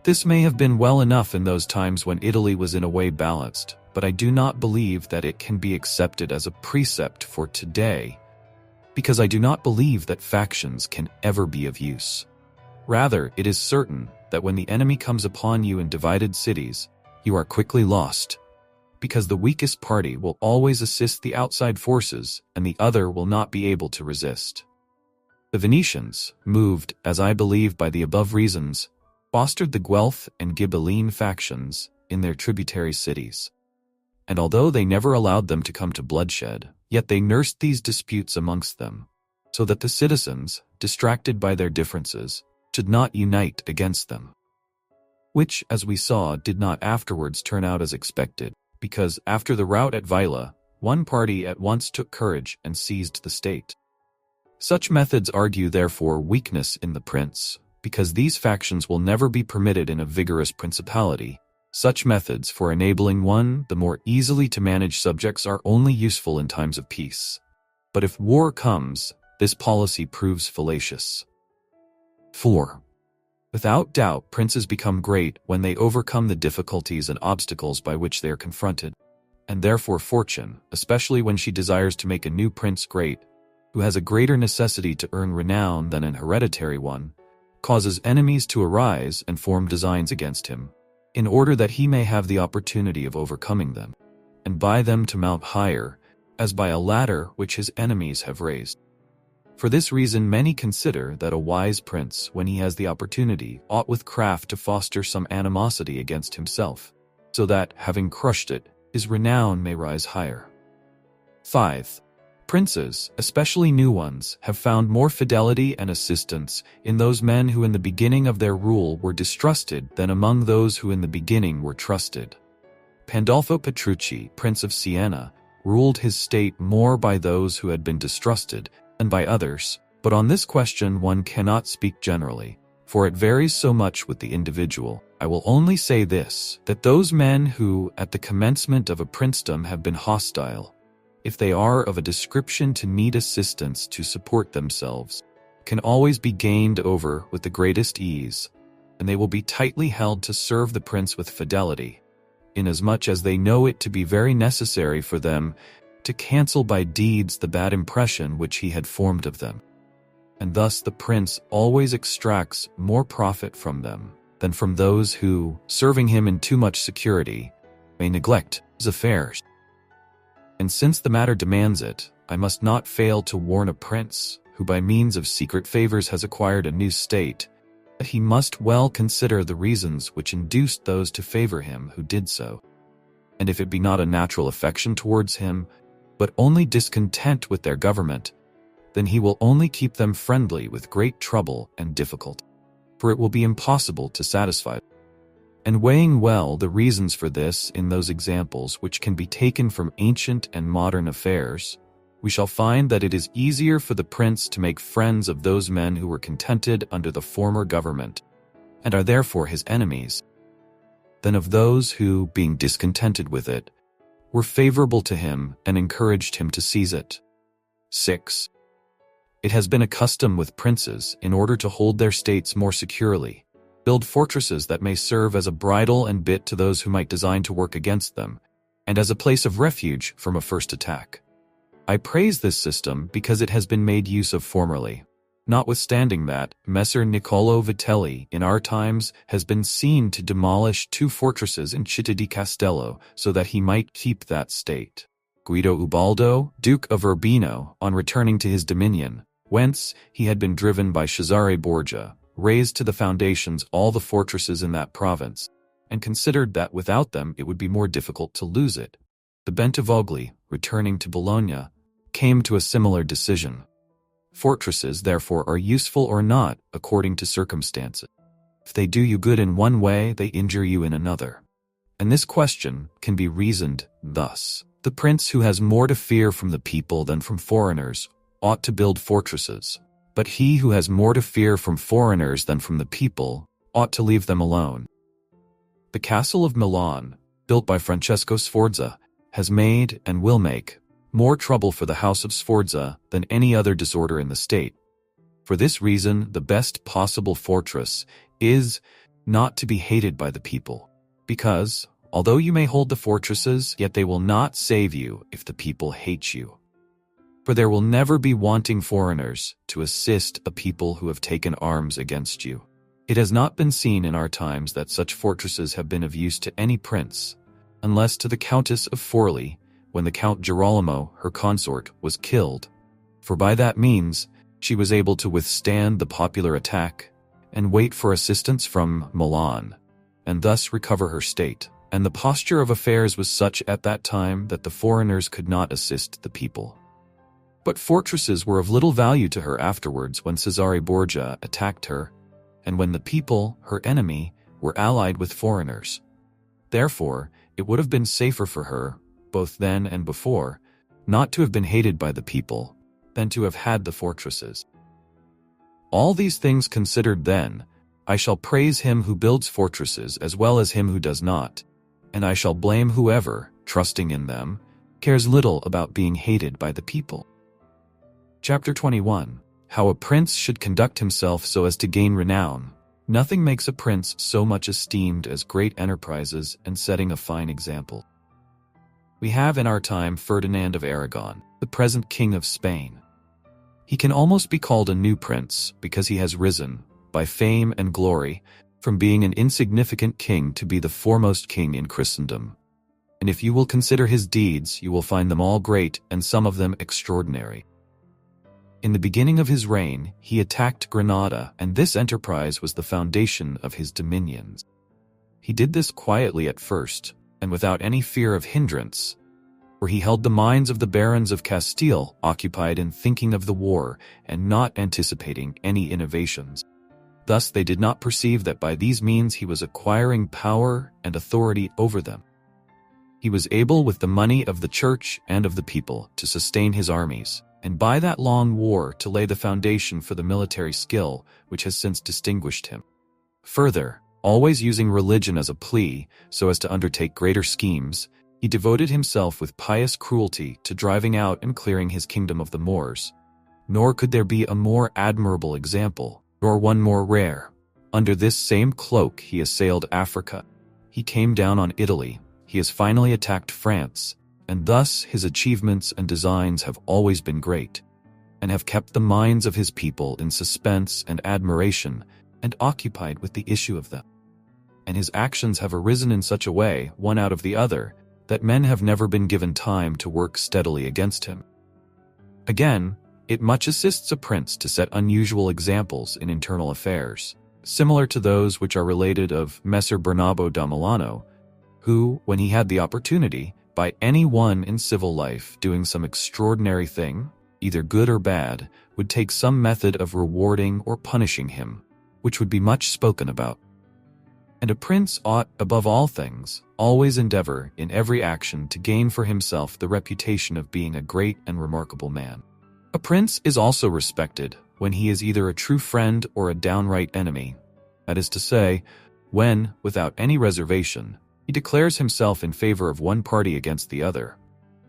This may have been well enough in those times when Italy was in a way balanced, but I do not believe that it can be accepted as a precept for today, because I do not believe that factions can ever be of use. Rather, it is certain that when the enemy comes upon you in divided cities, you are quickly lost, because the weakest party will always assist the outside forces, and the other will not be able to resist. The Venetians, moved, as I believe, by the above reasons, fostered the Guelph and Ghibelline factions in their tributary cities. And although they never allowed them to come to bloodshed, Yet they nursed these disputes amongst them, so that the citizens, distracted by their differences, should not unite against them. Which, as we saw, did not afterwards turn out as expected, because after the rout at Vaila, one party at once took courage and seized the state. Such methods argue therefore weakness in the prince, because these factions will never be permitted in a vigorous principality. Such methods for enabling one the more easily to manage subjects are only useful in times of peace. But if war comes, this policy proves fallacious. 4. Without doubt, princes become great when they overcome the difficulties and obstacles by which they are confronted, and therefore fortune, especially when she desires to make a new prince great, who has a greater necessity to earn renown than an hereditary one, causes enemies to arise and form designs against him, in order that he may have the opportunity of overcoming them, and by them to mount higher, as by a ladder which his enemies have raised. For this reason many consider that a wise prince, when he has the opportunity, ought with craft to foster some animosity against himself, so that, having crushed it, his renown may rise higher. 5. Princes, especially new ones, have found more fidelity and assistance in those men who in the beginning of their rule were distrusted than among those who in the beginning were trusted. Pandolfo Petrucci, Prince of Siena, ruled his state more by those who had been distrusted than by others, but on this question one cannot speak generally, for it varies so much with the individual. I will only say this, that those men who, at the commencement of a princedom, have been hostile, if they are of a description to need assistance to support themselves, can always be gained over with the greatest ease, and they will be tightly held to serve the prince with fidelity, inasmuch as they know it to be very necessary for them to cancel by deeds the bad impression which he had formed of them. And thus the prince always extracts more profit from them than from those who, serving him in too much security, may neglect his affairs. And since the matter demands it, I must not fail to warn a prince, who by means of secret favors has acquired a new state, that he must well consider the reasons which induced those to favor him who did so. And if it be not a natural affection towards him, but only discontent with their government, then he will only keep them friendly with great trouble and difficulty, for it will be impossible to satisfy them. And weighing well the reasons for this in those examples which can be taken from ancient and modern affairs, we shall find that it is easier for the prince to make friends of those men who were contented under the former government, and are therefore his enemies, than of those who, being discontented with it, were favorable to him and encouraged him to seize it. 6. It has been a custom with princes, in order to hold their states more securely, build fortresses that may serve as a bridle and bit to those who might design to work against them, and as a place of refuge from a first attack. I praise this system because it has been made use of formerly, notwithstanding that Messer Niccolò Vitelli in our times has been seen to demolish 2 fortresses in Città di Castello so that he might keep that state. Guido Ubaldo, Duke of Urbino, on returning to his dominion, whence he had been driven by Cesare Borgia, razed to the foundations all the fortresses in that province, and considered that without them it would be more difficult to lose it. The Bentivogli, returning to Bologna, came to a similar decision. Fortresses, therefore, are useful or not, according to circumstances. If they do you good in one way, they injure you in another. And this question can be reasoned thus. The prince who has more to fear from the people than from foreigners ought to build fortresses, but he who has more to fear from foreigners than from the people ought to leave them alone. The castle of Milan, built by Francesco Sforza, has made, and will make, more trouble for the house of Sforza than any other disorder in the state. For this reason, the best possible fortress is not to be hated by the people, because, although you may hold the fortresses, yet they will not save you if the people hate you. For there will never be wanting foreigners to assist a people who have taken arms against you. It has not been seen in our times that such fortresses have been of use to any prince, unless to the Countess of Forli, when the Count Girolamo, her consort, was killed, for by that means she was able to withstand the popular attack and wait for assistance from Milan, and thus recover her state. And the posture of affairs was such at that time that the foreigners could not assist the people. But fortresses were of little value to her afterwards when Cesare Borgia attacked her, and when the people, her enemy, were allied with foreigners. Therefore, it would have been safer for her, both then and before, not to have been hated by the people, than to have had the fortresses. All these things considered then, I shall praise him who builds fortresses as well as him who does not, and I shall blame whoever, trusting in them, cares little about being hated by the people. Chapter 21. How a Prince Should Conduct Himself So As to Gain Renown. Nothing makes a prince so much esteemed as great enterprises and setting a fine example. We have in our time Ferdinand of Aragon, the present King of Spain. He can almost be called a new prince because he has risen, by fame and glory, from being an insignificant king to be the foremost king in Christendom. And if you will consider his deeds, you will find them all great and some of them extraordinary. In the beginning of his reign, he attacked Granada, and this enterprise was the foundation of his dominions. He did this quietly at first, and without any fear of hindrance, for he held the minds of the barons of Castile occupied in thinking of the war and not anticipating any innovations. Thus they did not perceive that by these means he was acquiring power and authority over them. He was able with the money of the church and of the people to sustain his armies, and by that long war to lay the foundation for the military skill which has since distinguished him. Further, always using religion as a plea so as to undertake greater schemes, he devoted himself with pious cruelty to driving out and clearing his kingdom of the Moors. Nor could there be a more admirable example, nor one more rare. Under this same cloak he assailed Africa. He came down on Italy. He has finally attacked France, and thus his achievements and designs have always been great, and have kept the minds of his people in suspense and admiration, and occupied with the issue of them. And his actions have arisen in such a way, one out of the other, that men have never been given time to work steadily against him. Again, it much assists a prince to set unusual examples in internal affairs, similar to those which are related of Messer Bernabo da Milano, who, when he had the opportunity, by any one in civil life doing some extraordinary thing, either good or bad, would take some method of rewarding or punishing him, which would be much spoken about. And a prince ought, above all things, always endeavor in every action to gain for himself the reputation of being a great and remarkable man. A prince is also respected when he is either a true friend or a downright enemy, that is to say, when, without any reservation, he declares himself in favor of one party against the other,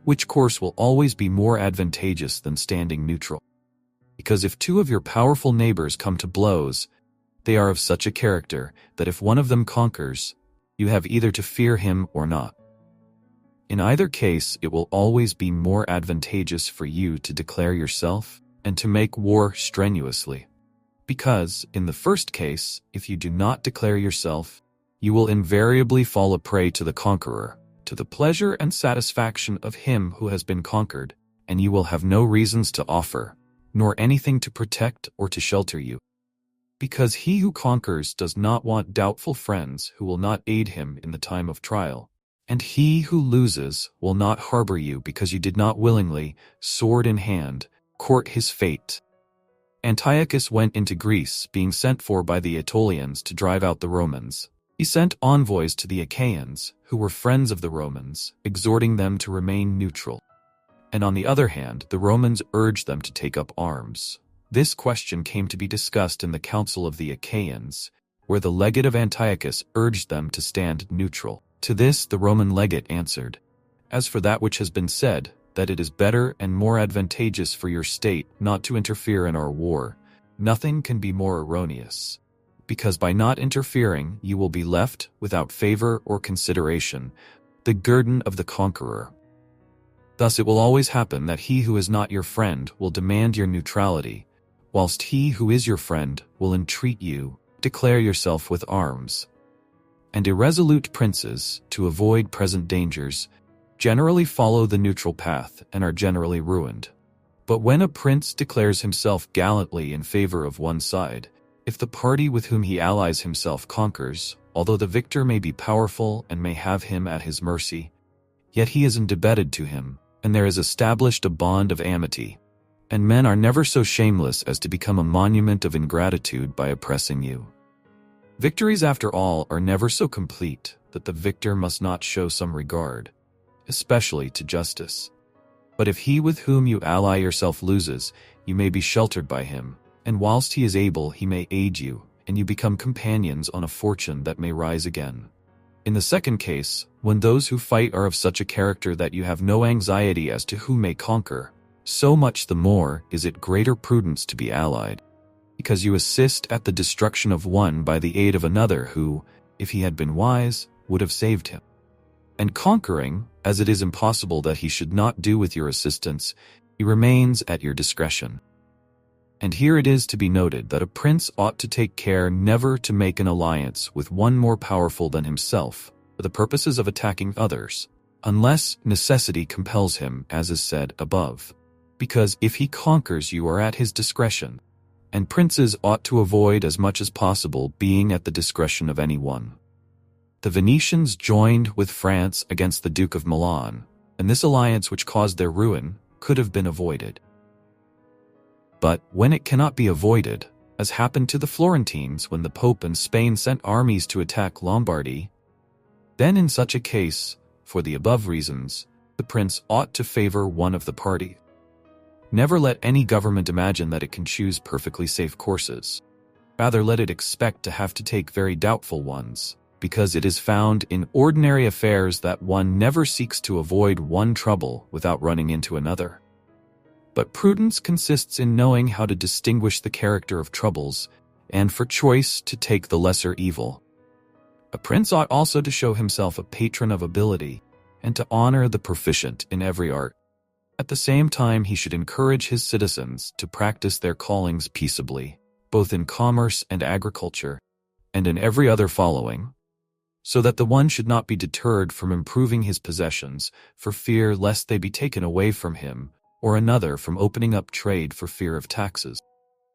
which course will always be more advantageous than standing neutral. Because if two of your powerful neighbors come to blows, they are of such a character that if one of them conquers, you have either to fear him or not. In either case, it will always be more advantageous for you to declare yourself and to make war strenuously. Because, in the first case, if you do not declare yourself, you will invariably fall a prey to the conqueror, to the pleasure and satisfaction of him who has been conquered, and you will have no reasons to offer, nor anything to protect or to shelter you. Because he who conquers does not want doubtful friends who will not aid him in the time of trial, and he who loses will not harbor you because you did not willingly, sword in hand, court his fate. Antiochus went into Greece, being sent for by the Aetolians to drive out the Romans. He sent envoys to the Achaeans, who were friends of the Romans, exhorting them to remain neutral. And on the other hand, the Romans urged them to take up arms. This question came to be discussed in the Council of the Achaeans, where the legate of Antiochus urged them to stand neutral. To this the Roman legate answered, "As for that which has been said, that it is better and more advantageous for your state not to interfere in our war, nothing can be more erroneous. Because by not interfering you will be left, without favor or consideration, the guerdon of the conqueror. Thus it will always happen that he who is not your friend will demand your neutrality, whilst he who is your friend will entreat you, declare yourself with arms. And irresolute princes, to avoid present dangers, generally follow the neutral path and are generally ruined. But when a prince declares himself gallantly in favor of one side, if the party with whom he allies himself conquers, although the victor may be powerful and may have him at his mercy, yet he is indebted to him, and there is established a bond of amity. and men are never so shameless as to become a monument of ingratitude by oppressing you. Victories, after all, are never so complete that the victor must not show some regard, especially to justice. But if he with whom you ally yourself loses, you may be sheltered by him, and whilst he is able he may aid you, and you become companions on a fortune that may rise again. In the second case, when those who fight are of such a character that you have no anxiety as to who may conquer, so much the more is it greater prudence to be allied, because you assist at the destruction of one by the aid of another who, if he had been wise, would have saved him. And conquering, as it is impossible that he should not do with your assistance, he remains at your discretion. And here it is to be noted that a prince ought to take care never to make an alliance with one more powerful than himself, for the purposes of attacking others, unless necessity compels him, as is said above. Because if he conquers, you are at his discretion, and princes ought to avoid as much as possible being at the discretion of any one. The Venetians joined with France against the Duke of Milan, and this alliance which caused their ruin could have been avoided. But when it cannot be avoided, as happened to the Florentines when the Pope and Spain sent armies to attack Lombardy, then in such a case, for the above reasons, the prince ought to favor one of the parties. Never let any government imagine that it can choose perfectly safe courses. Rather let it expect to have to take very doubtful ones, because it is found in ordinary affairs that one never seeks to avoid one trouble without running into another. But prudence consists in knowing how to distinguish the character of troubles, and for choice to take the lesser evil. A prince ought also to show himself a patron of ability, and to honor the proficient in every art. At the same time, he should encourage his citizens to practice their callings peaceably, both in commerce and agriculture, and in every other following, so that the one should not be deterred from improving his possessions for fear lest they be taken away from him, or another from opening up trade for fear of taxes.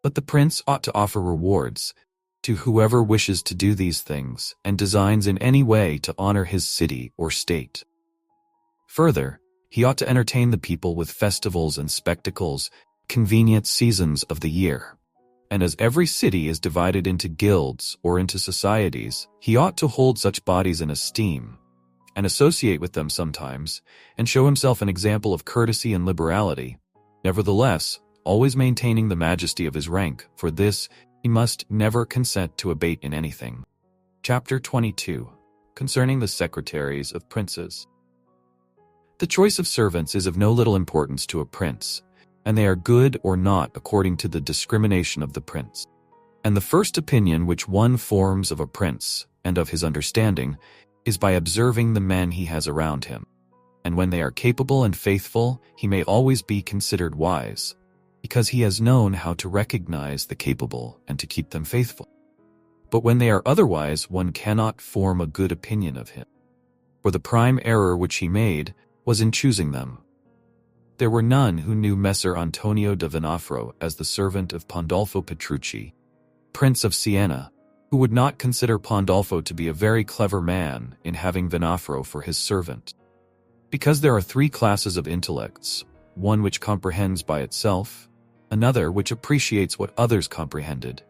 But the prince ought to offer rewards to whoever wishes to do these things and designs in any way to honor his city or state. Further, he ought to entertain the people with festivals and spectacles, convenient seasons of the year. And as every city is divided into guilds or into societies, he ought to hold such bodies in esteem, and associate with them sometimes, and show himself an example of courtesy and liberality, nevertheless, always maintaining the majesty of his rank. For this, he must never consent to abate in anything. Chapter 22. Concerning the secretaries of princes. The choice of servants is of no little importance to a prince, and they are good or not according to the discrimination of the prince. And the first opinion which one forms of a prince, and of his understanding, is by observing the men he has around him. And when they are capable and faithful, he may always be considered wise, because he has known how to recognize the capable and to keep them faithful. But when they are otherwise, one cannot form a good opinion of him. For the prime error which he made was in choosing them. There were none who knew Messer Antonio da Venafro as the servant of Pandolfo Petrucci, Prince of Siena, who would not consider Pandolfo to be a very clever man in having Venafro for his servant. Because there are three classes of intellects, one which comprehends by itself, another which appreciates what others comprehended,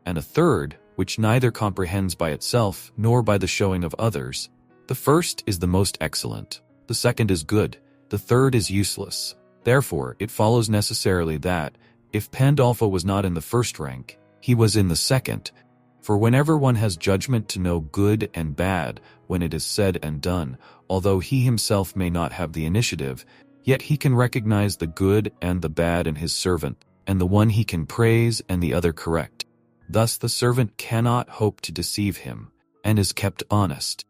and a third which neither comprehends by itself nor by the showing of others. The first is the most excellent, the second is good, the third is useless. Therefore, it follows necessarily that, if Pandolfo was not in the first rank, he was in the second, for whenever one has judgment to know good and bad when it is said and done, although he himself may not have the initiative, yet he can recognize the good and the bad in his servant, and the one he can praise and the other correct. Thus the servant cannot hope to deceive him, and is kept honest.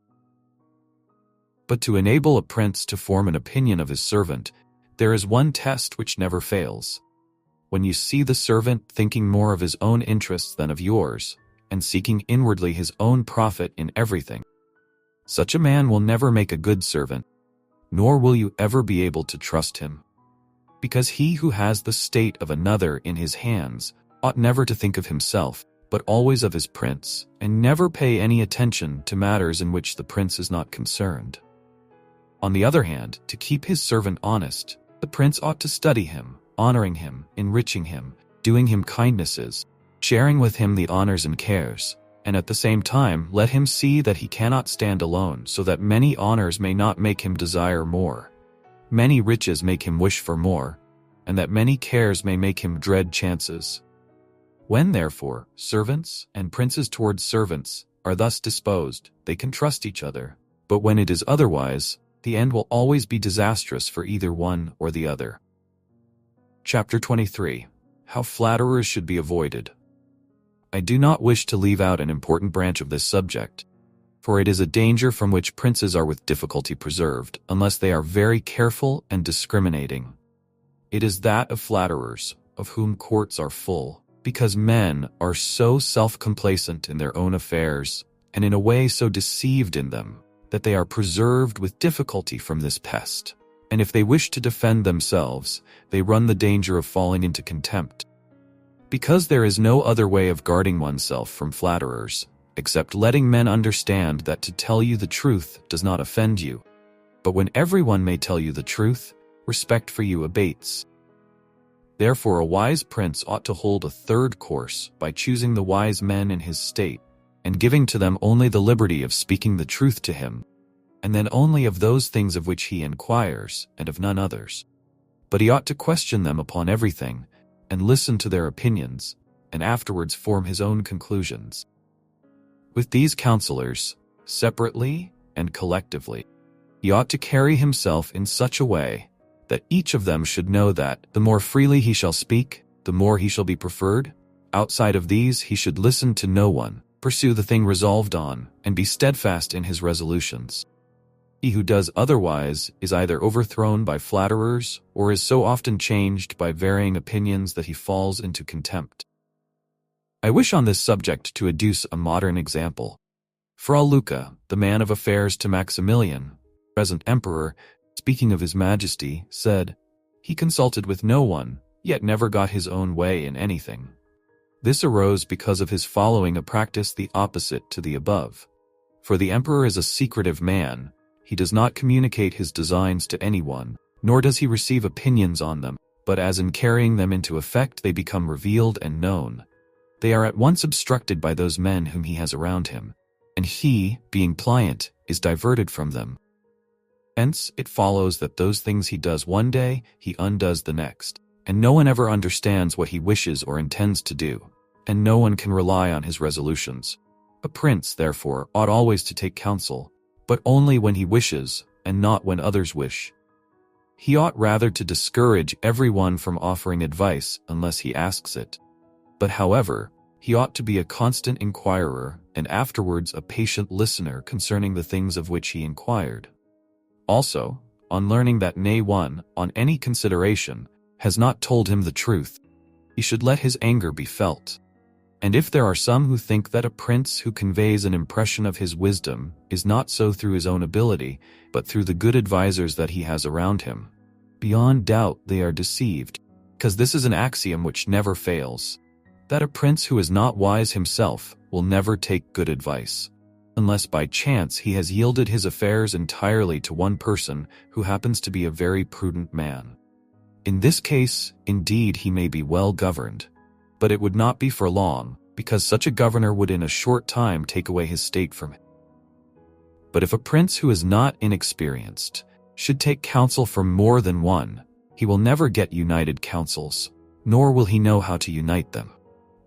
But to enable a prince to form an opinion of his servant, there is one test which never fails. When you see the servant thinking more of his own interests than of yours, and seeking inwardly his own profit in everything, such a man will never make a good servant, nor will you ever be able to trust him. Because he who has the state of another in his hands ought never to think of himself, but always of his prince, and never pay any attention to matters in which the prince is not concerned. On the other hand, to keep his servant honest, the prince ought to study him, honoring him, enriching him, doing him kindnesses, sharing with him the honors and cares, and at the same time let him see that he cannot stand alone, so that many honors may not make him desire more, many riches make him wish for more, and that many cares may make him dread chances. When, therefore, servants and princes towards servants are thus disposed, they can trust each other, but when it is otherwise, the end will always be disastrous for either one or the other. Chapter 23. How flatterers should be avoided. I do not wish to leave out an important branch of this subject, for it is a danger from which princes are with difficulty preserved, unless they are very careful and discriminating. It is that of flatterers, of whom courts are full, because men are so self-complacent in their own affairs, and in a way so deceived in them, that they are preserved with difficulty from this pest, and if they wish to defend themselves, they run the danger of falling into contempt. Because there is no other way of guarding oneself from flatterers, except letting men understand that to tell you the truth does not offend you. But when everyone may tell you the truth, respect for you abates. Therefore a wise prince ought to hold a third course by choosing the wise men in his state, and giving to them only the liberty of speaking the truth to him, and then only of those things of which he inquires, and of none others. But he ought to question them upon everything, and listen to their opinions, and afterwards form his own conclusions. With these counselors, separately and collectively, he ought to carry himself in such a way that each of them should know that the more freely he shall speak, the more he shall be preferred. Outside of these he should listen to no one, pursue the thing resolved on, and be steadfast in his resolutions. He who does otherwise is either overthrown by flatterers, or is so often changed by varying opinions that he falls into contempt. I wish on this subject to adduce a modern example. Fra Luca, the man of affairs to Maximilian, present emperor, speaking of his majesty, said, "He consulted with no one, yet never got his own way in anything." This arose because of his following a practice the opposite to the above. For the emperor is a secretive man. He does not communicate his designs to anyone, nor does he receive opinions on them, but as in carrying them into effect they become revealed and known, they are at once obstructed by those men whom he has around him, and he, being pliant, is diverted from them. Hence, it follows that those things he does one day, he undoes the next, and no one ever understands what he wishes or intends to do, and no one can rely on his resolutions. A prince, therefore, ought always to take counsel, but only when he wishes, and not when others wish. He ought rather to discourage everyone from offering advice unless he asks it. But however, he ought to be a constant inquirer, and afterwards a patient listener concerning the things of which he inquired. Also, on learning that nay one, on any consideration, has not told him the truth, he should let his anger be felt. And if there are some who think that a prince who conveys an impression of his wisdom is not so through his own ability, but through the good advisers that he has around him, beyond doubt they are deceived, because this is an axiom which never fails, that a prince who is not wise himself will never take good advice, unless by chance he has yielded his affairs entirely to one person who happens to be a very prudent man. In this case, indeed, he may be well governed, but it would not be for long, because such a governor would in a short time take away his state from him. But if a prince who is not inexperienced should take counsel from more than one, he will never get united counsels, nor will he know how to unite them.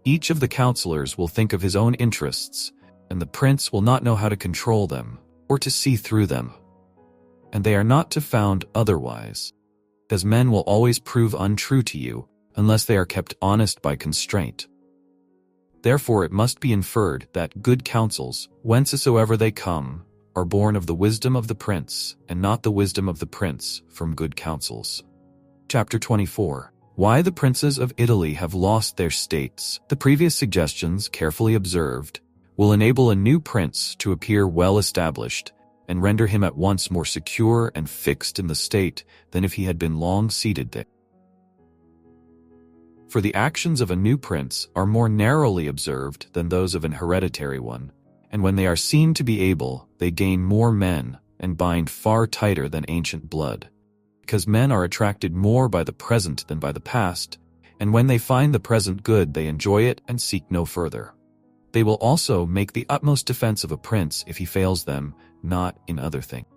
Each of the counselors will think of his own interests, and the prince will not know how to control them, or to see through them. And they are not to found otherwise, as men will always prove untrue to you, unless they are kept honest by constraint. Therefore it must be inferred that good counsels, whencesoever they come, are born of the wisdom of the prince, and not the wisdom of the prince from good counsels. Chapter 24. Why the princes of Italy have lost their states. The previous suggestions, carefully observed, will enable a new prince to appear well established, and render him at once more secure and fixed in the state than if he had been long seated there. For the actions of a new prince are more narrowly observed than those of an hereditary one, and when they are seen to be able, they gain more men, and bind far tighter than ancient blood. because men are attracted more by the present than by the past, and when they find the present good they enjoy it and seek no further. They will also make the utmost defense of a prince if he fails them, not in other things.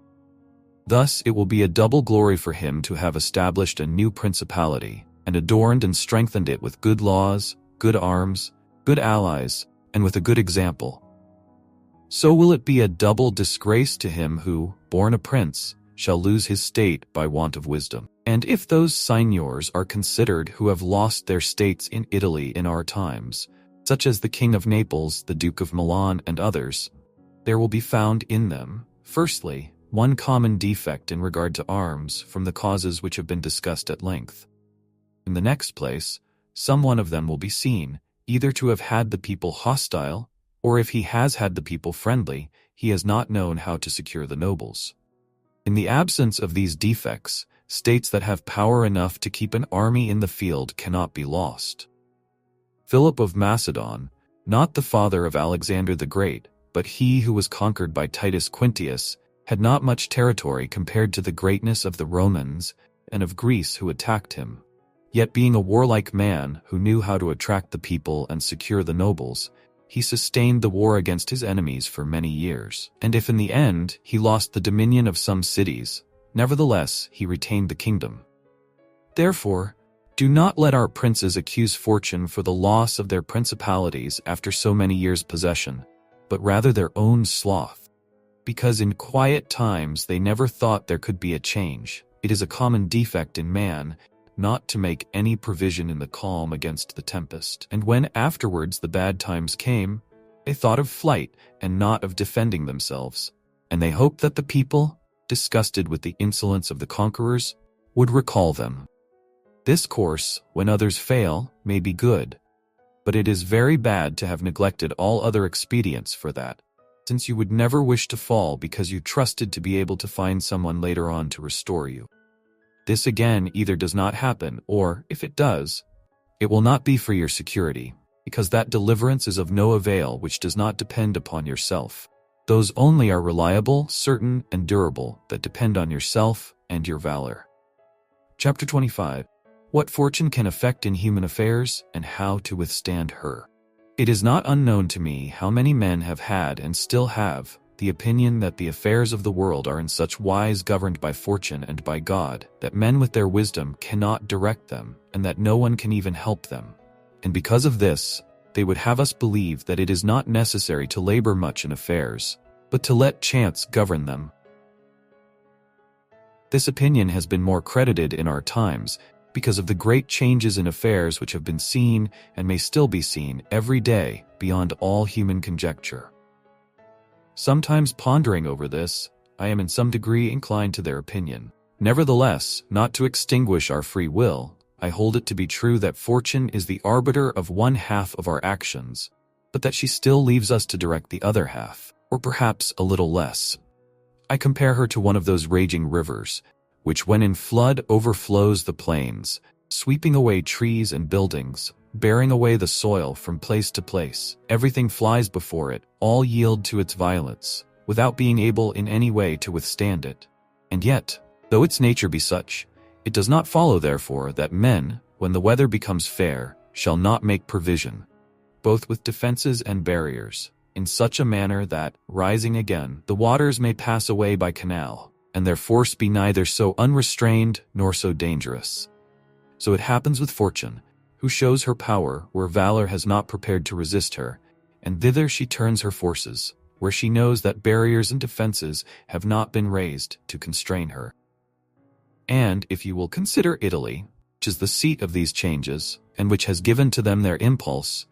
Thus it will be a double glory for him to have established a new principality, and adorned and strengthened it with good laws, good arms, good allies, and with a good example. So will it be a double disgrace to him who, born a prince, shall lose his state by want of wisdom. And if those signors are considered who have lost their states in Italy in our times, such as the King of Naples, the Duke of Milan, and others, there will be found in them, firstly, one common defect in regard to arms from the causes which have been discussed at length. In the next place, some one of them will be seen, either to have had the people hostile, or if he has had the people friendly, he has not known how to secure the nobles. In the absence of these defects, states that have power enough to keep an army in the field cannot be lost. Philip of Macedon, not the father of Alexander the Great, but he who was conquered by Titus Quintius, had not much territory compared to the greatness of the Romans and of Greece who attacked him. Yet being a warlike man who knew how to attract the people and secure the nobles, he sustained the war against his enemies for many years. And if in the end he lost the dominion of some cities, nevertheless he retained the kingdom. Therefore, do not let our princes accuse fortune for the loss of their principalities after so many years' possession, but rather their own sloth. Because in quiet times they never thought there could be a change. It is a common defect in man not to make any provision in the calm against the tempest. And when afterwards the bad times came, they thought of flight and not of defending themselves. And they hoped that the people, disgusted with the insolence of the conquerors, would recall them. This course, when others fail, may be good, but it is very bad to have neglected all other expedients for that, since you would never wish to fall because you trusted to be able to find someone later on to restore you. This again either does not happen, or, if it does, it will not be for your security, because that deliverance is of no avail which does not depend upon yourself. Those only are reliable, certain, and durable that depend on yourself and your valor. Chapter 25. What fortune can effect in human affairs, and how to withstand her. It is not unknown to me how many men have had and still have the opinion that the affairs of the world are in such wise governed by fortune and by God, that men with their wisdom cannot direct them, and that no one can even help them. And because of this, they would have us believe that it is not necessary to labor much in affairs, but to let chance govern them. This opinion has been more credited in our times, because of the great changes in affairs which have been seen and may still be seen every day beyond all human conjecture. Sometimes pondering over this, I am in some degree inclined to their opinion. Nevertheless, not to extinguish our free will, I hold it to be true that fortune is the arbiter of one half of our actions, but that she still leaves us to direct the other half, or perhaps a little less. I compare her to one of those raging rivers, which when in flood overflows the plains, sweeping away trees and buildings, bearing away the soil from place to place. Everything flies before it, all yield to its violence, without being able in any way to withstand it. And yet, though its nature be such, it does not follow therefore that men, when the weather becomes fair, shall not make provision, both with defenses and barriers, in such a manner that, rising again, the waters may pass away by canal, and their force be neither so unrestrained nor so dangerous. So it happens with fortune, who shows her power where valor has not prepared to resist her, and thither she turns her forces, where she knows that barriers and defenses have not been raised to constrain her. And if you will consider Italy, which is the seat of these changes, and which has given to them their impulse,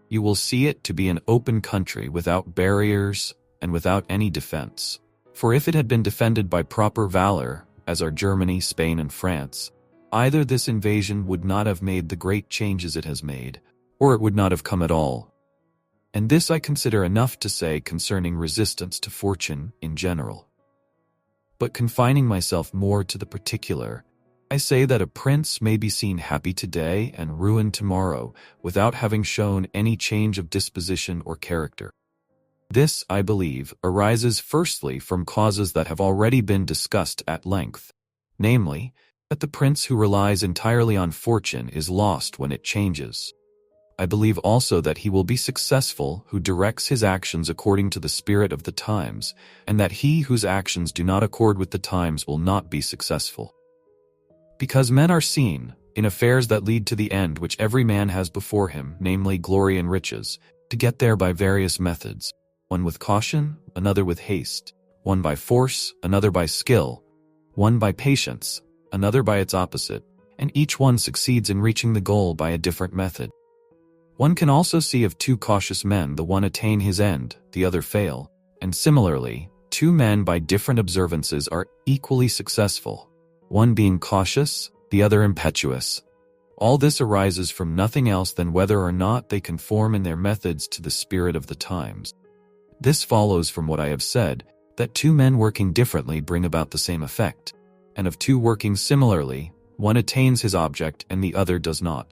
you will see it to be an open country without barriers and without any defense. For if it had been defended by proper valor, as are Germany, Spain, and France, either this invasion would not have made the great changes it has made, or it would not have come at all. And this I consider enough to say concerning resistance to fortune in general. But confining myself more to the particular, I say that a prince may be seen happy today and ruined tomorrow without having shown any change of disposition or character. This, I believe, arises firstly from causes that have already been discussed at length, namely, that the prince who relies entirely on fortune is lost when it changes. I believe also that he will be successful who directs his actions according to the spirit of the times, and that he whose actions do not accord with the times will not be successful. Because men are seen, in affairs that lead to the end which every man has before him, namely glory and riches, to get there by various methods, one with caution, another with haste, one by force, another by skill, one by patience, another by its opposite, and each one succeeds in reaching the goal by a different method. One can also see of two cautious men the one attain his end, the other fail, and similarly, two men by different observances are equally successful, one being cautious, the other impetuous. All this arises from nothing else than whether or not they conform in their methods to the spirit of the times. This follows from what I have said, that two men working differently bring about the same effect, and of two working similarly, one attains his object and the other does not.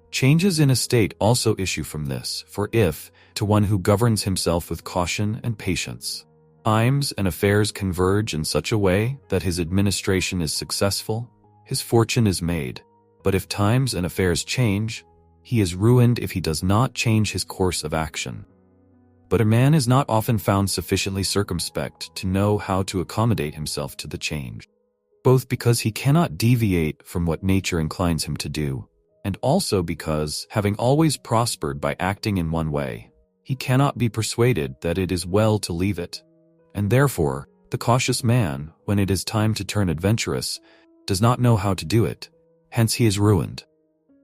Changes in a state also issue from this, for if, to one who governs himself with caution and patience, times and affairs converge in such a way that his administration is successful, his fortune is made. But if times and affairs change, he is ruined if he does not change his course of action. But a man is not often found sufficiently circumspect to know how to accommodate himself to the change, both because he cannot deviate from what nature inclines him to do, and also because, having always prospered by acting in one way, he cannot be persuaded that it is well to leave it, and therefore, the cautious man, when it is time to turn adventurous, does not know how to do it, hence he is ruined.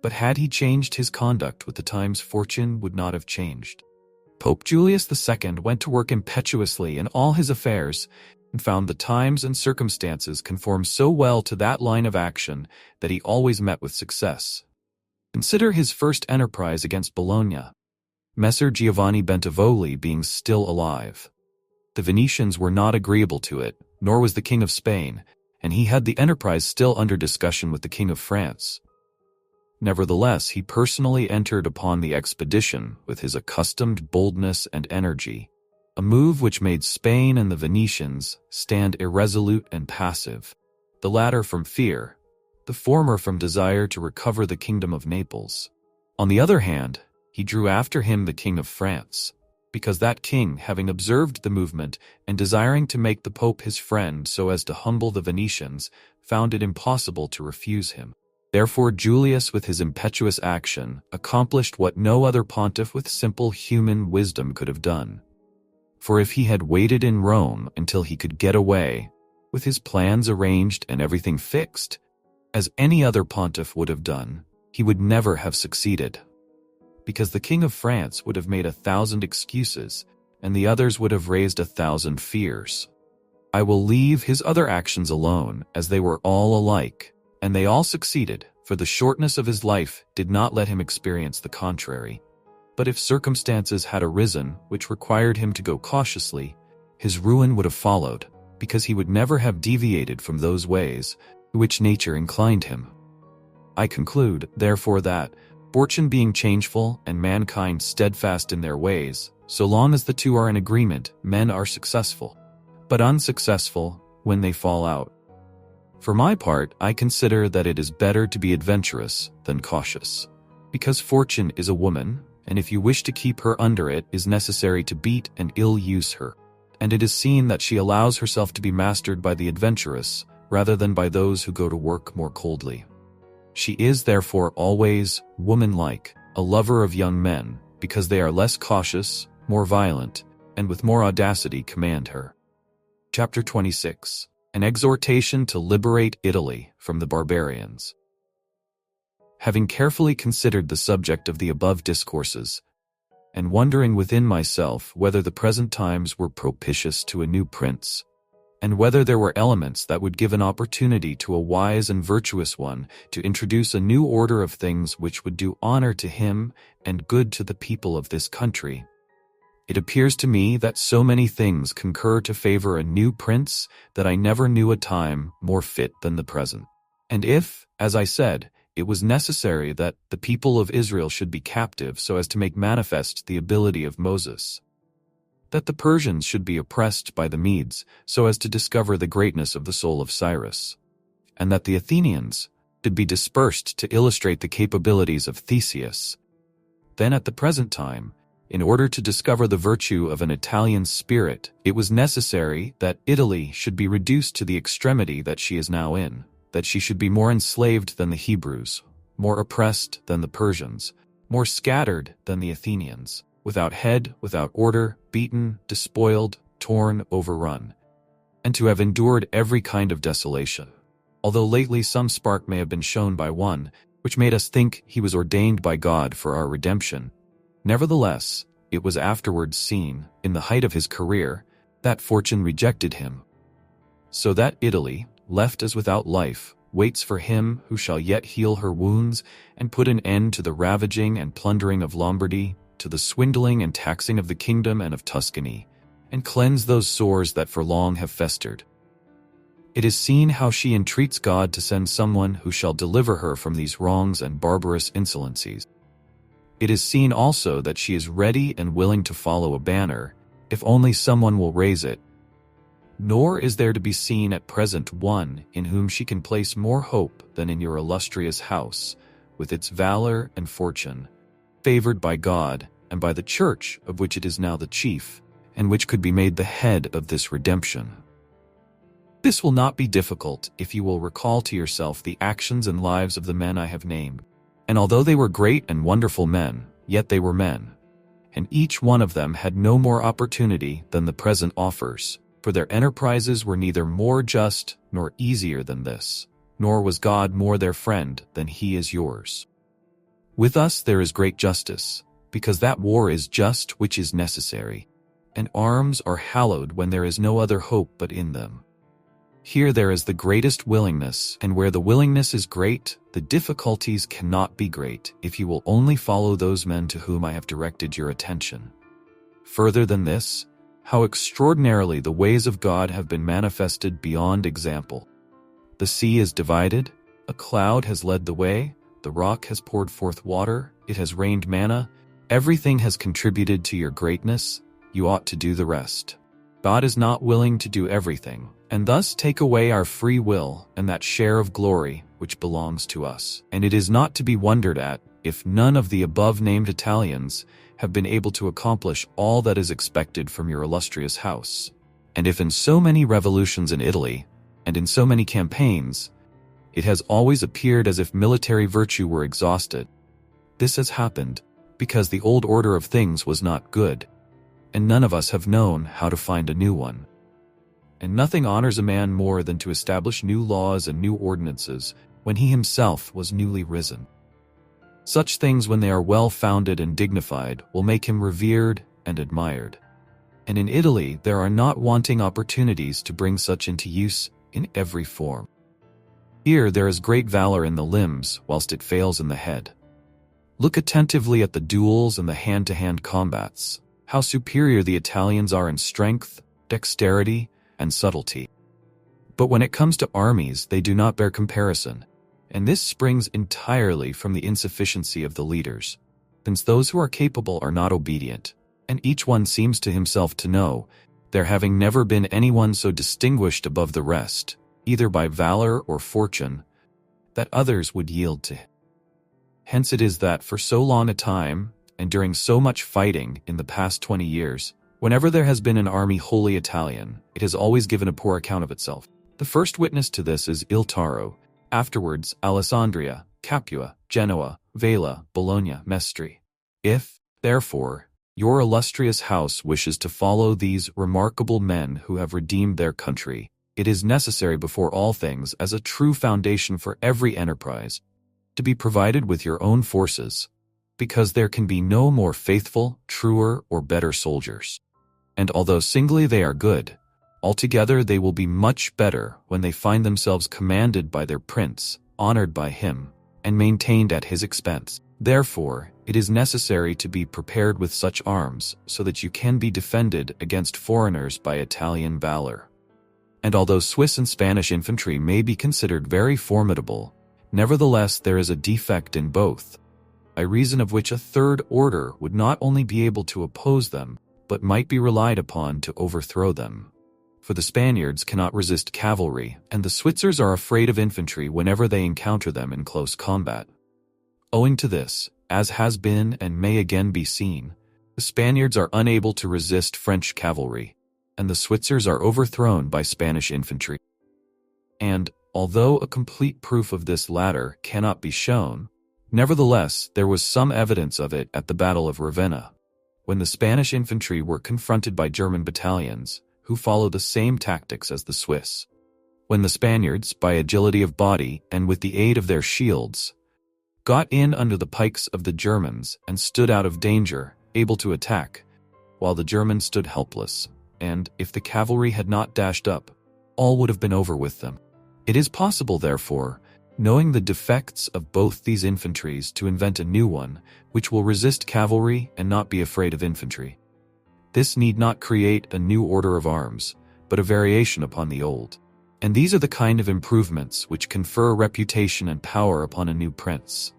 But had he changed his conduct with the times, fortune would not have changed. Pope Julius II went to work impetuously in all his affairs, and found the times and circumstances conform so well to that line of action that he always met with success. Consider his first enterprise against Bologna, Messer Giovanni Bentivogli being still alive. The Venetians were not agreeable to it, nor was the King of Spain, and he had the enterprise still under discussion with the King of France. Nevertheless, he personally entered upon the expedition with his accustomed boldness and energy, a move which made Spain and the Venetians stand irresolute and passive, the latter from fear, the former from desire to recover the kingdom of Naples. On the other hand, he drew after him the King of France, because that king, having observed the movement and desiring to make the Pope his friend so as to humble the Venetians, found it impossible to refuse him. Therefore Julius, with his impetuous action, accomplished what no other pontiff with simple human wisdom could have done. For if he had waited in Rome until he could get away, with his plans arranged and everything fixed, as any other pontiff would have done, he would never have succeeded. Because the King of France would have made 1,000 excuses, and the others would have raised 1,000 fears. I will leave his other actions alone, as they were all alike, and they all succeeded, for the shortness of his life did not let him experience the contrary. But if circumstances had arisen which required him to go cautiously, his ruin would have followed, because he would never have deviated from those ways to which nature inclined him. I conclude, therefore, that, fortune being changeful and mankind steadfast in their ways, so long as the two are in agreement, men are successful, but unsuccessful when they fall out. For my part, I consider that it is better to be adventurous than cautious, because fortune is a woman, and if you wish to keep her under it is necessary to beat and ill-use her, and it is seen that she allows herself to be mastered by the adventurous, rather than by those who go to work more coldly. She is therefore always woman-like, a lover of young men, because they are less cautious, more violent, and with more audacity command her. Chapter 26. An exhortation to liberate Italy from the barbarians. Having carefully considered the subject of the above discourses, and wondering within myself whether the present times were propitious to a new prince, and whether there were elements that would give an opportunity to a wise and virtuous one to introduce a new order of things which would do honor to him and good to the people of this country, it appears to me that so many things concur to favor a new prince that I never knew a time more fit than the present. And if, as I said, it was necessary that the people of Israel should be captive so as to make manifest the ability of Moses, that the Persians should be oppressed by the Medes so as to discover the greatness of the soul of Cyrus, and that the Athenians should be dispersed to illustrate the capabilities of Theseus. Then at the present time, in order to discover the virtue of an Italian spirit, it was necessary that Italy should be reduced to the extremity that she is now in, that she should be more enslaved than the Hebrews, more oppressed than the Persians, more scattered than the Athenians, without head, without order, beaten, despoiled, torn, overrun, and to have endured every kind of desolation. Although lately some spark may have been shown by one, which made us think he was ordained by God for our redemption, nevertheless, it was afterwards seen, in the height of his career, that fortune rejected him. So that Italy, left as without life, waits for him who shall yet heal her wounds and put an end to the ravaging and plundering of Lombardy, to the swindling and taxing of the kingdom and of Tuscany, and cleanse those sores that for long have festered. It is seen how she entreats God to send someone who shall deliver her from these wrongs and barbarous insolencies. It is seen also that she is ready and willing to follow a banner, if only someone will raise it. Nor is there to be seen at present one in whom she can place more hope than in your illustrious house, with its valor and fortune, favored by God and by the Church of which it is now the chief, and which could be made the head of this redemption. This will not be difficult if you will recall to yourself the actions and lives of the men I have named. And although they were great and wonderful men, yet they were men. And each one of them had no more opportunity than the present offers, for their enterprises were neither more just nor easier than this, nor was God more their friend than he is yours. With us there is great justice, because that war is just which is necessary, and arms are hallowed when there is no other hope but in them. Here there is the greatest willingness, and where the willingness is great, the difficulties cannot be great if you will only follow those men to whom I have directed your attention. Further than this, how extraordinarily the ways of God have been manifested beyond example. The sea is divided, a cloud has led the way, the rock has poured forth water, it has rained manna, everything has contributed to your greatness, you ought to do the rest. God is not willing to do everything, and thus take away our free will and that share of glory which belongs to us. And it is not to be wondered at if none of the above-named Italians have been able to accomplish all that is expected from your illustrious house. And if in so many revolutions in Italy, and in so many campaigns, it has always appeared as if military virtue were exhausted, this has happened because the old order of things was not good, and none of us have known how to find a new one. And nothing honors a man more than to establish new laws and new ordinances when he himself was newly risen. Such things, when they are well-founded and dignified, will make him revered and admired. And in Italy there are not wanting opportunities to bring such into use in every form. Here there is great valor in the limbs, whilst it fails in the head. Look attentively at the duels and the hand-to-hand combats, how superior the Italians are in strength, dexterity, and subtlety. But when it comes to armies, they do not bear comparison, and this springs entirely from the insufficiency of the leaders, since those who are capable are not obedient, and each one seems to himself to know, there having never been anyone so distinguished above the rest, either by valor or fortune, that others would yield to him. Hence it is that for so long a time, and during so much fighting in the past 20 years, whenever there has been an army wholly Italian, it has always given a poor account of itself. The first witness to this is Il Taro, afterwards Alessandria, Capua, Genoa, Vela, Bologna, Mestre. If, therefore, your illustrious house wishes to follow these remarkable men who have redeemed their country, it is necessary before all things, as a true foundation for every enterprise, to be provided with your own forces, because there can be no more faithful, truer, or better soldiers. And although singly they are good, altogether they will be much better when they find themselves commanded by their prince, honored by him, and maintained at his expense. Therefore, it is necessary to be prepared with such arms, so that you can be defended against foreigners by Italian valor. And although Swiss and Spanish infantry may be considered very formidable, nevertheless there is a defect in both, by reason of which a third order would not only be able to oppose them, but might be relied upon to overthrow them. for the Spaniards cannot resist cavalry, and the Switzers are afraid of infantry whenever they encounter them in close combat. Owing to this, as has been and may again be seen, the Spaniards are unable to resist French cavalry, and the Switzers are overthrown by Spanish infantry. And, although a complete proof of this latter cannot be shown, nevertheless there was some evidence of it at the Battle of Ravenna, when the Spanish infantry were confronted by German battalions, who follow the same tactics as the Swiss. When the Spaniards, by agility of body and with the aid of their shields, got in under the pikes of the Germans and stood out of danger, able to attack, while the Germans stood helpless, and, if the cavalry had not dashed up, all would have been over with them. It is possible, therefore, knowing the defects of both these infantries, to invent a new one, which will resist cavalry and not be afraid of infantry. This need not create a new order of arms, but a variation upon the old. And these are the kind of improvements which confer reputation and power upon a new prince.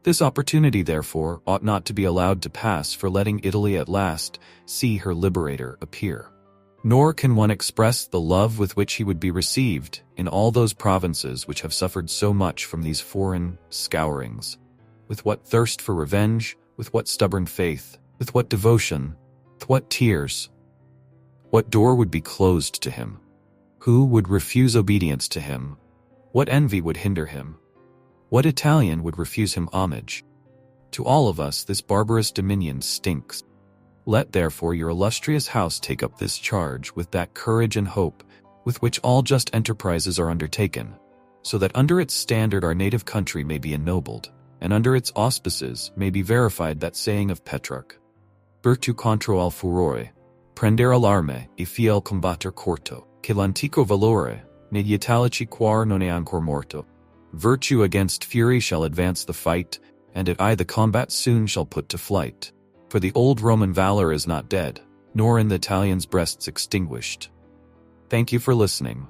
This opportunity, therefore, ought not to be allowed to pass for letting Italy at last see her liberator appear. Nor can one express the love with which he would be received in all those provinces which have suffered so much from these foreign scourings. With what thirst for revenge, with what stubborn faith, with what devotion, with what tears. What door would be closed to him? Who would refuse obedience to him? What envy would hinder him? What Italian would refuse him homage? To all of us this barbarous dominion stinks. Let therefore your illustrious house take up this charge with that courage and hope with which all just enterprises are undertaken, so that under its standard our native country may be ennobled, and under its auspices may be verified that saying of Petrarch, Virtu contro al furore, prendere l'arme e fiel combatter corto, che l'antico valore, negli italici quar non è ancor morto. Virtue against fury shall advance the fight, and at I the combat soon shall put to flight. For the old Roman valor is not dead, nor in the Italians' breasts extinguished. Thank you for listening.